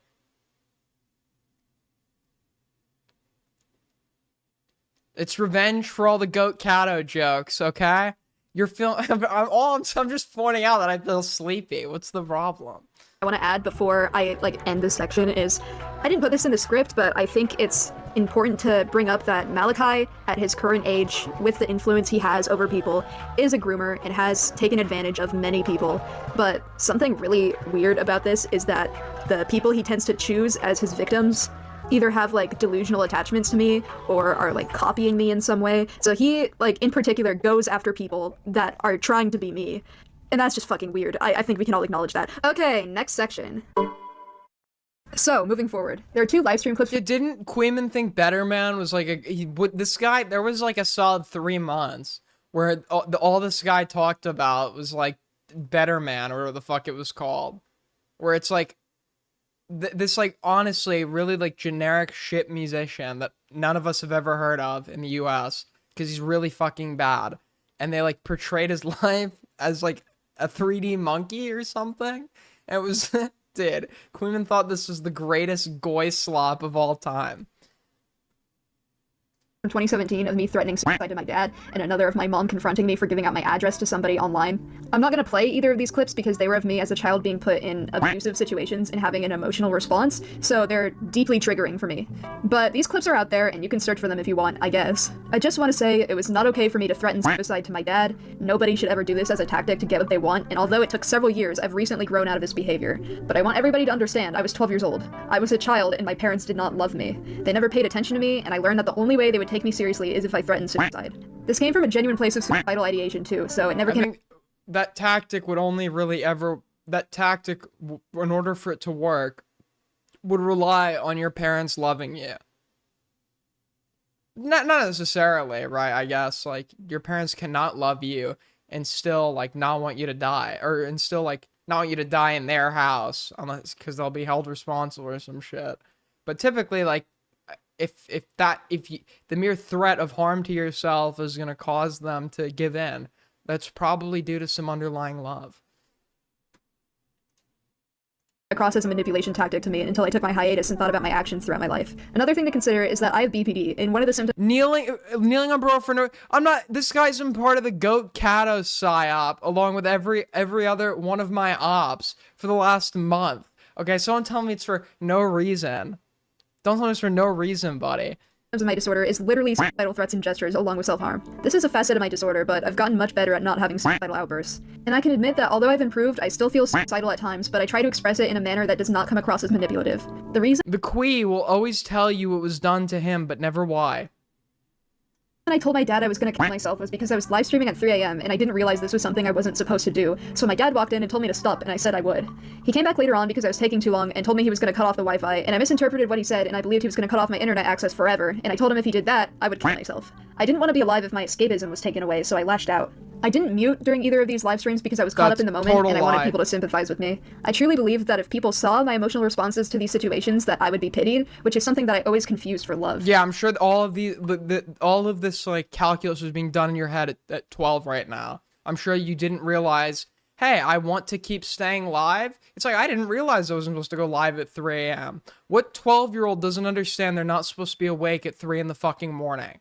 It's revenge for all the Goat Cato jokes, okay? You're feeling. I'm just pointing out that I feel sleepy. What's the problem? I want to add before I end this section is, I didn't put this in the script, but I think it's important to bring up that Malachi, at his current age, with the influence he has over people, is a groomer and has taken advantage of many people. But something really weird about this is that the people he tends to choose as his victims either have delusional attachments to me or are copying me in some way. So he in particular goes after people that are trying to be me. And that's just fucking weird. I think we can all acknowledge that. Okay, next section. So, moving forward, there are 2 livestream clips. Yeah, didn't Queeman think Better Man was this guy? There was a solid 3 months where all this guy talked about was Better Man, or whatever the fuck it was called, where it's this honestly really generic shit musician that none of us have ever heard of in the US because he's really fucking bad, and they portrayed his life as a 3D monkey or something. And it was dude, Queeman thought this was the greatest goy slop of all time. From 2017 of me threatening suicide to my dad, and another of my mom confronting me for giving out my address to somebody online. I'm not going to play either of these clips because they were of me as a child being put in abusive situations and having an emotional response, so they're deeply triggering for me. But these clips are out there, and you can search for them if you want, I guess. I just want to say it was not okay for me to threaten suicide to my dad. Nobody should ever do this as a tactic to get what they want, and although it took several years, I've recently grown out of this behavior. But I want everybody to understand I was 12 years old. I was a child, and my parents did not love me. They never paid attention to me, and I learned that the only way they would take me seriously is if I threatened suicide. This came from a genuine place of suicidal ideation too, so it never came. That tactic would only really ever. That tactic, in order for it to work, would rely on your parents loving you. Not necessarily, right? I guess your parents cannot love you and still not want you to die, and still not want you to die in their house, unless because they'll be held responsible or some shit. But typically, if the mere threat of harm to yourself is going to cause them to give in, that's probably due to some underlying love. Across as a manipulation tactic to me until I took my hiatus and thought about my actions throughout my life. Another thing to consider is that I have BPD, and one of the symptoms— Kneeling on bro for no— I'm not— this guy's been part of the Goat Cato psyop, along with every other one of my ops for the last month. Okay, so don't tell me it's for no reason. Don't tell me it's for no reason, buddy. Of my disorder is literally suicidal threats and gestures along with self-harm. This is a facet of my disorder, but I've gotten much better at not having suicidal outbursts. And I can admit that although I've improved, I still feel suicidal at times, but I try to express it in a manner that does not come across as manipulative. The reason— The Quee will always tell you it was done to him, but never why. When I told my dad I was gonna kill myself was because I was live streaming at 3 a.m. and I didn't realize this was something I wasn't supposed to do. So my dad walked in and told me to stop, and I said I would. He came back later on because I was taking too long and told me he was gonna cut off the Wi-Fi, and I misinterpreted what he said and I believed he was gonna cut off my internet access forever, and I told him if he did that, I would kill myself. I didn't want to be alive if my escapism was taken away, so I lashed out. I didn't mute during either of these live streams because I was caught up in the moment and I wanted people to sympathize with me. I truly believed that if people saw my emotional responses to these situations that I would be pitied, which is something that I always confused for love. Yeah, I'm sure that all of this like calculus was being done in your head at 12 right now. I'm sure you didn't realize, hey, I want to keep staying live. It's like, I didn't realize I wasn't supposed to go live at 3 a.m. What 12-year-old doesn't understand they're not supposed to be awake at 3 in the fucking morning?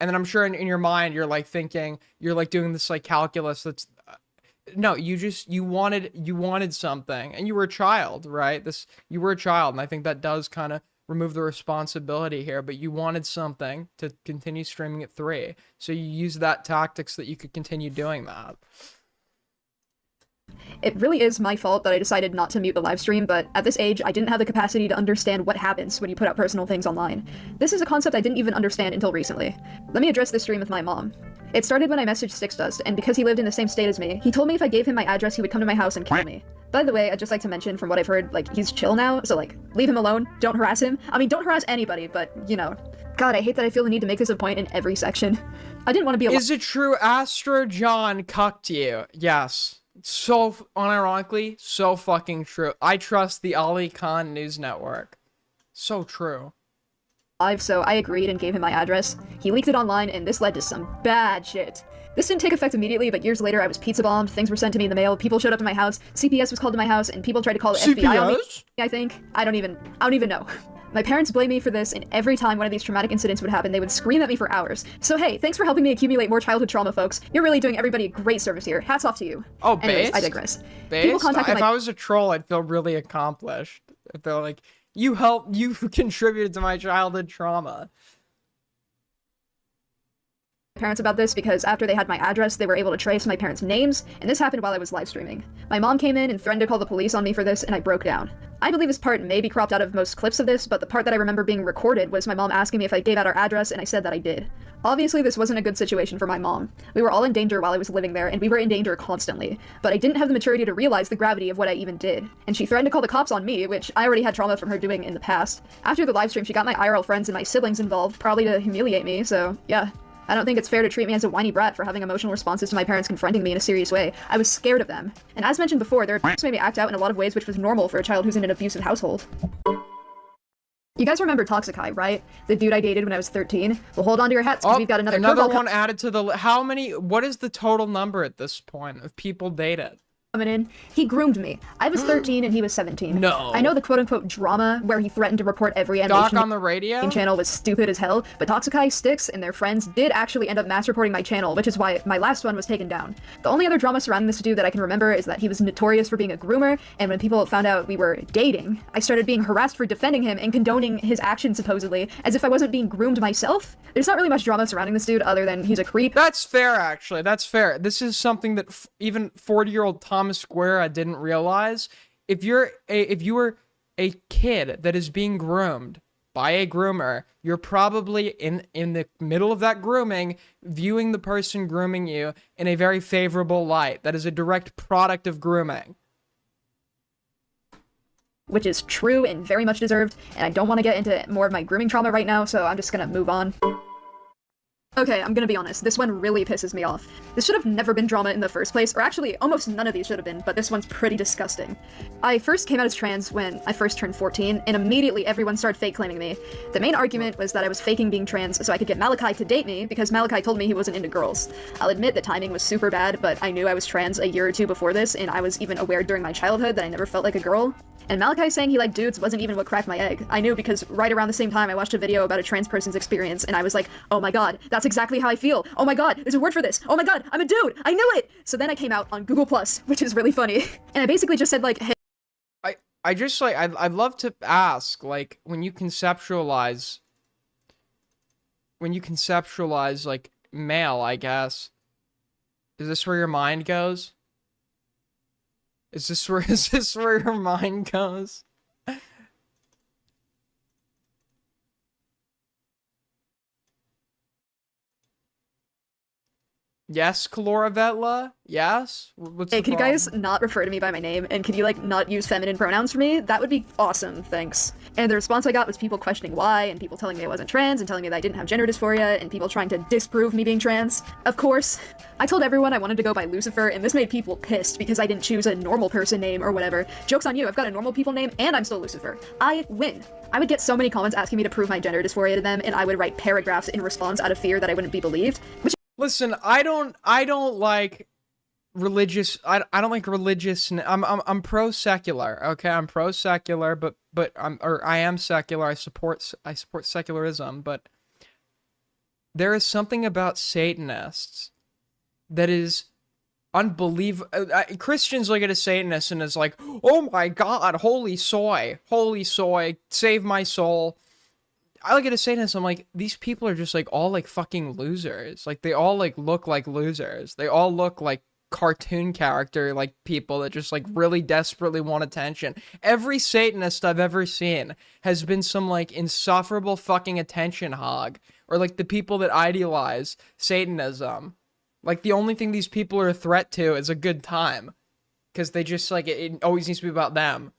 And then I'm sure in your mind, you're like thinking, you're like doing this like calculus that's, no, you wanted something, and you were a child, right? You were a child, and I think that does kind of remove the responsibility here, but you wanted something to continue streaming at 3. So you used that tactics that you could continue doing that. It really is my fault that I decided not to mute the live stream, but at this age, I didn't have the capacity to understand what happens when you put out personal things online. This is a concept I didn't even understand until recently. Let me address this stream with my mom. It started when I messaged Sixdust, and because he lived in the same state as me, he told me if I gave him my address, he would come to my house and kill me. By the way, I'd just like to mention, from what I've heard, like, he's chill now, so like, leave him alone, don't harass him. I mean, don't harass anybody, but, you know. God, I hate that I feel the need to make this a point in every section. I didn't want to be Is it true Astro John cucked you? Yes. So unironically, so fucking true. I trust the Ali Khan News Network. So true. So I agreed and gave him my address. He leaked it online, and this led to some bad shit. This didn't take effect immediately, but years later I was pizza bombed, things were sent to me in the mail, people showed up to my house, CPS was called to my house, and people tried to call the FBI on me, I think. I don't even know. My parents blame me for this, and every time one of these traumatic incidents would happen, they would scream at me for hours. So hey, thanks for helping me accumulate more childhood trauma, folks. You're really doing everybody a great service here. Hats off to you. Oh, Anyways, based? I digress. Based? If I was a troll, I'd feel really accomplished. I'd feel like, you contributed to my childhood trauma. Parents about this because after they had my address, they were able to trace my parents' names, and this happened while I was live streaming. My mom came in and threatened to call the police on me for this, and I broke down. I believe this part may be cropped out of most clips of this, but the part that I remember being recorded was my mom asking me if I gave out our address, and I said that I did. Obviously, this wasn't a good situation for my mom. We were all in danger while I was living there, and we were in danger constantly. But I didn't have the maturity to realize the gravity of what I even did. And she threatened to call the cops on me, which I already had trauma from her doing in the past. After the livestream, she got my IRL friends and my siblings involved, probably to humiliate me, so yeah. I don't think it's fair to treat me as a whiny brat for having emotional responses to my parents confronting me in a serious way. I was scared of them. And as mentioned before, their parents made me act out in a lot of ways which was normal for a child who's in an abusive household. You guys remember Toxikai, right? The dude I dated when I was 13? Well, hold on to your hats, because we've got another one added to the what is the total number at this point of people dated? Coming in. He groomed me. I was 13 and he was 17. No. I know the quote-unquote drama where he threatened to report every animation Doc on the radio channel was stupid as hell, but Toxikai, Styx, and their friends did actually end up mass reporting my channel, which is why my last one was taken down. The only other drama surrounding this dude that I can remember is that he was notorious for being a groomer, and when people found out we were dating, I started being harassed for defending him and condoning his actions supposedly, as if I wasn't being groomed myself. There's not really much drama surrounding this dude other than he's a creep. That's fair, actually. That's fair. This is something that even 40-year-old Thomas Guerra didn't realize. If you were a kid that is being groomed by a groomer, you're probably in the middle of that grooming, viewing the person grooming you in a very favorable light. That is a direct product of grooming. Which is true and very much deserved, and I don't want to get into more of my grooming trauma right now, so I'm just gonna move on. Okay, I'm gonna be honest, this one really pisses me off. This should have never been drama in the first place, or actually, almost none of these should have been, but this one's pretty disgusting. I first came out as trans when I first turned 14, and immediately everyone started fake claiming me. The main argument was that I was faking being trans so I could get Malachi to date me, because Malachi told me he wasn't into girls. I'll admit the timing was super bad, but I knew I was trans a year or two before this, and I was even aware during my childhood that I never felt like a girl. And Malachi saying he liked dudes wasn't even what cracked my egg. I knew because right around the same time I watched a video about a trans person's experience, and I was like, oh my god, that's exactly how I feel. Oh my god, there's a word for this. Oh my god, I'm a dude. I knew it. So then I came out on Google+, which is really funny. And I basically just said like, hey. I'd love to ask, like, when you conceptualize like male, I guess, is this where your mind goes? Is this where your mind goes? Yes, Kalora Vetla? Yes? What's Hey, the can you problem? guys not refer to me by my name? And can you, like, not use feminine pronouns for me? That would be awesome, thanks. And the response I got was people questioning why, and people telling me I wasn't trans, and telling me that I didn't have gender dysphoria, and people trying to disprove me being trans. Of course, I told everyone I wanted to go by Lucifer, and this made people pissed because I didn't choose a normal person name or whatever. Joke's on you, I've got a normal people name, and I'm still Lucifer. I win. I would get so many comments asking me to prove my gender dysphoria to them, and I would write paragraphs in response out of fear that I wouldn't be believed, which Listen, I don't like religious. I don't like religious. I'm pro secular. Okay, I'm pro secular, but I am secular. I support secularism, but there is something about Satanists that is unbelievable. Christians look at a Satanist and is like, oh my God, holy soy, save my soul. I look at a Satanist, I'm like, these people are just like all like fucking losers. Like they all like look like losers. They all look like cartoon character like people that just like really desperately want attention. Every Satanist I've ever seen has been some like insufferable fucking attention hog, or like the people that idealize Satanism. Like the only thing these people are a threat to is a good time, because they just like it always needs to be about them.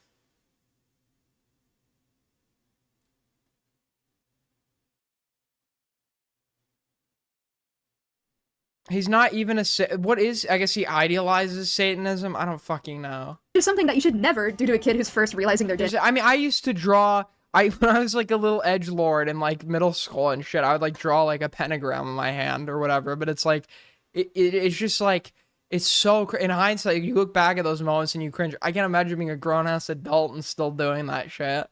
He's not even what is, I guess he idealizes Satanism? I don't fucking know. is something that you should never do to a kid who's first realizing their gender. I mean, I used to draw, when I was like a little edgelord in like middle school and shit, I would like draw like a pentagram in my hand or whatever, but it's like, it's just like, it's so, in hindsight, you look back at those moments and you cringe. I can't imagine being a grown-ass adult and still doing that shit.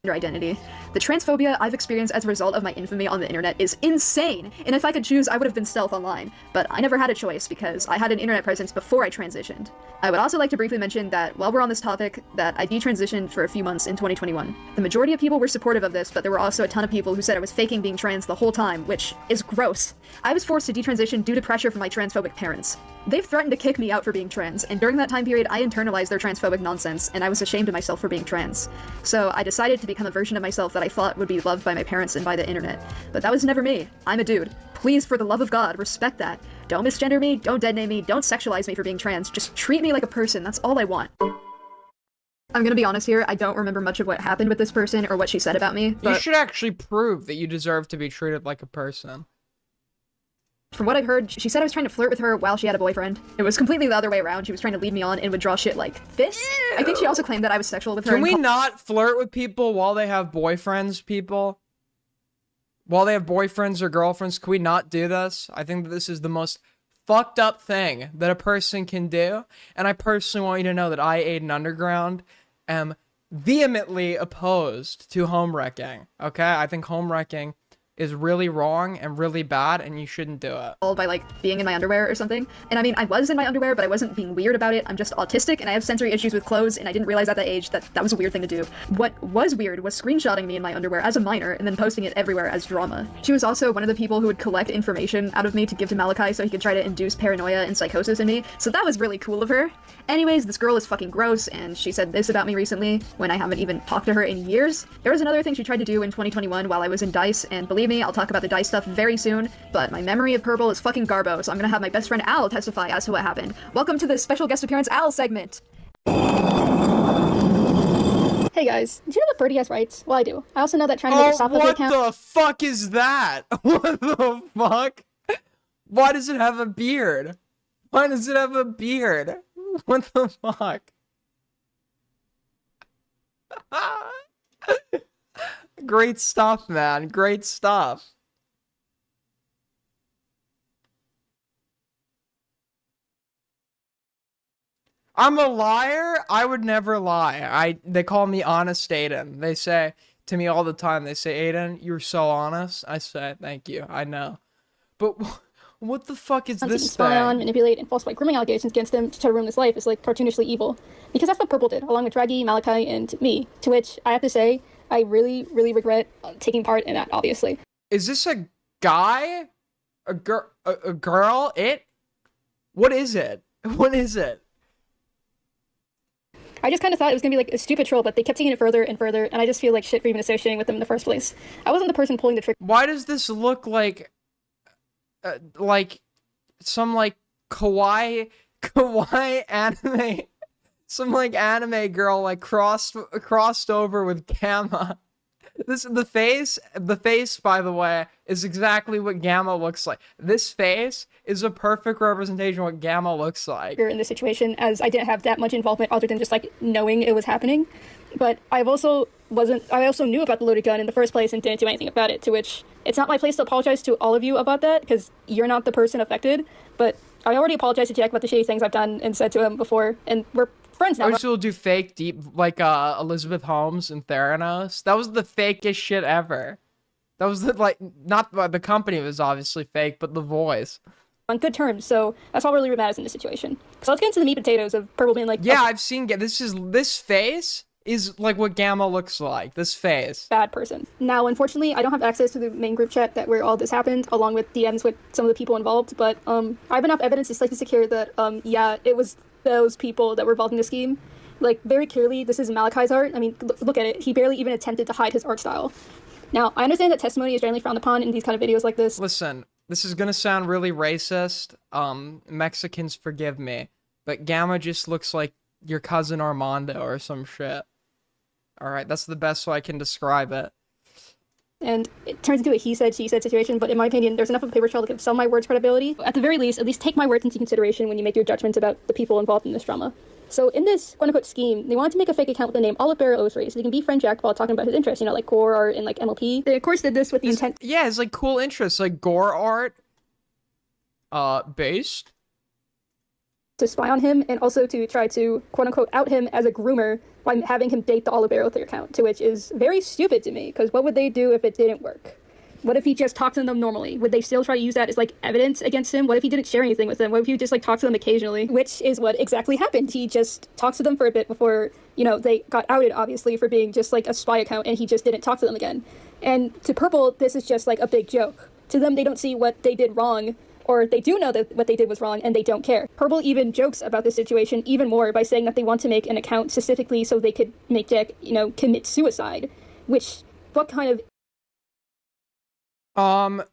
Identity. The transphobia I've experienced as a result of my infamy on the internet is insane, and if I could choose, I would have been stealth online, but I never had a choice because I had an internet presence before I transitioned. I would also like to briefly mention that while we're on this topic, that I detransitioned for a few months in 2021. The majority of people were supportive of this, but there were also a ton of people who said I was faking being trans the whole time, which is gross. I was forced to detransition due to pressure from my transphobic parents. They've threatened to kick me out for being trans, and during that time period I internalized their transphobic nonsense, and I was ashamed of myself for being trans. So I decided to become a version of myself that I thought would be loved by my parents and by the internet. But that was never me. I'm a dude. Please, for the love of God, respect that. Don't misgender me, don't deadname me, don't sexualize me for being trans. Just treat me like a person, that's all I want. I'm gonna be honest here, I don't remember much of what happened with this person or what she said about me, You but should actually prove that you deserve to be treated like a person. from what I've heard, she said I was trying to flirt with her while she had a boyfriend. It was completely the other way around. She was trying to lead me on and would draw shit like this. I think she also claimed that I was sexual with her. Can we not flirt with people while they have boyfriends, people? While they have boyfriends or girlfriends, can we not do this? I think that this is the most fucked up thing that a person can do. And I personally want you to know that I, Aiden Underground, am vehemently opposed to home wrecking. Okay? I think home wrecking is really wrong and really bad, and you shouldn't do it. By like being in my underwear or something. And I mean, I was in my underwear, but I wasn't being weird about it. I'm just autistic and I have sensory issues with clothes, and I didn't realize at that age that that was a weird thing to do. What was weird was screenshotting me in my underwear as a minor and then posting it everywhere as drama. She was also one of the people who would collect information out of me to give to Malachi so he could try to induce paranoia and psychosis in me, so that was really cool of her. Anyways, this girl is fucking gross, and she said this about me recently when I haven't even talked to her in years. There was another thing she tried to do in 2021 while I was in DICE, and believe me, I'll talk about the DICE stuff very soon, but my memory of Purple is fucking garbo, so I'm gonna have my best friend Al testify as to what happened. Welcome to the special guest appearance Al segment! Hey guys, did you know that Birdie has rights? Well, I do. I also know that trying to make a stop with the what account- the fuck is that? What the fuck? Why does it have a beard? Why does it have a beard? What the fuck? Great stuff, man. Great stuff. I'm a liar? I would never lie. They call me Honest Aiden. They say to me all the time, they say, Aiden, you're so honest. I say, thank you. I know. But what the fuck is this spy on, thing? manipulate, and falsify grooming allegations against him to try to ruin his life is like cartoonishly evil. Because that's what Purple did, along with Draggy, Malachi, and me. To which I have to say, I really, really regret taking part in that, obviously. Is this a guy? A girl? It? What is it? What is it? I just kind of thought it was going to be like a stupid troll, but they kept taking it further and further, and I just feel like shit for even associating with them in the first place. I wasn't the person pulling the trigger. Why does this look like some like kawaii anime, some like anime girl like crossed over with Gamma. The face, by the way, is exactly what Gamma looks like. This face is a perfect representation of what Gamma looks like. In this situation, as I didn't have that much involvement other than just like knowing it was happening. But I also knew about the loaded gun in the first place and didn't do anything about it, to which it's not my place to apologize to all of you about that, because you're not the person affected. But I already apologized to Jack about the shitty things I've done and said to him before, and we're friends now. I still do fake deep, like Elizabeth Holmes and Theranos. That was the fakest shit ever. That was like, not the company was obviously fake, but the voice. On good terms, so that's all really matters in this situation. So let's get into the meat and potatoes of Purple being like, yeah, I've seen this face is like what Gamma looks like. This face. Bad person. Now, unfortunately, I don't have access to the main group chat where all this happened, along with DMs with some of the people involved. But I have enough evidence to slightly secure that yeah, it was those people that were involved in the scheme. Like, very clearly, this is Malachi's art. I mean, look at it. He barely even attempted to hide his art style. Now, I understand that testimony is generally frowned upon in these kind of videos like this. Listen, this is gonna sound really racist. Mexicans forgive me, but Gamma just looks like your cousin Armando or some shit. Alright, that's the best way I can describe it. And it turns into a he said, she said situation, but in my opinion, there's enough of a paper trail to give some of my words credibility. At the very least, at least take my words into consideration when you make your judgments about the people involved in this drama. So in this quote-unquote scheme, they wanted to make a fake account with the name Olive Barrow Illustrated so they can befriend Jack while talking about his interests, you know, like gore art and like MLP. They of course did this with the intent. Yeah, it's like cool interests, like gore art, based. To spy on him and also to try to quote-unquote out him as a groomer by having him date the Olive Barrow account, to which is very stupid to me, because what would they do if it didn't work? What if he just talked to them normally? Would they still try to use that as like evidence against him? What if he didn't share anything with them? What if he just like talked to them occasionally? Which is what exactly happened. He just talked to them for a bit before, you know, they got outed obviously for being just like a spy account, and he just didn't talk to them again. And to Purple, this is just like a big joke. To them, they don't see what they did wrong, or they do know that what they did was wrong and they don't care. Purple even jokes about this situation even more by saying that they want to make an account specifically so they could make Jack, you know, commit suicide. Which, what kind of...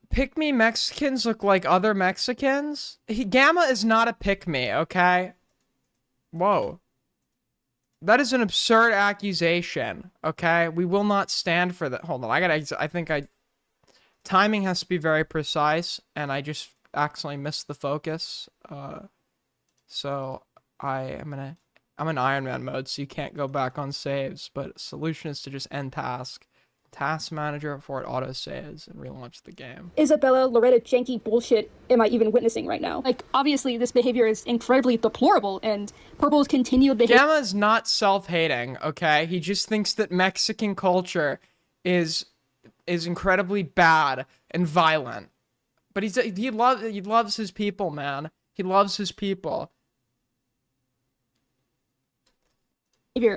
Pick-me Mexicans look like other Mexicans? Gamma is not a pick-me, okay? Whoa. That is an absurd accusation, okay? We will not stand for that. Hold on, timing has to be very precise, and I just accidentally missed the focus. So I'm in Iron Man mode, so you can't go back on saves, but solution is to just end task manager before it auto saves and relaunch the game. Isabella Loretta janky bullshit am I even witnessing right now? Like, obviously this behavior is incredibly deplorable, and Purple's continued behavior... Gamma is not self-hating, okay? He just thinks that Mexican culture is incredibly bad and violent. But he loves his people, man. He loves his people.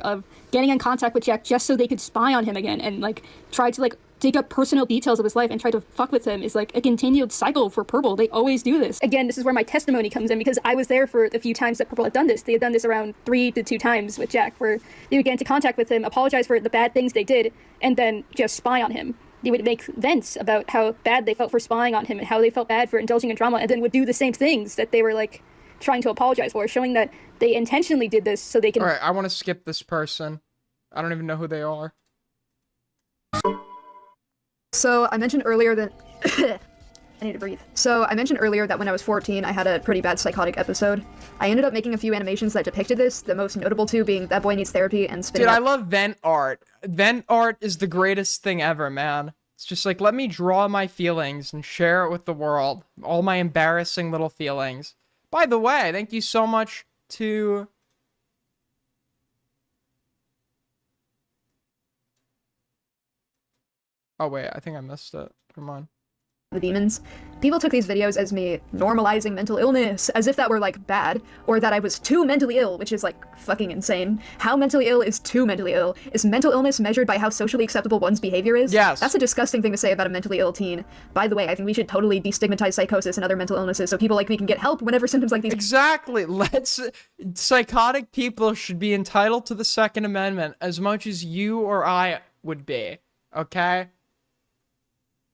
Of getting in contact with Jack just so they could spy on him again and like try to like dig up personal details of his life and try to fuck with him is like a continued cycle for Purple. They always do this. Again, this is where my testimony comes in, because I was there for the few times that Purple had done this. They had done this around 3 to 2 times with Jack, where they would get into contact with him, apologize for the bad things they did, and then just spy on him. They would make vents about how bad they felt for spying on him and how they felt bad for indulging in drama, and then would do the same things that they were like trying to apologize for, showing that they intentionally did this so they can... Alright, I want to skip this person. I don't even know who they are. So I mentioned earlier that I need to breathe. So I mentioned earlier that when I was 14, I had a pretty bad psychotic episode. I ended up making a few animations that depicted this, the most notable two being That Boy Needs Therapy and Spinning Dude, I love vent art. Vent art is the greatest thing ever, man. It's just like, let me draw my feelings and share it with the world. All my embarrassing little feelings. By the way, thank you so much to... Oh wait, I think I missed it. Never mind. The demons. People took these videos as me normalizing mental illness, as if that were, like, bad, or that I was too mentally ill, which is, like, fucking insane. How mentally ill is too mentally ill? Is mental illness measured by how socially acceptable one's behavior is? Yes. That's a disgusting thing to say about a mentally ill teen. By the way, I think we should totally destigmatize psychosis and other mental illnesses so people like me can get help whenever symptoms like these... Exactly. Psychotic people should be entitled to the Second Amendment as much as you or I would be, okay?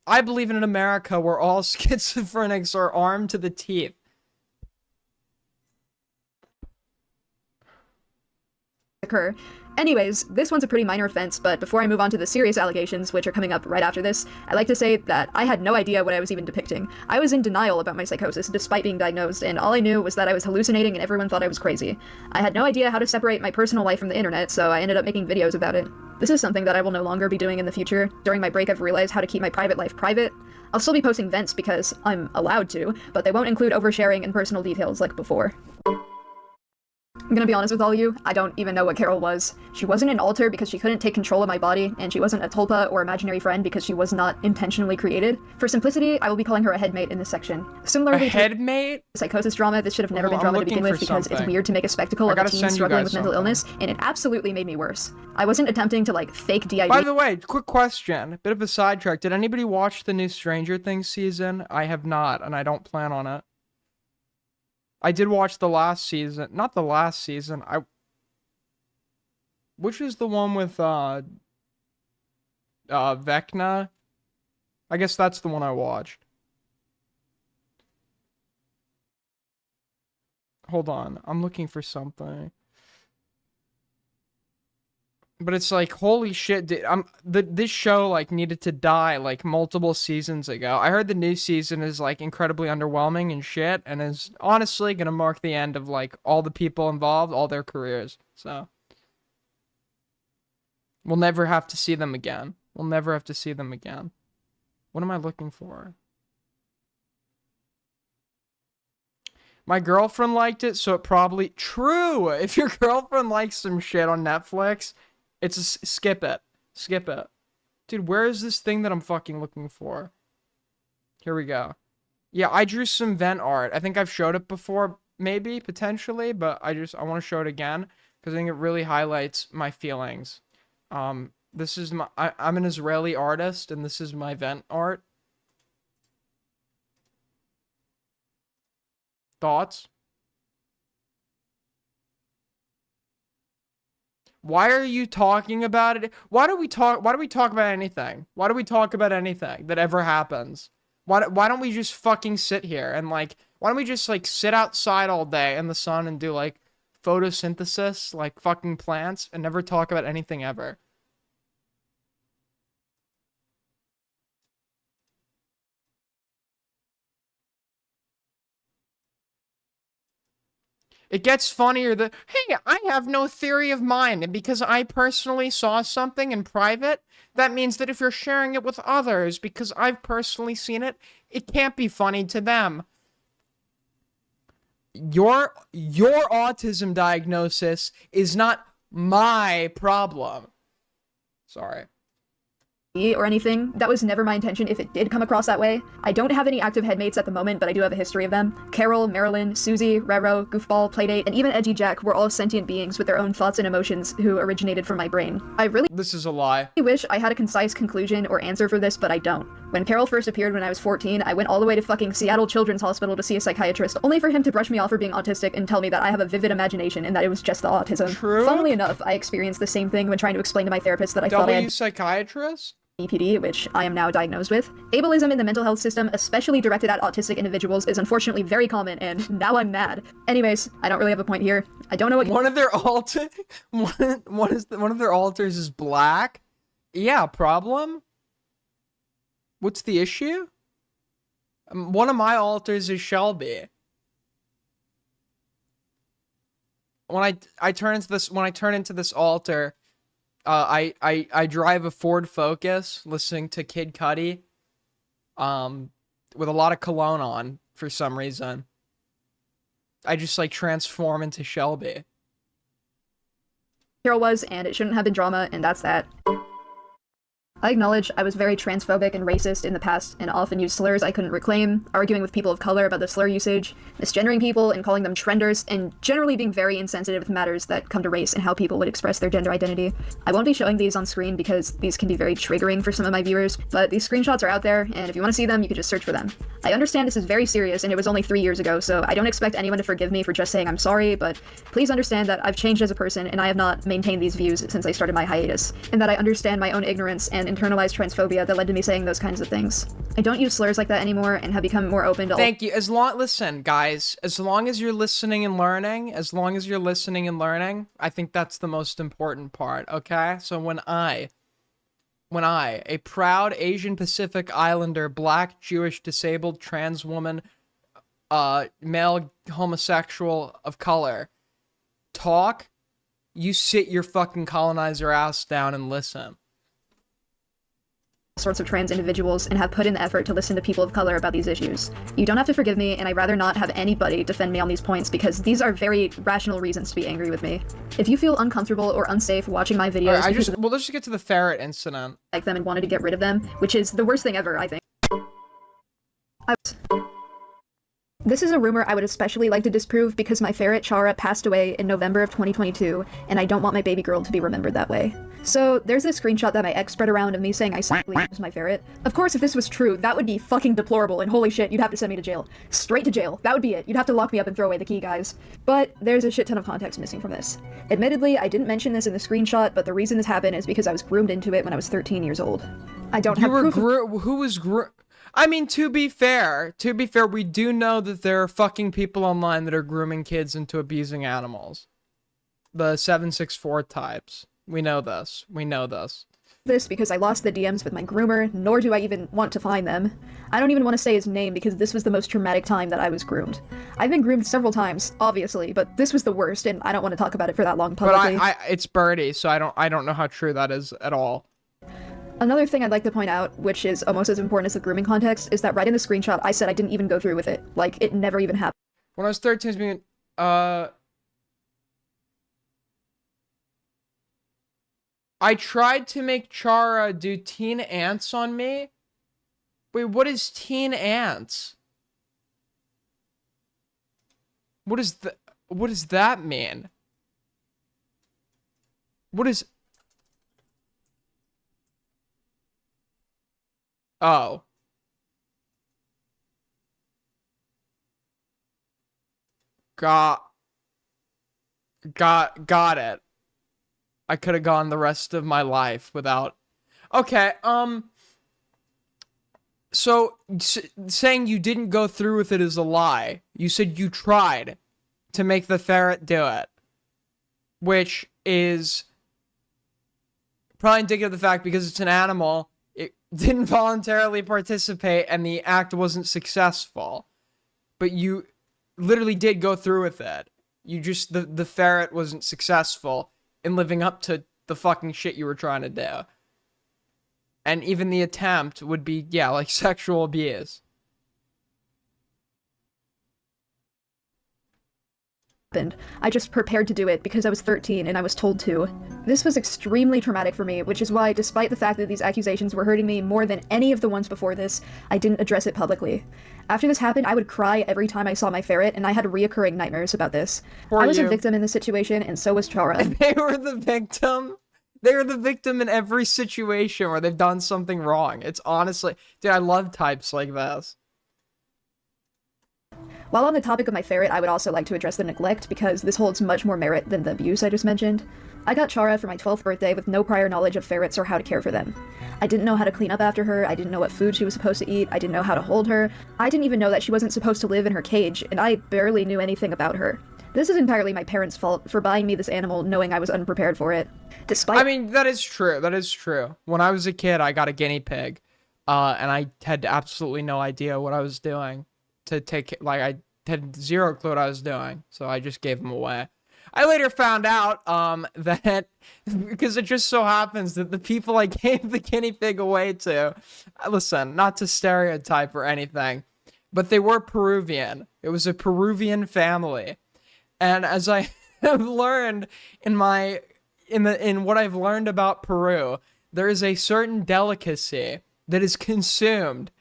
I believe in an America where all schizophrenics are armed to the teeth. occur. Anyways, this one's a pretty minor offense, but before I move on to the serious allegations, which are coming up right after this, I'd like to say that I had no idea what I was even depicting. I was in denial about my psychosis, despite being diagnosed, and all I knew was that I was hallucinating and everyone thought I was crazy. I had no idea how to separate my personal life from the internet, so I ended up making videos about it. This is something that I will no longer be doing in the future. During my break, I've realized how to keep my private life private. I'll still be posting vents because I'm allowed to, but they won't include oversharing and personal details like before. I'm gonna be honest with all of you, I don't even know what Carol was. She wasn't an alter because she couldn't take control of my body, and she wasn't a tulpa or imaginary friend because she was not intentionally created. For simplicity, I will be calling her a headmate in this section. Similarly A headmate? to psychosis drama, this should have never been I'm drama to looking begin with for because it's something. weird to make a spectacle I of a gotta teen send you struggling guys with mental something. illness, and it absolutely made me worse. I wasn't attempting to, like, fake DID. By the way, quick question. Bit of a sidetrack. Did anybody watch the new Stranger Things season? I have not, and I don't plan on it. I did watch the last season. Not the last season. Which is the one with, Vecna? I guess that's the one I watched. Hold on. I'm looking for something. But it's like, holy shit, dude, this show, like, needed to die, like, multiple seasons ago. I heard the new season is, like, incredibly underwhelming and shit, and is honestly gonna mark the end of, like, all the people involved, all their careers, so. We'll never have to see them again. We'll never have to see them again. What am I looking for? My girlfriend liked it, so it probably... True! If your girlfriend likes some shit on Netflix... skip it. Skip it. Dude, where is this thing that I'm fucking looking for? Here we go. Yeah, I drew some vent art. I think I've showed it before, maybe, potentially, but I want to show it again, because I think it really highlights my feelings. This is I'm an Israeli artist, and this is my vent art. Thoughts? Why are you talking about it? Why do we talk about anything? Why do we talk about anything that ever happens? Why don't we just fucking sit here and, like, why don't we just, like, sit outside all day in the sun and do, like, photosynthesis like fucking plants and never talk about anything ever? It gets funnier that, hey, I have no theory of mind, and because I personally saw something in private, that means that if you're sharing it with others, because I've personally seen it, it can't be funny to them. Your autism diagnosis is not my problem. Sorry. Or anything. That was never my intention if it did come across that way. I don't have any active headmates at the moment, but I do have a history of them. Carol, Marilyn, Susie, Rero, Goofball, Playdate, and even Edgy Jack were all sentient beings with their own thoughts and emotions who originated from my brain. I really This is a lie. wish I had a concise conclusion or answer for this, but I don't. When Carol first appeared when I was 14, I went all the way to fucking Seattle Children's Hospital to see a psychiatrist, only for him to brush me off for being autistic and tell me that I have a vivid imagination and that it was just the autism. True. Funnily enough, I experienced the same thing when trying to explain to my therapist that I thought I had Psychiatrist? BPD, which I am now diagnosed with. Ableism in the mental health system, especially directed at autistic individuals, is unfortunately very common, and now I'm mad. Anyways, I don't really have a point here. I don't know what- One of their one of their alters is black? Yeah, problem? What's the issue? One of my alters is Shelby. When I turn into this alter, I drive a Ford Focus listening to Kid Cudi with a lot of cologne on for some reason. I just like transform into Shelby. Carol was, and it shouldn't have been drama, and that's that. I acknowledge I was very transphobic and racist in the past and often used slurs I couldn't reclaim, arguing with people of color about the slur usage, misgendering people and calling them trenders, and generally being very insensitive with matters that come to race and how people would express their gender identity. I won't be showing these on screen because these can be very triggering for some of my viewers, but these screenshots are out there, and if you want to see them, you can just search for them. I understand this is very serious and it was only 3 years ago, so I don't expect anyone to forgive me for just saying I'm sorry, but please understand that I've changed as a person and I have not maintained these views since I started my hiatus, and that I understand my own ignorance and internalized transphobia that led to me saying those kinds of things. I don't use slurs like that anymore and have become more open to Thank you. Listen, guys, as long as you're listening and learning, I think that's the most important part, okay? So when I, a proud Asian Pacific Islander, black, Jewish, disabled, trans woman, male, homosexual of color, talk, you sit your fucking colonizer ass down and listen. sorts of trans individuals and have put in the effort to listen to people of color about these issues. You don't have to forgive me, and I'd rather not have anybody defend me on these points because these are very rational reasons to be angry with me. If you feel uncomfortable or unsafe watching my videos, Well, let's just get to the ferret incident. like them and wanted to get rid of them, which is the worst thing ever, I think. This is a rumor I would especially like to disprove because my ferret Chara passed away in November of 2022, and I don't want my baby girl to be remembered that way. So there's this screenshot that my ex spread around of me saying I secretly used my ferret. Of course, if this was true, that would be fucking deplorable, and holy shit, you'd have to send me to jail. Straight to jail. That would be it. You'd have to lock me up and throw away the key, guys. But there's a shit ton of context missing from this. Admittedly, I didn't mention this in the screenshot, but the reason this happened is because I was groomed into it when I was 13 years old. I don't have proof of- Who was I mean, to be fair, we do know that there are fucking people online that are grooming kids into abusing animals. The 764 types. We know this. this because I lost the DMs with my groomer, nor do I even want to find them. I don't even want to say his name because this was the most traumatic time that I was groomed. I've been groomed several times, obviously, but this was the worst, and I don't want to talk about it for that long publicly. But it's Birdie, so I don't know how true that is at all. Another thing I'd like to point out, which is almost as important as the grooming context, is that right in the screenshot I said I didn't even go through with it. Like, it never even happened. When I was 13, I tried to make Chara do teen ants on me. Wait, what is teen ants? What does that mean? What is... Oh. Got it. I could have gone the rest of my life without... Okay, so, saying you didn't go through with it is a lie. You said you tried to make the ferret do it. Which is probably indicative of the fact because it's an animal, it didn't voluntarily participate and the act wasn't successful. But you literally did go through with it. You just, the ferret wasn't successful in living up to the fucking shit you were trying to do. And even the attempt would be, yeah, like sexual abuse. I just prepared to do it because I was 13 and I was told to. This was extremely traumatic for me, which is why, despite the fact that these accusations were hurting me more than any of the ones before this, I didn't address it publicly. After this happened, I would cry every time I saw my ferret, and I had reoccurring nightmares about this. I was a victim in this situation, and so was Chara. They were the victim? They're the victim in every situation where they've done something wrong. It's honestly... Dude, I love types like this. While on the topic of my ferret, I would also like to address the neglect, because this holds much more merit than the abuse I just mentioned. I got Chara for my 12th birthday with no prior knowledge of ferrets or how to care for them. I didn't know how to clean up after her, I didn't know what food she was supposed to eat, I didn't know how to hold her, I didn't even know that she wasn't supposed to live in her cage, and I barely knew anything about her. This is entirely my parents' fault for buying me this animal knowing I was unprepared for it. I mean, that is true. When I was a kid, I got a guinea pig, and I had absolutely no idea what I was doing to take it. Like, I had zero clue what I was doing, so I just gave him away. I later found out, that, because it just so happens that the people I gave the guinea pig away to, listen, not to stereotype or anything, but they were Peruvian. It was a Peruvian family. And as I have learned in what I've learned about Peru, there is a certain delicacy that is consumed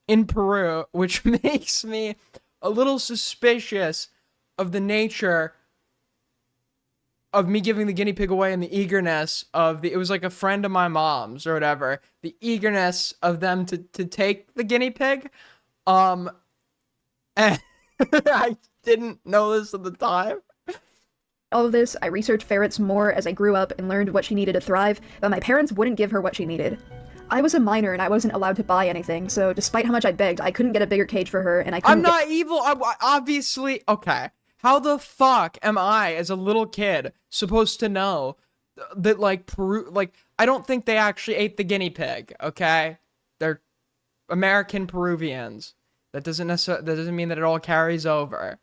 in Peru, which makes me a little suspicious of the nature of me giving the guinea pig away and the eagerness of it was like a friend of my mom's or whatever, the eagerness of them to take the guinea pig. And I didn't know this at the time. All of this, I researched ferrets more as I grew up and learned what she needed to thrive, but my parents wouldn't give her what she needed. I was a minor and I wasn't allowed to buy anything, so despite how much I begged, I couldn't get a bigger cage for her, and I couldn't I'm not evil. Obviously, okay. How the fuck am I, as a little kid, supposed to know that, like, I don't think they actually ate the guinea pig, okay? They're American Peruvians. That doesn't mean that it all carries over.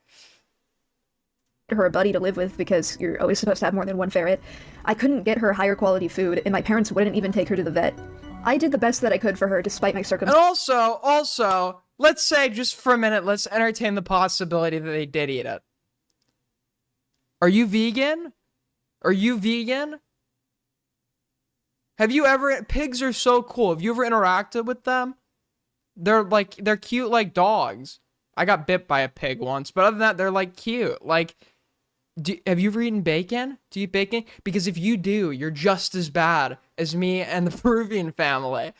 her a buddy to live with because you're always supposed to have more than one ferret. I couldn't get her higher quality food, and my parents wouldn't even take her to the vet. I did the best that I could for her despite my And circumstances. also, let's say just for a minute, let's entertain the possibility that they did eat it. Are you vegan? Are you vegan? Have you ever, pigs are so cool. Have you ever interacted with them? They're cute like dogs. I got bit by a pig once, but other than that, they're like cute. Like, have you ever eaten bacon? Do you eat bacon? Because if you do, you're just as bad as me and the Peruvian family.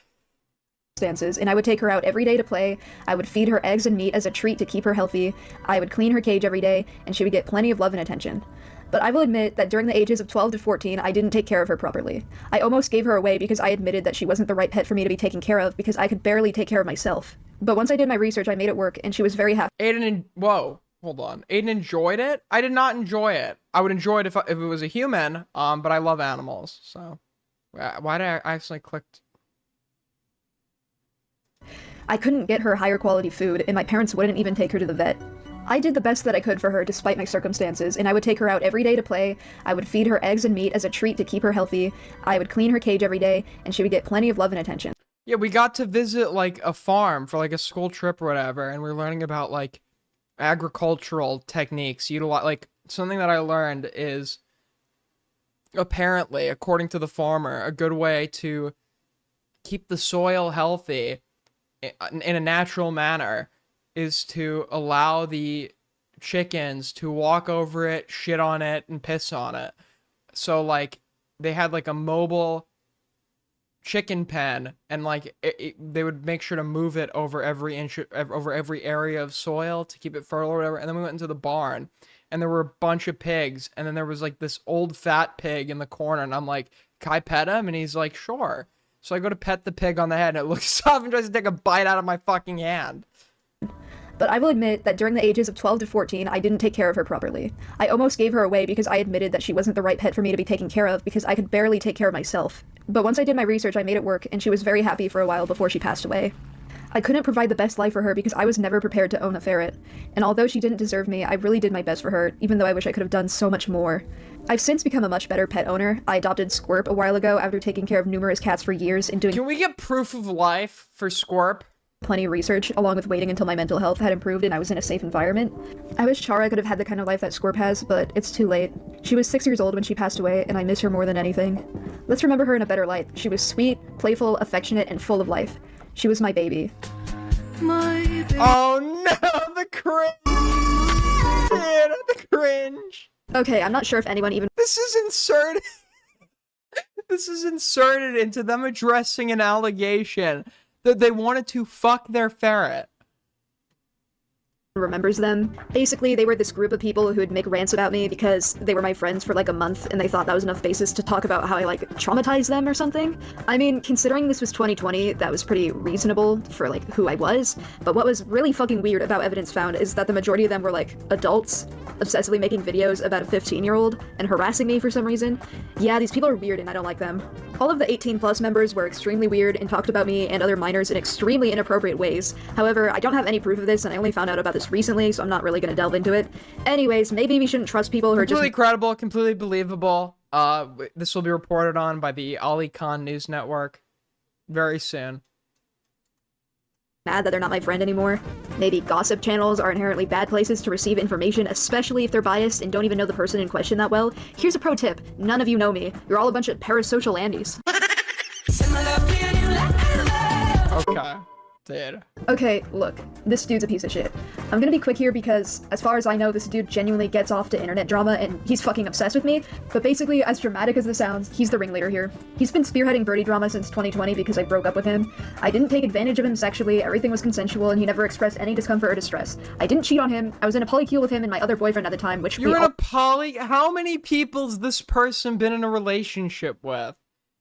And I would take her out every day to play. I would feed her eggs and meat as a treat to keep her healthy. I would clean her cage every day, and she would get plenty of love and attention. But I will admit that during the ages of 12 to 14, I didn't take care of her properly. I almost gave her away because I admitted that she wasn't the right pet for me to be taken care of because I could barely take care of myself. But once I did my research, I made it work, and she was very happy. Whoa, hold on. Aiden enjoyed it? I did not enjoy it. I would enjoy it if it was a human, but I love animals, so. Why did I accidentally click? I couldn't get her higher quality food, and my parents wouldn't even take her to the vet. I did the best that I could for her despite my circumstances, and I would take her out every day to play. I would feed her eggs and meat as a treat to keep her healthy. I would clean her cage every day, and she would get plenty of love and attention. Yeah, we got to visit, like, a farm for, like, a school trip or whatever, and we were learning about, like, agricultural techniques. Like, something that I learned is, apparently, according to the farmer, a good way to keep the soil healthy in a natural manner is to allow the chickens to walk over it, shit on it, and piss on it. So, like, they had, like, a mobile chicken pen, and, like, they would make sure to move it over every area of soil to keep it fertile or whatever. And then we went into the barn, and there were a bunch of pigs, and then there was, like, this old fat pig in the corner, and I'm like, can I pet him? And he's like, sure. So I go to pet the pig on the head, and it looks up and tries to take a bite out of my fucking hand. But I will admit that during the ages of 12 to 14, I didn't take care of her properly. I almost gave her away because I admitted that she wasn't the right pet for me to be taken care of because I could barely take care of myself. But once I did my research, I made it work, and she was very happy for a while before she passed away. I couldn't provide the best life for her because I was never prepared to own a ferret. And although she didn't deserve me, I really did my best for her, even though I wish I could have done so much more. I've since become a much better pet owner. I adopted Squirp a while ago after taking care of numerous cats for years and doing Can we get proof of life for Squirp? plenty of research, along with waiting until my mental health had improved and I was in a safe environment. I wish Chara could have had the kind of life that Squirp has, but it's too late. She was 6 years old when she passed away, and I miss her more than anything. Let's remember her in a better light. She was sweet, playful, affectionate, and full of life. She was my baby. Oh no, the cringe! Dude, the cringe! Okay, I'm not sure if anyone even This is inserted. This is inserted into them addressing an allegation that they wanted to fuck their ferret. remembers them. Basically, they were this group of people who would make rants about me because they were my friends for like a month and they thought that was enough basis to talk about how I like traumatized them or something. I mean, considering this was 2020, that was pretty reasonable for like who I was. But what was really fucking weird about evidence found is that the majority of them were like adults obsessively making videos about a 15-year-old and harassing me for some reason. Yeah, these people are weird and I don't like them. All of the 18+ members were extremely weird and talked about me and other minors in extremely inappropriate ways. However, I don't have any proof of this and I only found out about this recently, so I'm not really gonna delve into it. Anyways, maybe we shouldn't trust people who are Completely just- credible, completely believable. This will be reported on by the Ali Khan News Network very soon. mad that they're not my friend anymore. Maybe gossip channels are inherently bad places to receive information, especially if they're biased and don't even know the person in question that well. Here's a pro tip. None of you know me. You're all a bunch of parasocial Andes. Okay, dude. Okay, look, this dude's a piece of shit. I'm gonna be quick here because, as far as I know, this dude genuinely gets off to internet drama and he's fucking obsessed with me. But basically, as dramatic as this sounds, he's the ringleader here. He's been spearheading birdie drama since 2020 because I broke up with him. I didn't take advantage of him sexually, everything was consensual, and he never expressed any discomfort or distress. I didn't cheat on him, I was in a polycule with him and my other boyfriend at the time, which You're we in all- a poly. How many people's this person been in a relationship with?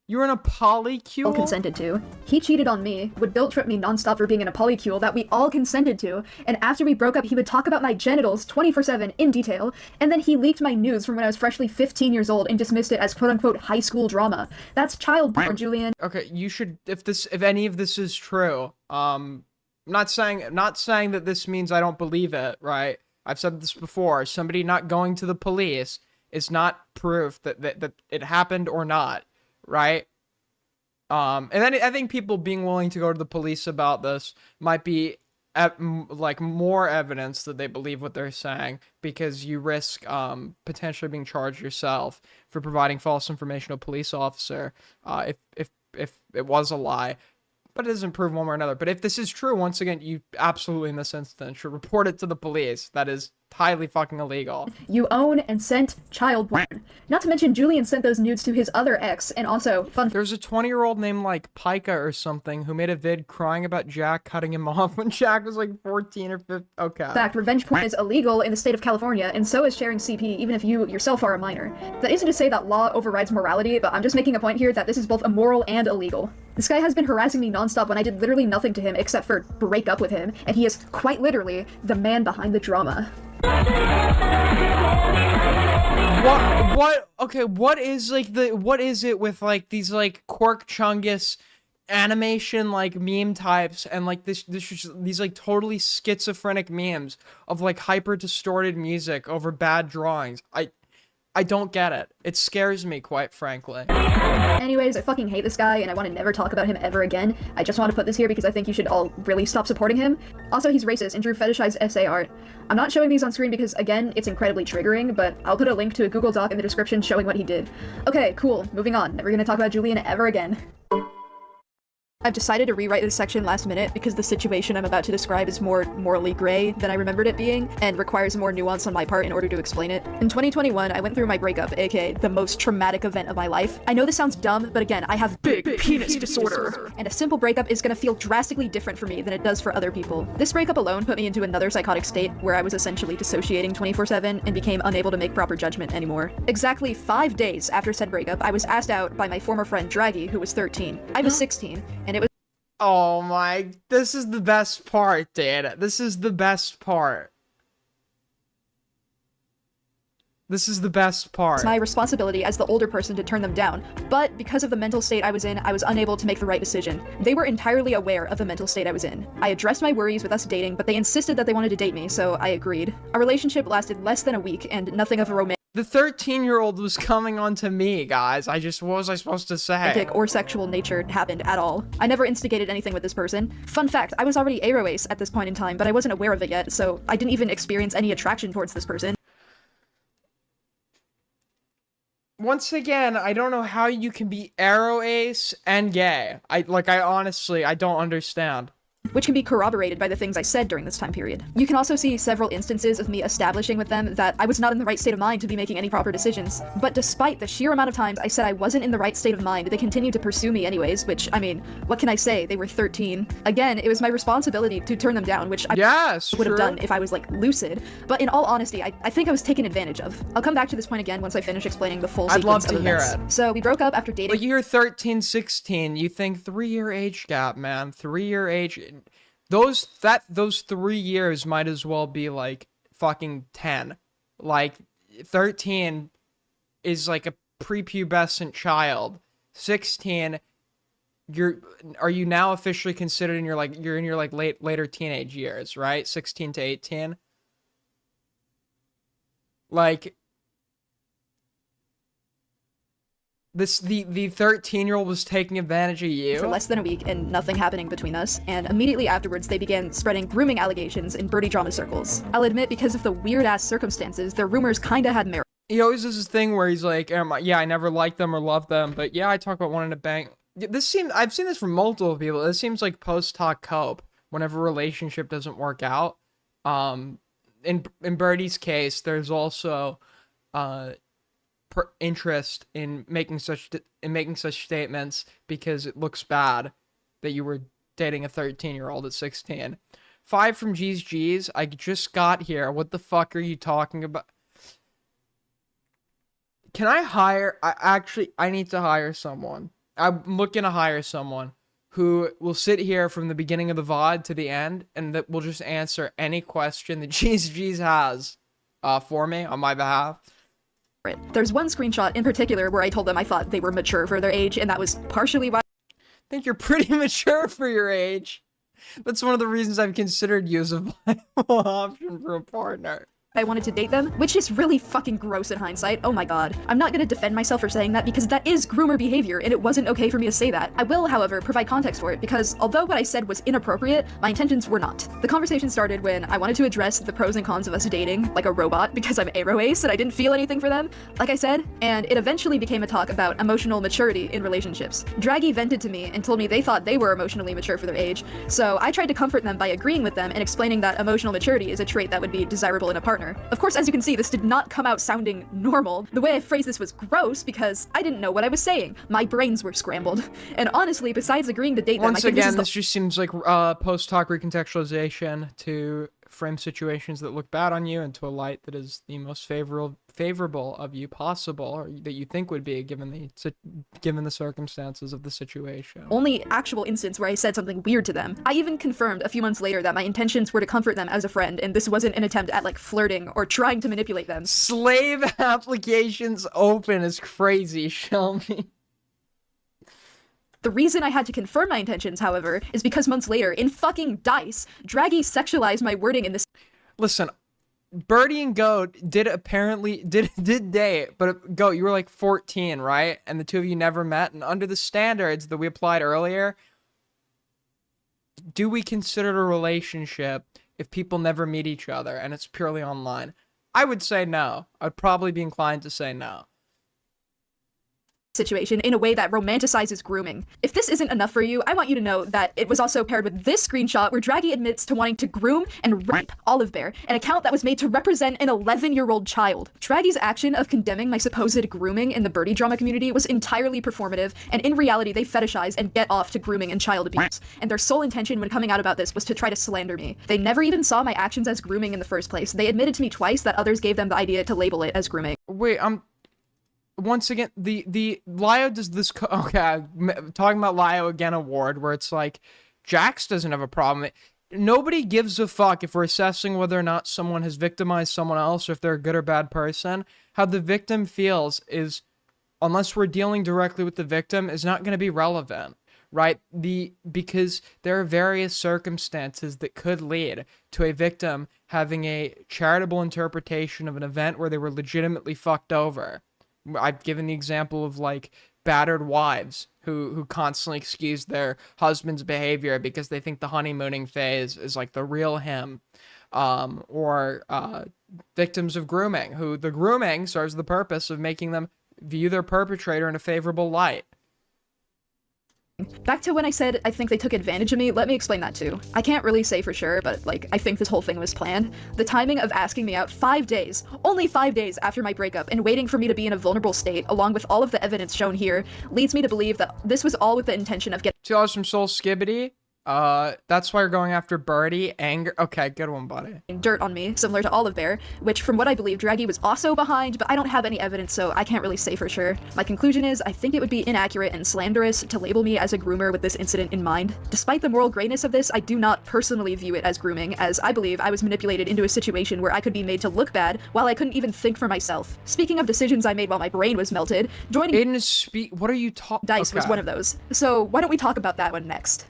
You were in a polycule? Consented to. He cheated on me, would guilt trip me nonstop for being in a polycule that we all consented to, and after we broke up he would talk about my genitals 24/7 in detail, and then he leaked my news from when I was freshly 15 years old and dismissed it as quote-unquote high school drama. That's child porn, Julian. Okay, you should, if any of this is true, not saying that this means I don't believe it, right? I've said this before. Somebody not going to the police is not proof that it happened or not, right? And then I think people being willing to go to the police about this might be like more evidence that they believe what they're saying, because you risk potentially being charged yourself for providing false information to a police officer if it was a lie. But it doesn't prove one way or another. But if this is true, once again, you absolutely in this instance should report it to the police. That is highly fucking illegal. You own and sent child porn. Not to mention Julian sent those nudes to his other ex, and also, fun There's a 20-year-old named like Pika or something who made a vid crying about Jack cutting him off when Jack was like 14 or 15. Okay. fact, revenge porn is illegal in the state of California, and so is sharing CP even if you yourself are a minor. That isn't to say that law overrides morality, but I'm just making a point here that this is both immoral and illegal. This guy has been harassing me nonstop when I did literally nothing to him except for break up with him, and he is quite literally the man behind the drama. Okay, what is it with like these like Quark Chungus animation like meme types and like these like totally schizophrenic memes of like hyper distorted music over bad drawings? I don't get it. It scares me, quite frankly. Anyways, I fucking hate this guy and I want to never talk about him ever again. I just want to put this here because I think you should all really stop supporting him. Also, he's racist and drew fetishized essay art. I'm not showing these on screen because, again, it's incredibly triggering, but I'll put a link to a Google Doc in the description showing what he did. Okay, cool. Moving on. Never gonna talk about Julian ever again. I've decided to rewrite this section last minute because the situation I'm about to describe is more morally gray than I remembered it being, and requires more nuance on my part in order to explain it. In 2021, I went through my breakup, aka the most traumatic event of my life. I know this sounds dumb, but again, I have big penis disorder, and a simple breakup is gonna feel drastically different for me than it does for other people. This breakup alone put me into another psychotic state where I was essentially dissociating 24/7 and became unable to make proper judgment anymore. Exactly 5 days after said breakup, I was asked out by my former friend Draggy, who was 13. I was 16, and it was Oh my, this is the best part, dude. This is the best part. This is the best part. my responsibility as the older person to turn them down, but because of the mental state I was in, I was unable to make the right decision. They were entirely aware of the mental state I was in. I addressed my worries with us dating, but they insisted that they wanted to date me, so I agreed. Our relationship lasted less than a week, and nothing of a romantic The 13-year-old was coming on to me, guys. What was I supposed to say? or sexual nature happened at all. I never instigated anything with this person. Fun fact, I was already aroace at this point in time, but I wasn't aware of it yet, so I didn't even experience any attraction towards this person. Once again, I don't know how you can be aroace and gay. I honestly, I don't understand. Which can be corroborated by the things I said during this time period. You can also see several instances of me establishing with them that I was not in the right state of mind to be making any proper decisions. But despite the sheer amount of times I said I wasn't in the right state of mind, they continued to pursue me anyways, which, I mean, what can I say? They were 13. Again, it was my responsibility to turn them down, which I would have done if I was, like, lucid. But in all honesty, I think I was taken advantage of. I'll come back to this point again once I finish explaining the full sequence of events. I'd love to hear it. So we broke up after dating. But you're 13, 16. You think 3-year age gap, man. 3-year age. Those 3 years might as well be like fucking 10. Like 13 is like a prepubescent child. 16, are you now officially considered in your later teenage years, right? 16 to 18. Like the 13-year-old was taking advantage of you for less than a week and nothing happening between us, and immediately afterwards they began spreading grooming allegations in birdie drama circles. I'll admit, because of the weird-ass circumstances, their rumors kinda had merit. He always does this thing where he's like, yeah, I never liked them or loved them, but yeah, I talk about wanting to bang. I've seen this from multiple people. This seems like post-hoc cope whenever a relationship doesn't work out. In Birdie's case, there's also interest in making such statements because it looks bad that you were dating a 13-year-old at 16. 5 from G's. I just got here. What the fuck are you talking about? Can I hire? I need to hire someone. I'm looking to hire someone who will sit here from the beginning of the VOD to the end and that will just answer any question that GeezyGeez has for me on my behalf. There's one screenshot in particular where I told them I thought they were mature for their age, and that was partially why I think you're pretty mature for your age. That's one of the reasons I've considered you as a viable option for a partner. I wanted to date them, which is really fucking gross in hindsight. Oh my god. I'm not gonna defend myself for saying that because that is groomer behavior and it wasn't okay for me to say that. I will, however, provide context for it because although what I said was inappropriate, my intentions were not. The conversation started when I wanted to address the pros and cons of us dating like a robot because I'm Aero Ace and I didn't feel anything for them, like I said, and it eventually became a talk about emotional maturity in relationships. Draggy vented to me and told me they thought they were emotionally mature for their age, so I tried to comfort them by agreeing with them and explaining that emotional maturity is a trait that would be desirable in a partner. Of course, as you can see, this did not come out sounding normal. The way I phrased this was gross because I didn't know what I was saying. My brains were scrambled. And honestly, besides agreeing to date them, Once I think again, this this just seems like post-hoc recontextualization to frame situations that look bad on you into a light that is the most favorable of you possible, or that you think would be given the circumstances of the situation. only actual instance where I said something weird to them. I even confirmed a few months later that my intentions were to comfort them as a friend, and this wasn't an attempt at like flirting or trying to manipulate them. Slave applications open is crazy, show me. The reason I had to confirm my intentions, however, is because months later, in fucking DICE, Draggy sexualized my wording in this. Listen, Birdie and Goat did date, but Goat, you were like 14, right? And the two of you never met, and under the standards that we applied earlier, do we consider it a relationship if people never meet each other and it's purely online? I would say no. I'd probably be inclined to say no. Situation in a way that romanticizes grooming. If this isn't enough for you, I want you to know that it was also paired with this screenshot where Draggy admits to wanting to groom and rape Olive Bear, an account that was made to represent an 11-year-old child. Draggy's action of condemning my supposed grooming in the birdie drama community was entirely performative, and in reality they fetishize and get off to grooming and child abuse. And their sole intention when coming out about this was to try to slander me. They never even saw my actions as grooming in the first place. They admitted to me twice that others gave them the idea to label it as grooming. Wait, once again, the Lio does this. Okay, talking about Lio again award, where it's like Jax doesn't have a problem. Nobody gives a fuck if we're assessing whether or not someone has victimized someone else or if they're a good or bad person. How the victim feels is, unless we're dealing directly with the victim, is not going to be relevant, right? Because there are various circumstances that could lead to a victim having a charitable interpretation of an event where they were legitimately fucked over. I've given the example of like battered wives who constantly excuse their husband's behavior because they think the honeymooning phase is like the real him, or victims of grooming who the grooming serves the purpose of making them view their perpetrator in a favorable light. Back to when I said I think they took advantage of me, let me explain that too. I can't really say for sure, but like, I think this whole thing was planned. The timing of asking me out 5 days, only 5 days after my breakup, and waiting for me to be in a vulnerable state, along with all of the evidence shown here, leads me to believe that this was all with the intention of getting $2 from Soul Skibbity. That's why you're going after Birdie. Anger. Okay, good one, buddy. dirt on me, similar to Olive Bear, which from what I believe Draggy was also behind, but I don't have any evidence, so I can't really say for sure. My conclusion is, I think it would be inaccurate and slanderous to label me as a groomer with this incident in mind. Despite the moral grayness of this, I do not personally view it as grooming, as I believe I was manipulated into a situation where I could be made to look bad while I couldn't even think for myself. Speaking of decisions I made while my brain was melted, joining Aiden is what are you talking? DICE was one of those. So why don't we talk about that one next?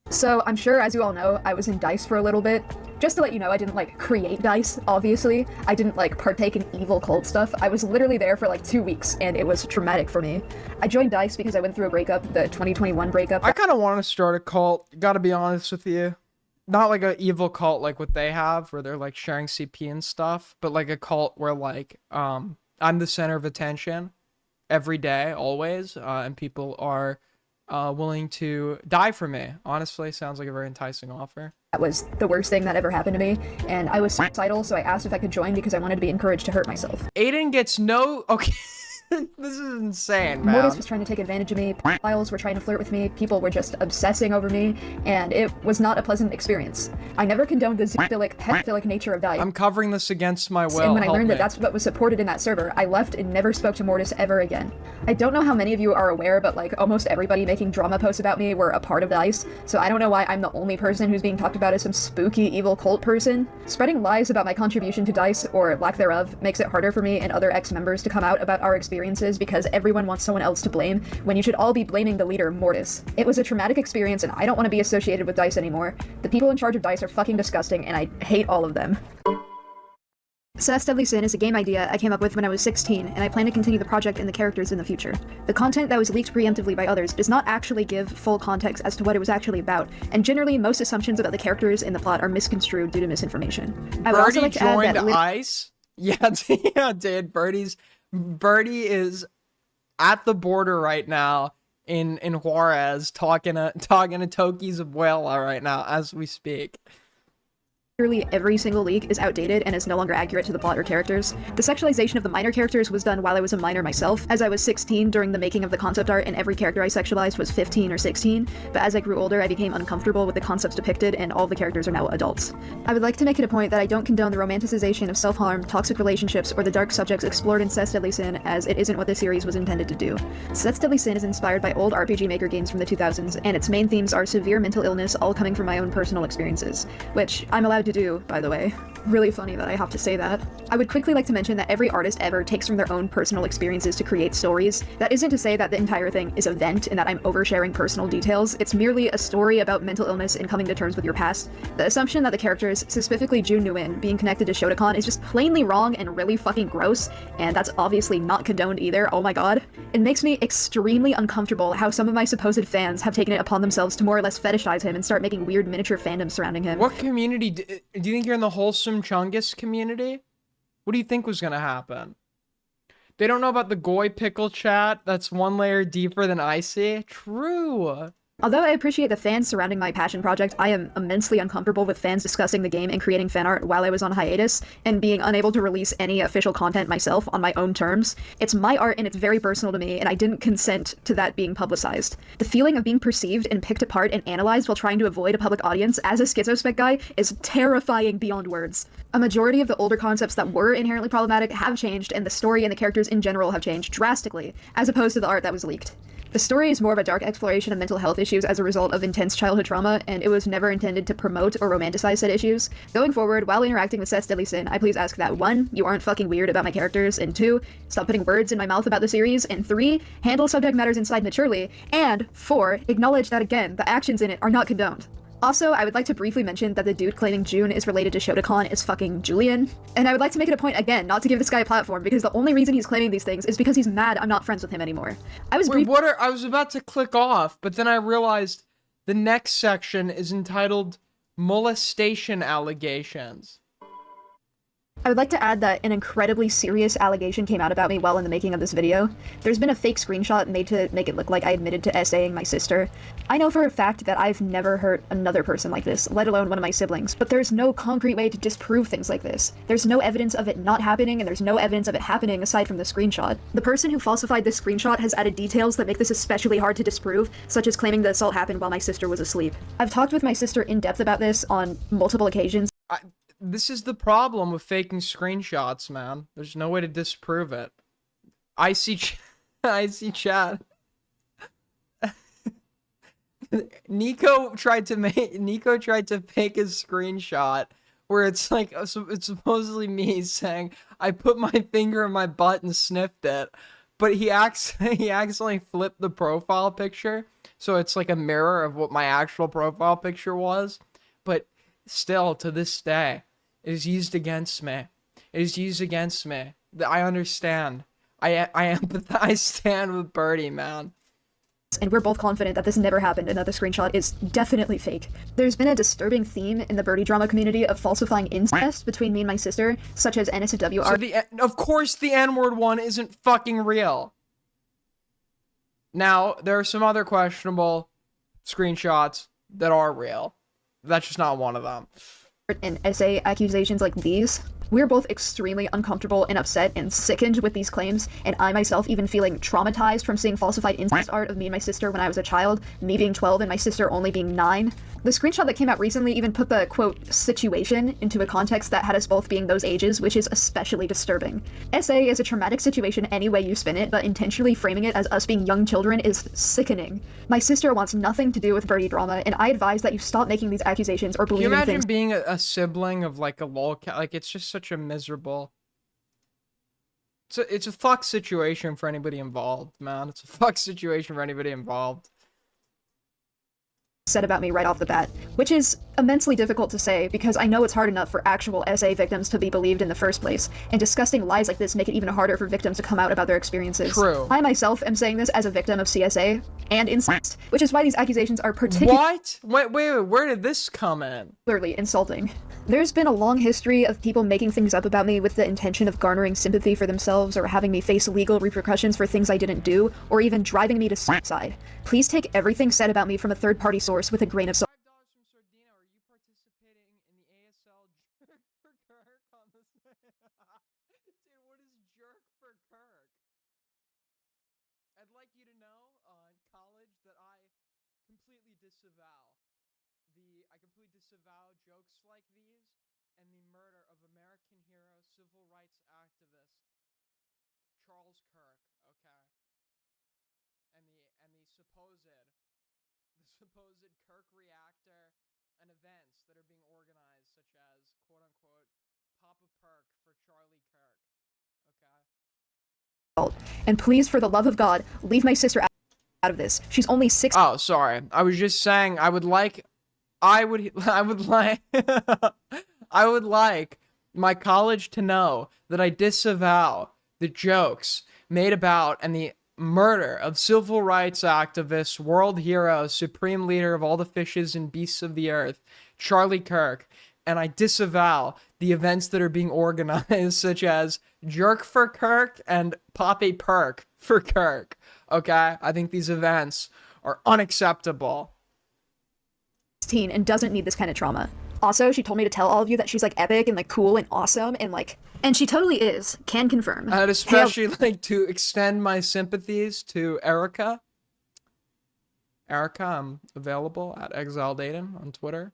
So I'm sure, as you all know, I was in DICE for a little bit. Just to let you know, I didn't like create DICE, obviously. I didn't like partake in evil cult stuff. I was literally there for like 2 weeks, and it was traumatic for me. I joined DICE because I went through a breakup, the 2021 breakup. I kind of want to start a cult, gotta be honest with you. Not like an evil cult like what they have, where they're like sharing CP and stuff, but like a cult where like, I'm the center of attention every day, always, and people are willing to die for me. Honestly, sounds like a very enticing offer. That was the worst thing that ever happened to me, and I was suicidal, so I asked if I could join because I wanted to be encouraged to hurt myself. Aiden gets no... Okay. This is insane, man. Mortis was trying to take advantage of me, pedophiles were trying to flirt with me, people were just obsessing over me, and it was not a pleasant experience. I never condoned the zoophilic, pedophilic nature of Dice. I'm covering this against my will. And when I Help learned me. that that's what was supported in that server, I left and never spoke to Mortis ever again. I don't know how many of you are aware, but like almost everybody making drama posts about me were a part of Dice, so I don't know why I'm the only person who's being talked about as some spooky evil cult person. Spreading lies about my contribution to Dice, or lack thereof, makes it harder for me and other ex-members to come out about our experiences because everyone wants someone else to blame when you should all be blaming the leader, Mortis. It was a traumatic experience and I don't want to be associated with Dice anymore. The people in charge of Dice are fucking disgusting and I hate all of them. Celeste Deadly Sin is a game idea I came up with when I was 16, and I plan to continue the project and the characters in the future. The content that was leaked preemptively by others does not actually give full context as to what it was actually about, and generally most assumptions about the characters in the plot are misconstrued due to misinformation. I would also Birdie like to add joined that ICE? Yeah, yeah, dude. Birdie is at the border right now in Juarez talking to Toki's abuela right now as we speak. literally every single leak is outdated and is no longer accurate to the plot or characters. The sexualization of the minor characters was done while I was a minor myself, as I was 16 during the making of the concept art and every character I sexualized was 15 or 16, but as I grew older I became uncomfortable with the concepts depicted and all the characters are now adults. I would like to make it a point that I don't condone the romanticization of self-harm, toxic relationships, or the dark subjects explored in Celeste Deadly Sin, as it isn't what the series was intended to do. Celeste Deadly Sin is inspired by old RPG Maker games from the 2000s, and its main themes are severe mental illness, all coming from my own personal experiences, which I'm allowed to do, by the way. Really funny that I have to say that. I would quickly like to mention that every artist ever takes from their own personal experiences to create stories. That isn't to say that the entire thing is a vent and that I'm oversharing personal details. It's merely a story about mental illness and coming to terms with your past. The assumption that the characters, specifically Jun Nguyen, being connected to Shotokan is just plainly wrong and really fucking gross, and that's obviously not condoned either, oh my god. It makes me extremely uncomfortable how some of my supposed fans have taken it upon themselves to more or less fetishize him and start making weird miniature fandoms surrounding him. What community do you think you're in? The Wholesome Chungus community? What do you think was gonna happen? They don't know about the Goy Pickle chat that's one layer deeper than Icy? True. Although I appreciate the fans surrounding my passion project, I am immensely uncomfortable with fans discussing the game and creating fan art while I was on hiatus, and being unable to release any official content myself on my own terms. It's my art and it's very personal to me, and I didn't consent to that being publicized. The feeling of being perceived and picked apart and analyzed while trying to avoid a public audience as a schizospec guy is terrifying beyond words. A majority of the older concepts that were inherently problematic have changed, and the story and the characters in general have changed drastically, as opposed to the art that was leaked. The story is more of a dark exploration of mental health issues as a result of intense childhood trauma, and it was never intended to promote or romanticize said issues. Going forward, while interacting with Celeste Deadly Sin, I please ask that 1. You aren't fucking weird about my characters, and 2. Stop putting words in my mouth about the series, and 3. Handle subject matters inside maturely, and 4. Acknowledge that, again, the actions in it are not condoned. Also, I would like to briefly mention that the dude claiming Jun is related to Shotokan is fucking Julian. And I would like to make it a point again not to give this guy a platform, because the only reason he's claiming these things is because he's mad I'm not friends with him anymore. I was Wait, I was about to click off, but then I realized the next section is entitled Molestation Allegations. I would like to add that an incredibly serious allegation came out about me while in the making of this video. There's been a fake screenshot made to make it look like I admitted to SAing my sister. I know for a fact that I've never hurt another person like this, let alone one of my siblings, but there's no concrete way to disprove things like this. There's no evidence of it not happening, and there's no evidence of it happening aside from the screenshot. The person who falsified this screenshot has added details that make this especially hard to disprove, such as claiming the assault happened while my sister was asleep. I've talked with my sister in depth about this on multiple occasions. This is the problem with faking screenshots, man. There's no way to disprove it. I see chat. Nico tried to fake a screenshot where it's like it's supposedly me saying I put my finger in my butt and sniffed it, but he accidentally flipped the profile picture, so it's like a mirror of what my actual profile picture was. But still, to this day, it is used against me. It is used against me. I understand. I empathize. Stand with Birdie, man. And we're both confident that this never happened and that the screenshot is definitely fake. There's been a disturbing theme in the Birdie drama community of falsifying incest between me and my sister, such as NSFW So of course the N-word one isn't fucking real. Now, there are some other questionable screenshots that are real. That's just not one of them. and SA accusations like these. We're both extremely uncomfortable and upset and sickened with these claims, and I myself even feeling traumatized from seeing falsified incest art of me and my sister when I was a child, me being 12 and my sister only being 9. The screenshot that came out recently even put the, quote, situation into a context that had us both being those ages, which is especially disturbing. SA is a traumatic situation any way you spin it, but intentionally framing it as us being young children is sickening. My sister wants nothing to do with Birdie drama, and I advise that you stop making these accusations or Can you believe in imagine things being a sibling of like a lolcat? Like, it's just such a miserable. It's a fuck situation for anybody involved, man. It's a fuck situation for anybody involved. said about me right off the bat, which is immensely difficult to say because I know it's hard enough for actual SA victims to be believed in the first place, and disgusting lies like this make it even harder for victims to come out about their experiences. True. I myself am saying this as a victim of CSA and incest, which is why these accusations are particularly What? Wait, where did this come in? insulting. There's been a long history of people making things up about me with the intention of garnering sympathy for themselves or having me face legal repercussions for things I didn't do, or even driving me to suicide. Please take everything said about me from a third-party source with a grain of salt. $5 from Sordino. Are you participating in the ASL Jerk for Kirk on this? Dude, what is Jerk for Kirk? I'd like you to know, college, that I completely disavow jokes like these and the murder of American hero, civil rights activist Charles Kirk. Okay, and the supposed Kirk reactor and events that are being organized, such as quote unquote Papa Perk for Charlie Kirk. Okay. And please, for the love of God, leave my sister out of this. She's only 6. Oh, sorry. I was just saying I would like I would like my college to know that I disavow the jokes made about and the murder of civil rights activist, world hero, supreme leader of all the fishes and beasts of the earth, Charlie Kirk, and I disavow the events that are being organized, such as Jerk for Kirk and Pop a Perk for Kirk. Okay? I think these events are unacceptable. And doesn't need this kind of trauma. Also, she told me to tell all of you that she's like epic and like cool and awesome and like, and she totally is. Can confirm. I'd especially like to extend my sympathies to Erica. Erica, I'm available at ExileDaden on Twitter.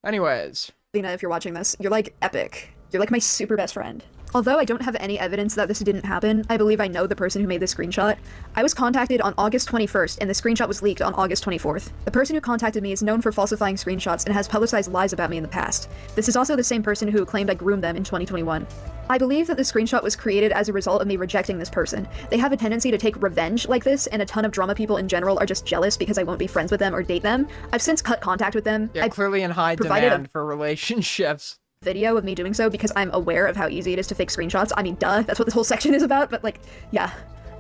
Anyways. Lena, if you're watching this, you're like epic. You're like my super best friend. Although I don't have any evidence that this didn't happen, I believe I know the person who made this screenshot. I was contacted on August 21st, and the screenshot was leaked on August 24th. The person who contacted me is known for falsifying screenshots and has publicized lies about me in the past. This is also the same person who claimed I groomed them in 2021. I believe that the screenshot was created as a result of me rejecting this person. They have a tendency to take revenge like this, and a ton of drama people in general are just jealous because I won't be friends with them or date them. I've since cut contact with them. Yeah, clearly in high demand for relationships. Video of me doing so because I'm aware of how easy it is to fake screenshots. I mean, duh, that's what this whole section is about, but like, yeah.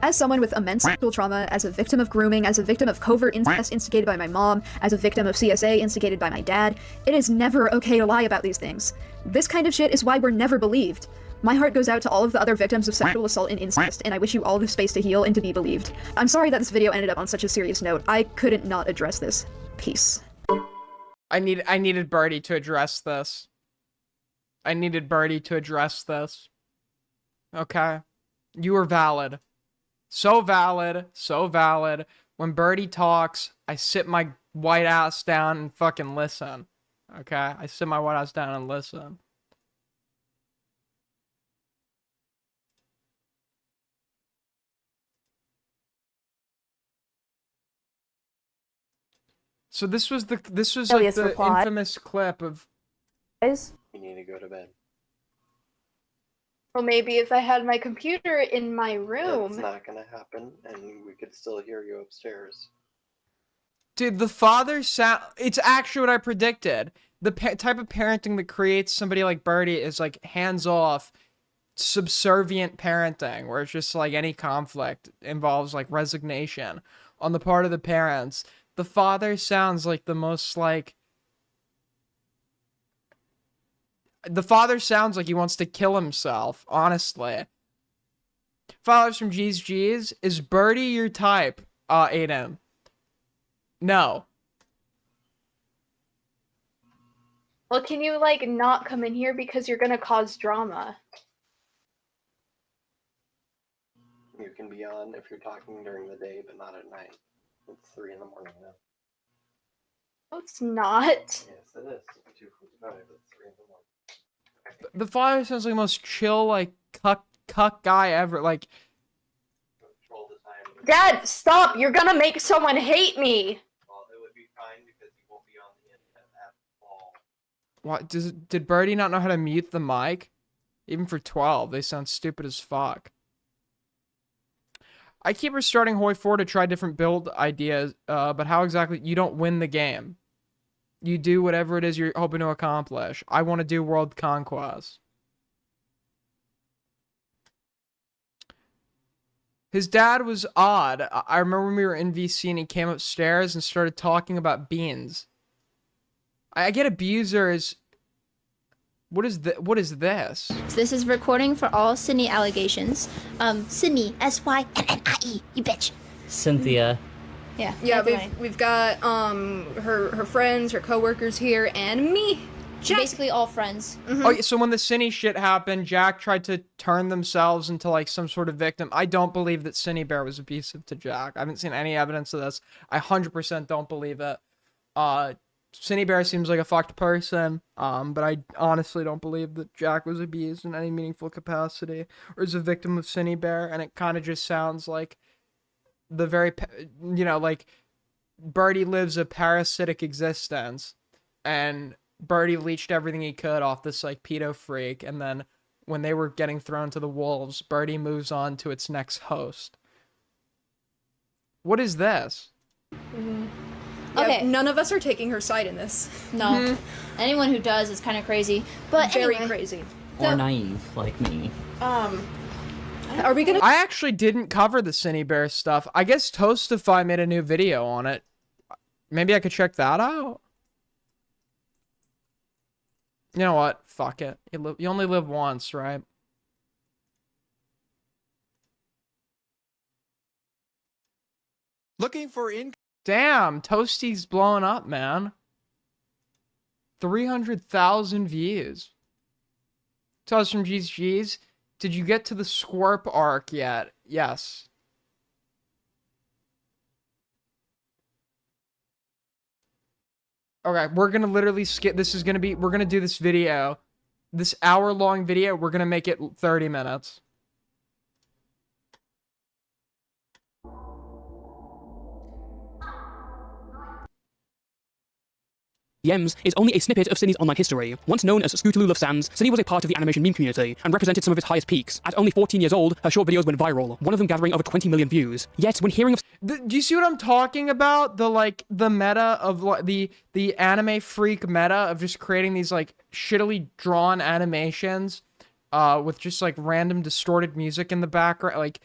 As someone with immense sexual trauma, as a victim of grooming, as a victim of covert incest instigated by my mom, as a victim of CSA instigated by my dad, it is never okay to lie about these things. This kind of shit is why we're never believed. My heart goes out to all of the other victims of sexual assault and incest, and I wish you all the space to heal and to be believed. I'm sorry that this video ended up on such a serious note. I couldn't not address this. Peace. I needed Birdie to address this. I needed Birdie to address this. Okay? You were valid. So valid. So valid. When Birdie talks, I sit my white ass down and fucking listen. Okay? I sit my white ass down and listen. So this was like the infamous clip of Guys? You need to go to bed. Well, maybe if I had my computer in my room. That's not gonna happen, and we could still hear you upstairs. Dude, the father sound. It's actually what I predicted. The type of parenting that creates somebody like Birdie is like hands-off, subservient parenting, where it's just like any conflict involves like resignation on the part of the parents. The father sounds like the most like. The father sounds like he wants to kill himself, honestly. Followers from G's. Is Birdie your type, Aiden? No. Well, can you like not come in here because you're gonna cause drama? You can be on if you're talking during the day, but not at night. It's 3 in the morning now. No, it's not. Yes, it is. It's 2:45. It's 3 in the morning. The father sounds like the most chill, like, cuck guy ever. Like, Control the time. Dad, stop! You're gonna make someone hate me! Well, it would be fine because you won't be on the internet at all. what did Birdie not know how to mute the mic? Even for 12, they sound stupid as fuck. I keep restarting Hoi 4 to try different build ideas, but how exactly? You don't win the game. You do whatever it is you're hoping to accomplish. I want to do world conquest. His dad was odd. I remember when we were in VC and he came upstairs and started talking about beans. I get abusers. What is this? So this is recording for all Sydney allegations. Sydney, Synnie, you bitch. Cynthia. Yeah. Yeah, that's right. we've got her friends, her coworkers here, and me. Jack. Basically all friends. Oh, yeah, so when the Cinny shit happened, Jack tried to turn themselves into like some sort of victim. I don't believe that Cinny Bear was abusive to Jack. I haven't seen any evidence of this. I 100% don't believe it. Cinny Bear seems like a fucked person, but I honestly don't believe that Jack was abused in any meaningful capacity or is a victim of Cinny Bear, and it kind of just sounds like the very, like Birdie lives a parasitic existence, and Birdie leached everything he could off this like pedo freak, and then when they were getting thrown to the wolves, Birdie moves on to its next host. What is this? Yeah, Okay. none of us are taking her side in this. No. Anyone who does is kind of crazy. But Very anyway, crazy. Or naive, like me. Are we gonna? I actually didn't cover the Cinny Bear stuff. I guess Toastify made a new video on it. Maybe I could check that out. You know what? Fuck it. You only live once, right? Looking for Damn, Toasty's blowing up, man. 300,000 views. Toast from GG's. Did you get to the Squirp arc yet? Yes. Okay, we're gonna literally skip. We're gonna do this video. This hour-long video, we're gonna make it 30 minutes. Yems is only a snippet of Sydney's online history. Once known as Scootaloo Love Sans, Sydney was a part of the animation meme community and represented some of its highest peaks. At only 14 years old, her short videos went viral, one of them gathering over 20 million views. Yet, when hearing of Do you see what I'm talking about? The meta of the anime freak meta of just creating these like shittily drawn animations, with just like random distorted music in the background. Like,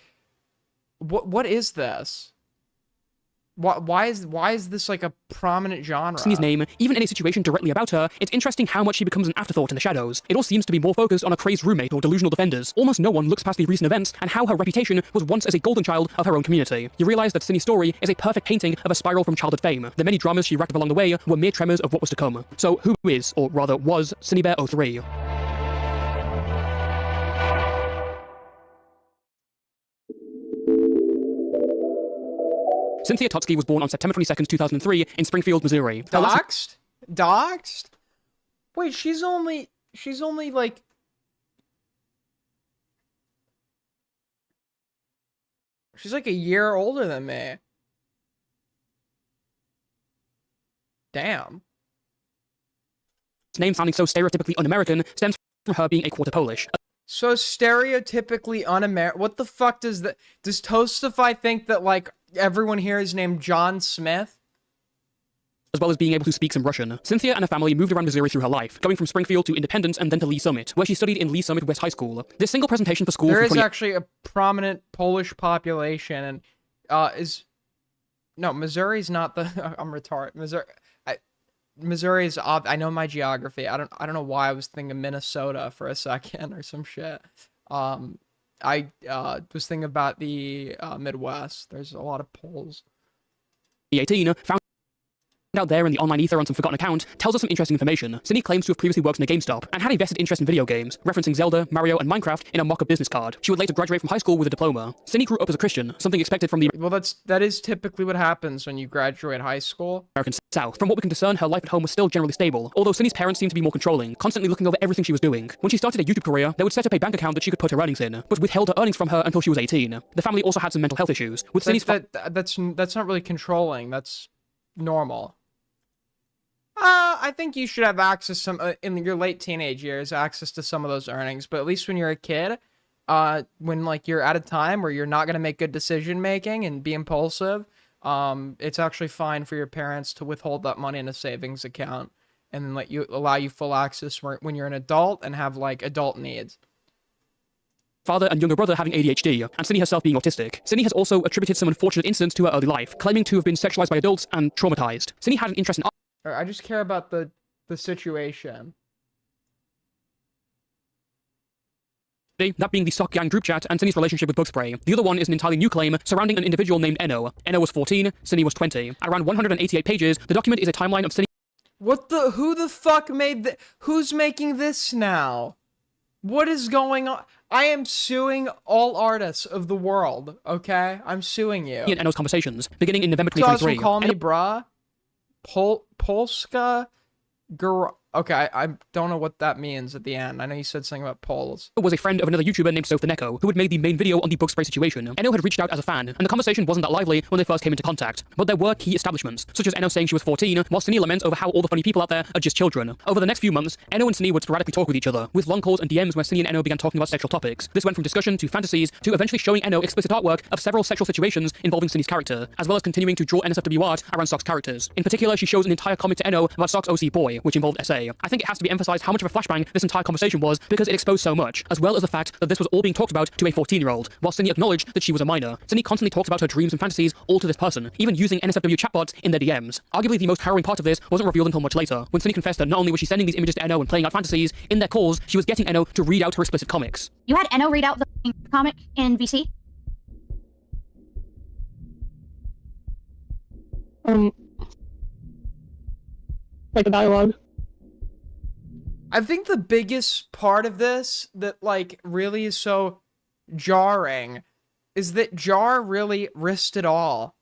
what is this? Why is this like a prominent genre? Sydney's name, even in a situation directly about her, it's interesting how much she becomes an afterthought in the shadows. It all seems to be more focused on a crazed roommate or delusional defenders. Almost no one looks past the recent events and how her reputation was once as a golden child of her own community. You realize that Sydney's story is a perfect painting of a spiral from childhood fame. The many dramas she racked up along the way were mere tremors of what was to come. So who is, or rather was, Cinny Bear 03? Cynthia Totsky was born on September 22nd, 2003 in Springfield, Missouri. Doxed? Doxed? Wait, she's only like... She's like a year older than me. Damn. Name sounding so stereotypically un-American stems from her being a quarter Polish. So stereotypically un-American. What the fuck does that? Does Toastify think that like everyone here is named John Smith? As well as being able to speak some Russian. Cynthia and her family moved around Missouri through her life, going from Springfield to Independence and then to Lee Summit, where she studied in Lee Summit West High School. This single presentation for school. There is actually a prominent Polish population, and Missouri's not the. I'm retarded. Missouri is I know my geography. I don't know why I was thinking Minnesota for a second or some shit. I was thinking about the Midwest. There's a lot of Poles. 2018 found out there in the online ether on some forgotten account tells us some interesting information. Cindy claims to have previously worked in a GameStop and had a vested interest in video games, referencing Zelda, Mario, and Minecraft in a mock-up business card. She would later graduate from high school with a diploma. Cindy grew up as a Christian, something expected from the Well, that is typically what happens when you graduate high school. American South. From what we can discern, her life at home was still generally stable, although Cindy's parents seemed to be more controlling, constantly looking over everything she was doing. When she started a YouTube career, they would set up a bank account that she could put her earnings in, but withheld her earnings from her until she was 18. The family also had some mental health issues, with Cindy's That's not really controlling. That's normal. I think you should have access in your late teenage years, access to some of those earnings. But at least when you're a kid, when like you're at a time where you're not gonna make good decision making and be impulsive, it's actually fine for your parents to withhold that money in a savings account and then allow you full access when you're an adult and have like adult needs. Father and younger brother having ADHD, and Cindy herself being autistic. Cindy has also attributed some unfortunate incidents to her early life, claiming to have been sexualized by adults and traumatized. Cindy had an interest in I just care about the situation. that being the Sock Gang group chat and Cindy's relationship with bug spray. The other one is an entirely new claim surrounding an individual named Eno. Eno was 14, Cindy was 20. At around 188 pages, the document is a timeline of Cindy. Who the fuck made who's making this now? What is going on? I am suing all artists of the world, okay? I'm suing you. And Eno's conversations, beginning in November So also 2023. call me bruh. Polska Okay, I don't know what that means at the end. I know you said something about Poles. Was a friend of another YouTuber named SoTheNeco, who had made the main video on the bug spray situation. Eno had reached out as a fan, and the conversation wasn't that lively when they first came into contact. But there were key establishments, such as Eno saying she was 14, while Cindy laments over how all the funny people out there are just children. Over the next few months, Eno and Cindy would sporadically talk with each other, with long calls and DMs where Cindy and Eno began talking about sexual topics. This went from discussion to fantasies to eventually showing Eno explicit artwork of several sexual situations involving Cindy's character, as well as continuing to draw NSFW art around Sock's characters. In particular, she shows an entire comic to Eno about Sock's OC boy, which involved SA. I think it has to be emphasized how much of a flashbang this entire conversation was because it exposed so much, as well as the fact that this was all being talked about to a 14-year-old, while Cindy acknowledged that she was a minor. Cindy constantly talks about her dreams and fantasies all to this person, even using NSFW chatbots in their DMs. Arguably the most harrowing part of this wasn't revealed until much later, when Cindy confessed that not only was she sending these images to Eno and playing out fantasies, in their calls, she was getting Eno to read out her explicit comics. You had Eno read out the comic in VC? Like the dialogue. I think the biggest part of this that like really is so jarring is that Jar really risked it all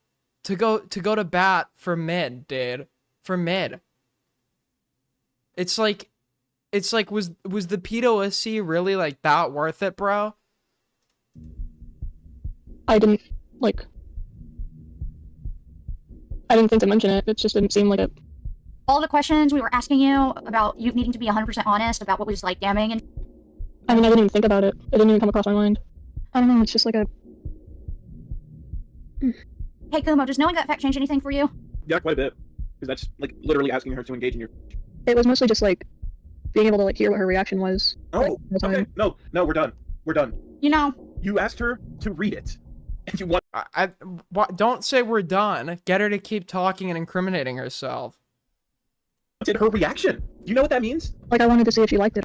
to go to bat for mid, dude. For mid. It's like was the pedo really like that worth it, bro? I didn't think to mention it. It just didn't seem like it. All the questions we were asking you about you needing to be 100% honest about what was like damning and... I mean, I didn't even think about it. It didn't even come across my mind. I don't know, it's just like a... Hey Kumo, does knowing that fact change anything for you? Yeah, quite a bit. Because that's like literally asking her to engage in your... It was mostly just like being able to like hear what her reaction was. Oh, okay. No, we're done. We're done. You know... You asked her to read it. And you want... Don't say we're done. Get her to keep talking and incriminating herself. Did her reaction? You know what that means? Like, I wanted to see if she liked it.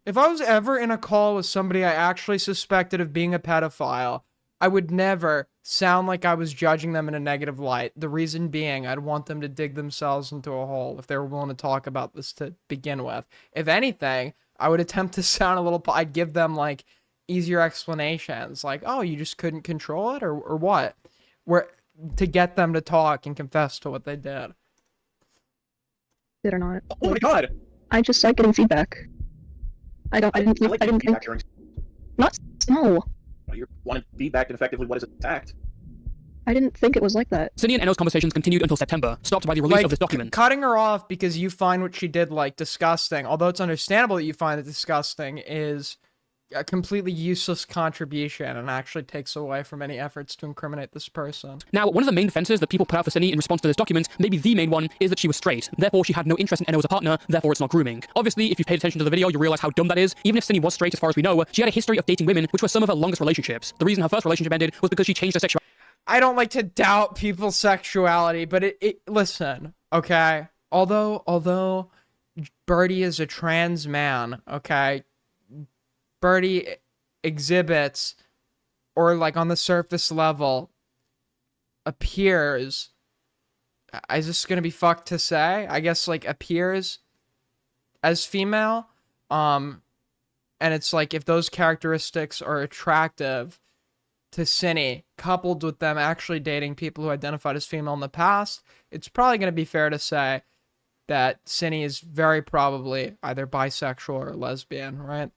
If I was ever in a call with somebody I actually suspected of being a pedophile, I would never sound like I was judging them in a negative light. The reason being, I'd want them to dig themselves into a hole if they were willing to talk about this to begin with. If anything, I would attempt to sound a little... I'd give them, like, easier explanations. Like, oh, you just couldn't control it? Or what? To get them to talk and confess to what they did. It or not. Oh my god! I just like getting feedback. I didn't think. No. You wanted feedback and effectively what is attacked. I didn't think it was like that. Cindy and Eno's conversations continued until September, stopped by the release of this document. Cutting her off because you find what she did, like, disgusting, although it's understandable that you find it disgusting, is a completely useless contribution and actually takes away from any efforts to incriminate this person. Now, one of the main defenses that people put out for Cindy in response to this document, maybe the main one, is that she was straight. Therefore, she had no interest in Eno as a partner, therefore it's not grooming. Obviously, if you've paid attention to the video, you realize how dumb that is. Even if Cindy was straight as far as we know, she had a history of dating women, which were some of her longest relationships. The reason her first relationship ended was because she changed her sexuality. I don't like to doubt people's sexuality, but listen, okay? Although Birdie is a trans man, okay? Birdie exhibits, or like on the surface level, appears is this gonna be fucked to say? I guess like appears as female. And it's like if those characteristics are attractive to Cindy, coupled with them actually dating people who identified as female in the past, it's probably gonna be fair to say that Cindy is very probably either bisexual or lesbian, right?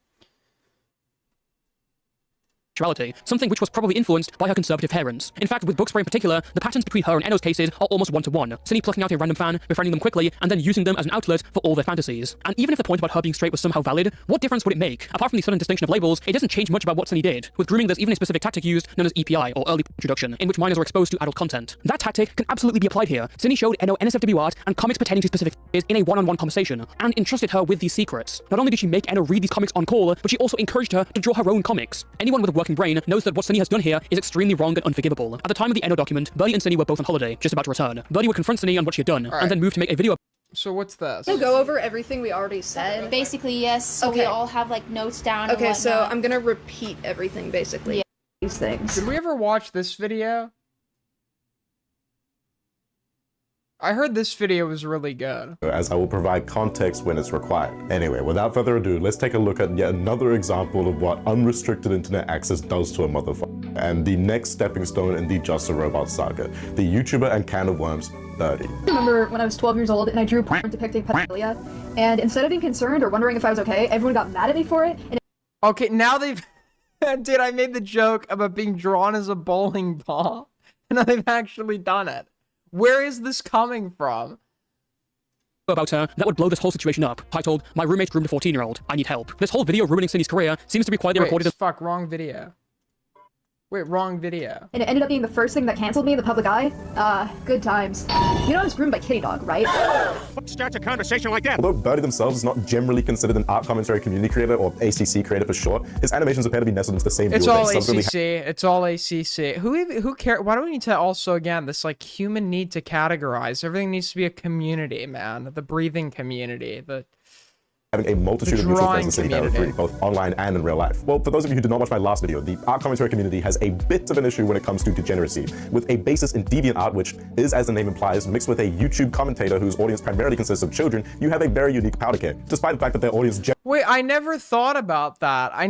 Something which was probably influenced by her conservative parents. In fact, with Bookspray in particular, the patterns between her and Eno's cases are almost one-to-one. Cindy plucking out a random fan, befriending them quickly, and then using them as an outlet for all their fantasies. And even if the point about her being straight was somehow valid, what difference would it make? Apart from the sudden distinction of labels, it doesn't change much about what Cindy did. With grooming, there's even a specific tactic used known as EPI, or early introduction, in which minors are exposed to adult content. That tactic can absolutely be applied here. Cindy showed Eno NSFW art and comics pertaining to specific in a one-on-one conversation, and entrusted her with these secrets. Not only did she make Eno read these comics on call, but she also encouraged her to draw her own comics. Anyone with a working brain knows that what Cindy has done here is extremely wrong and unforgivable. At the time of the Eno document, Birdie and Cindy were both on holiday, just about to return. Birdie would confront Cindy on what she had done, and then move to make a video. So what's this? We'll go over everything we already said. Basically, yes. So we all have like notes down. Okay, and so whatnot. I'm gonna repeat everything basically. Yeah. These things. Did we ever watch this video? I heard this video was really good. As I will provide context when it's required. Anyway, without further ado, let's take a look at yet another example of what unrestricted internet access does to a motherfucker. And the next stepping stone in the Just a Robot saga, the YouTuber and can of worms, Birdie. I remember when I was 12 years old and I drew porn depicting pedophilia, and instead of being concerned or wondering if I was okay, everyone got mad at me for it. And Okay, now they've... Dude, I made the joke about being drawn as a bowling ball, and now they've actually done it. Where is this coming from? About her that would blow this whole situation up, titled, "My roommate groomed a 14-year-old. I need help." This whole video ruining Cindy's career seems to be quietly recorded as fuck, wrong video. Wait, wrong video. it ended up being the first thing that canceled me in the public eye. Good times. You know I was groomed by Kitty Dog, right? Fuck starts a conversation like that? Although Birdie themselves is not generally considered an art commentary community creator, or ACC creator for short, his animations appear to be nestled into the same It's rule all base. ACC. It's all ACC. Who cares? Why do we need to also, again, this like human need to categorize? Everything needs to be a community, man. The breathing community. Having a multitude of mutual friends in City Battle 3, both online and in real life. Well, for those of you who did not watch my last video, the art commentary community has a bit of an issue when it comes to degeneracy, with a basis in deviant art, which is, as the name implies, mixed with a YouTube commentator whose audience primarily consists of children. You have a very unique powder keg, despite the fact that their audience... Wait, I never thought about that. I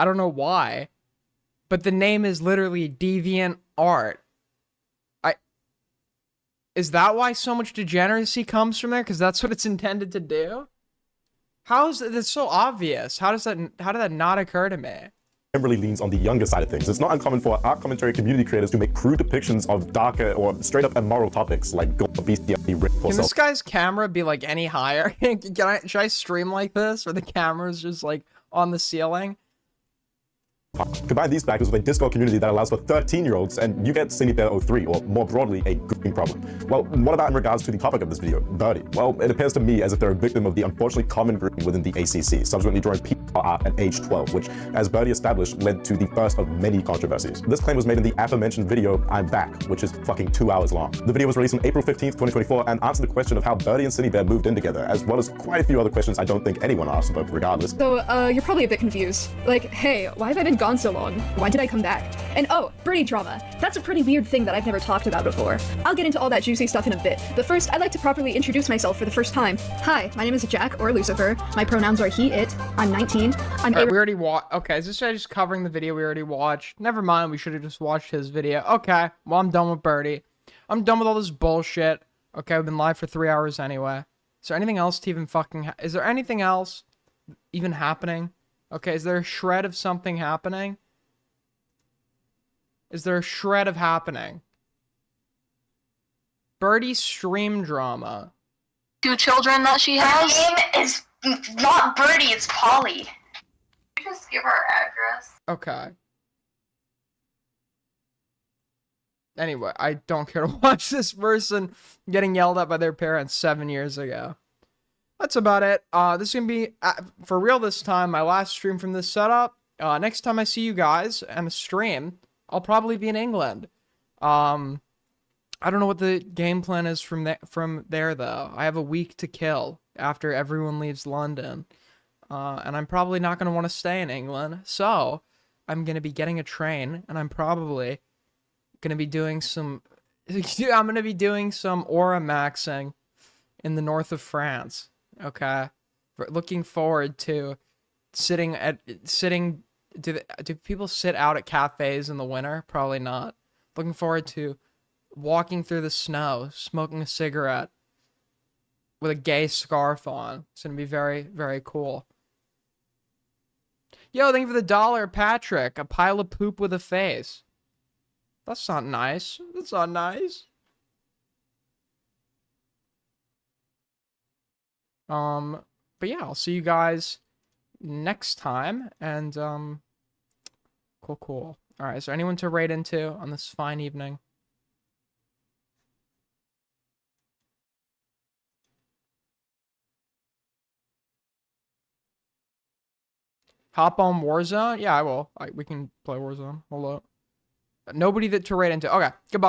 don't know why. But the name is literally deviant art. Is that why so much degeneracy comes from there? Because that's what it's intended to do? How is it? That's so obvious. How did that not occur to me? Generally leans on the younger side of things. It's not uncommon for art commentary community creators to make crude depictions of darker or straight up immoral topics like gore, bestiality, rape, or Can this guy's camera be like any higher? Should I stream like this, where the camera's just like on the ceiling? Combine these factors with a Discord community that allows for 13-year-olds, and you get Cindy Bear 03, or more broadly, a grooming problem. Well, what about in regards to the topic of this video, Birdie? Well, it appears to me as if they're a victim of the unfortunately common grooming within the ACC, subsequently drawing people art at age 12, which, as Birdie established, led to the first of many controversies. This claim was made in the aforementioned video, I'm Back, which is fucking 2 hours long. The video was released on April 15th, 2024, and answered the question of how Birdie and Cindy Bear moved in together, as well as quite a few other questions I don't think anyone asked, but regardless. So, you're probably a bit confused. Like, hey, why have I been gone so long? Why did I come back? And oh, Birdie drama. That's a pretty weird thing that I've never talked about before. I'll get into all that juicy stuff in a bit, but first, I'd like to properly introduce myself for the first time. Hi, my name is Jack, or Lucifer. My pronouns are he, it. I'm 19. I'm we already watched. Okay, is this guy just covering the video we already watched? Never mind, we should have just watched his video. Okay, well, I'm done with Birdie. I'm done with all this bullshit. Okay, we've been live for 3 hours anyway. Is there anything else to even fucking... Is there anything else even happening? Okay, is there a shred of something happening? Is there a shred of happening? Birdie's stream drama. 2 children that she has. Her name is not Birdie, it's Polly. Just give her address. Okay. Anyway, I don't care to watch this person getting yelled at by their parents 7 years ago. That's about it. This is going to be, for real this time, my last stream from this setup. Next time I see you guys and a stream, I'll probably be in England. I don't know what the game plan is from there, though. I have a week to kill after everyone leaves London. And I'm probably not going to want to stay in England. So, I'm going to be getting a train, and I'm probably going to be doing some I'm gonna be doing some aura maxing in the north of France. Okay, looking forward to sitting. Do people sit out at cafes in the winter? Probably not. Looking forward to walking through the snow, smoking a cigarette with a gay scarf on. It's gonna be very, very cool. Yo, thank you for the $1, Patrick. A pile of poop with a face. That's not nice. That's not nice. But yeah, I'll see you guys next time. And, cool. All right, is there anyone to raid into on this fine evening? Hop on Warzone? Yeah, I will. We can play Warzone. Hold up. Nobody to raid into. Okay, goodbye.